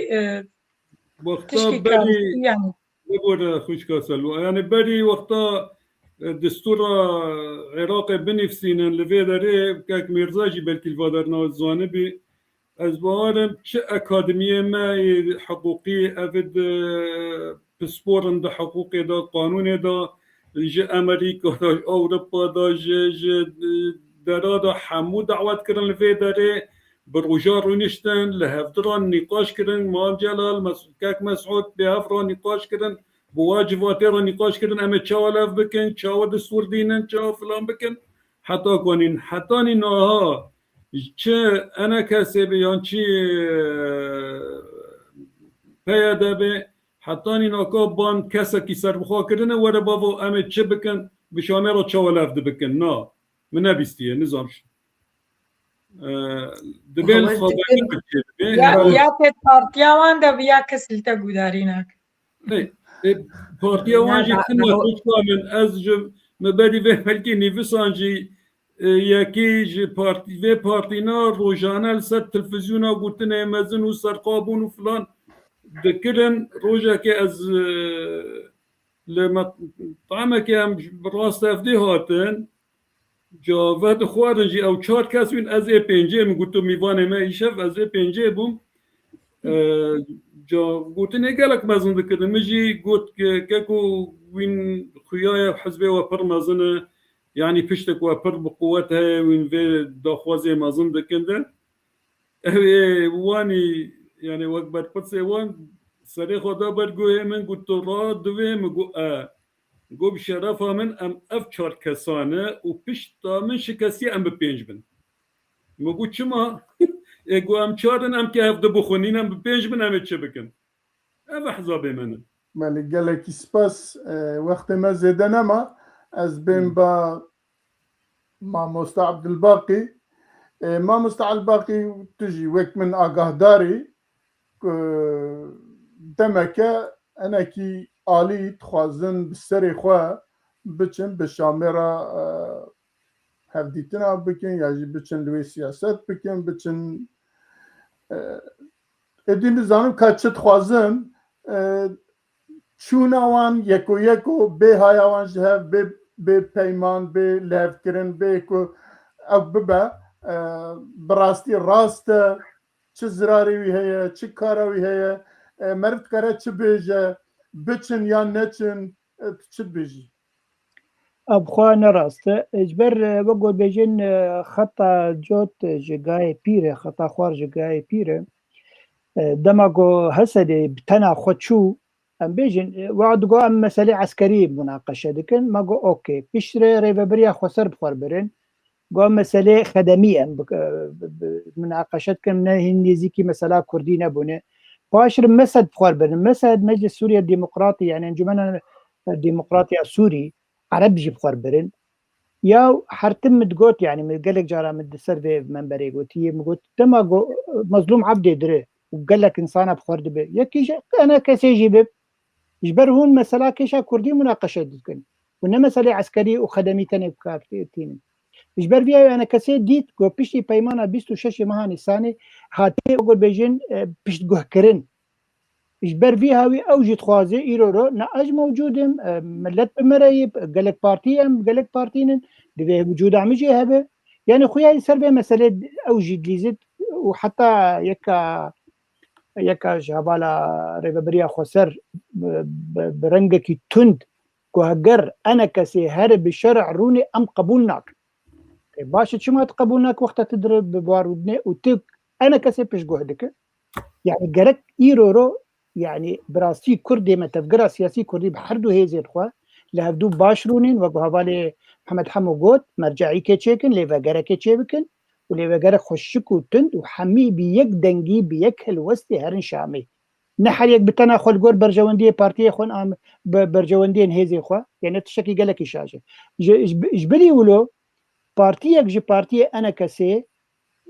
وقتا بری یعنی بگوره خوش کاسلو یعنی بری وقتا دستور عراق بنفسینن لوی داره که میرزاجی بلکی الوادر نازانه بی از بارم چه اکادمیه ما حقوقی افد پسپورن دا حقوقی دا قانون دا جه امریکا دا اوروپا دا جه درادا حمو دعوت کرن لوی داره بروجار رونشتن لهفدران نقاش کرن مال جلال کاک مسعود به هفران نقاش کرن بواجباتی را نقاش کردن اما چاولاف بکن چاو دستور دینن چاو فلان بکن حتی کنین حتی اینها چه انا کسی بیان چی پیاده به حتی اینها بان کسی که سر بخواه کردن وره بابا اما چه بکن بشامه را چاولاف ده بکن نه من نبیستیه نظامش دبین خوابه یا تید پارتیاوان ده بیا کسی تا گودارینک پارتی وانجی خدمت میکنن از مبادی به ملکی نیوسانجی یکی ج پارتینا روزانه سر تلویزیونا گوتنه مزن و سرقابون و فلان دکرن روزا که از لما طعمه که هم راست افدی هاتن جا وقت خوارنجی او چهار کسوین از پنجه میگوتو میوانه ما ایشف از پنجه بوم جا گوتنه گلک مزن دکرن مجی گوت که وین خویای حزبه و پر مزنه يعني پشتك وپر بقوتها وين في داخوازي مازن دكنده واني يعني وقت برقصي وان سري خدا برگوه من قلت را دوه مگو گو بشرفه من ام افچار کسانه و پشتا من شکسی ام بپینج بن مگو چما گو ام چارن ام که هفته بخونین ام بپینج بن ام چه بکن ام احزابه منه مالی گلکی سپاس وقت ما زیده نما از بین با مامۆستا عەبدولباقی مامۆستا عەبدولباقی تژی وەک من ئاگاهداری دەمەکە ئەنێکی ئالی دخوازن بسەرێ خوا بچن بە شامێرە هەفدیتنا بکەن یاژی بچن لێ سیاست بکەن بچن ئێدی نزانم کا چ دخوازن چووناوان یەک و یەک و بێ هایاوان ji hev bê peyman bê levkirin bê ku ew bibe bi rastî rast e çi zirarê wî heye çi kara wî heye meriv dikare çi bêje biçin yan neçin tu çi dibêjî ابخوا نراسته اجبر وگو بجن خطا جوت جگای پیره خطا خوار جگای پیره دماغو حسد بتنا خدشو ام بيجن وعد ام مسألة عسكرية مناقشة لكن ما جو اوكي بيشتري ريفابريا خسر بخور برين جو مسألة خدمية مناقشة كم هنديزيكي مسألة كردي نبونه باشر مسد بخور برين مسد مجلس سوريا الديمقراطي يعني انجمن الديمقراطية السوري عرب جي بخور برين یا حرتم متقوت يعني متقلق جارا مد سيرفي منبري قلت هي مقوت تما مظلوم عبدي دري وقال لك انسان بخورد به يكيش انا كسيجي بب يجبر هون مسألة كيشا كردي مناقشة دكن وإنما مسألة عسكري وخدمي تاني بكارتين يجبر فيها أنا كسي ديت قو بيشتي بيمانا 26 ماه نيساني هاتي أقول بيجين بيشت قوه كرن يجبر فيها وي أوجد خوازي إيرورو ناج موجودم ملت بمرايب قالك بارتيهم قالك بارتين دي وجود عمجي هبه يعني خويا يسر بيه مسألة أوجد ليزد وحتى يكا جهبالا ريبابريا خسر برنجكي تند كوهجر أنا كسي هرب الشرع روني أم قبولناك باشا شو ما تقبلناك وقتها تضرب ببارودني وتك أنا كسي بيش جهدك يعني جرك إيرورو يعني براسي كردي ما تفكر سياسي كردي بحردو هي زي الخوا لهفدو باشرونين وقهبالي محمد حمو قوت مرجعي كيتشيكن ليفا كيتشيكن وليفا جرك خشكو تند وحمي بيك دنجي بيك هالوستي هرن شامي نحر يك بتنا خل جور برجواندية بارتية خون ام برجواندين هيزي خوا يعني تشكي قالك إشاجة جبلي ولو بارتيك جي بارتية أنا كسي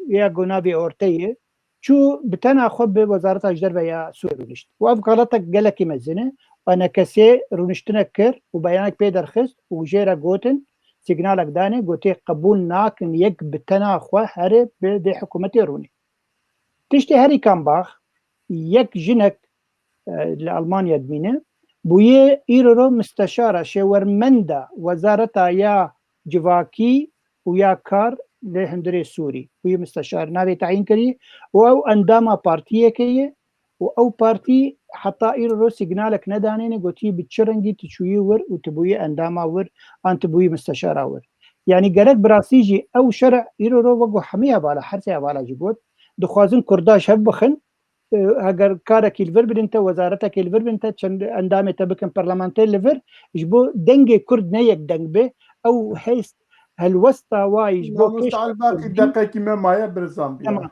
يا جنابي أورتية شو بتنا خب بوزارة أجدر بيا سوي رونشت وأفقالتك قالك مزنة أنا كسي رونشتنا كر وبيانك بيدر خست وجيرا جوتن سيجنالك داني قوتي قبول ناكن يك بتنا خوا هرب بدي حكومتي روني تشتي هاري كان باخ يك جنك لألمانيا دمينة بويه إيرورو مستشارة شورمندا وزارة يا جواكي ويا كار لهندري سوري ويا مستشار نابي تعيين كري أو أنداما بارتيه كي أو بارتي حتى إيرورو سيجنالك ندانيني قوتي بتشرنجي تشوي ور وتبوي أنداما ور أنت بوي مستشارة ور يعني قالك براسيجي أو شرع إيرورو وقو حميها بالا حرسها بالا جبوت دخوازن كرداش هبخن اگر کارکی الفر بدنت وزارتك الفر بدنت چند اندام تبكن برلمانتي الفر يجبو دنگ كرد نيك دنگ به او حيث الوسطى وايجبو كيش باقي دقيقة ما مايا برزامبيا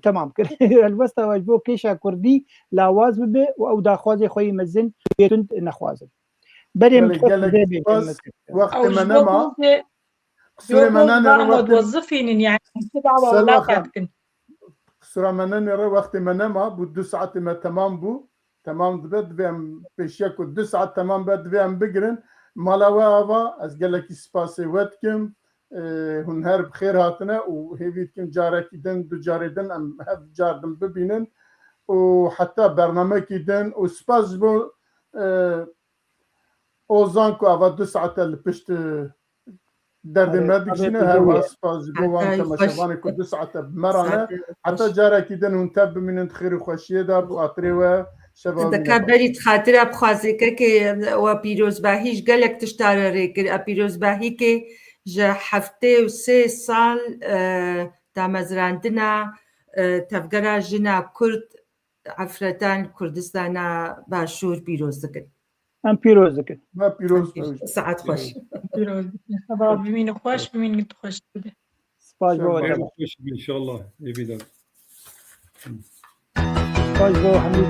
تمام الوسطى وايجبو كيشا كردي لاواز به او داخوازي خوي مزن يتند نخوازن بريم وقت ما نما سليمان انا موظفين يعني 7 اولاد كنت سورة منن يرى وقت ما نما بود 2 ساعات ما تمام بو تمام بد بهم بيشيكو 2 ساعات تمام بد بهم بقرن مالاوا افا از قالك سباسي ودكم هن هر بخير هاتنا وهيفيتكم جارك دن دو جاردن ام هف جاردن ببينن وحتى برنامج دن وسباس بو اوزانكو افا 2 ساعات اللي بشت درد مادكشنه هر واسباز بوان تماشواني كل 2 ساعات بمرانه حتى جارك دن ونتب من خير خوشيه دار واتريوا شباب دكابري خاطر بخوازي كي وبيروز باهيش قالك تشتار ريك بيروز باهي كي جا حفتي وسي سال تامزراندنا تفقرا جنا كرد عفرتان كردستانا باشور بيروز دكن ام بيروز دكن ما بيروز ساعات خوش بيروز شباب بمين خوش بمين قد خوش سباش بو ان شاء الله يبيدك سباش بو حميد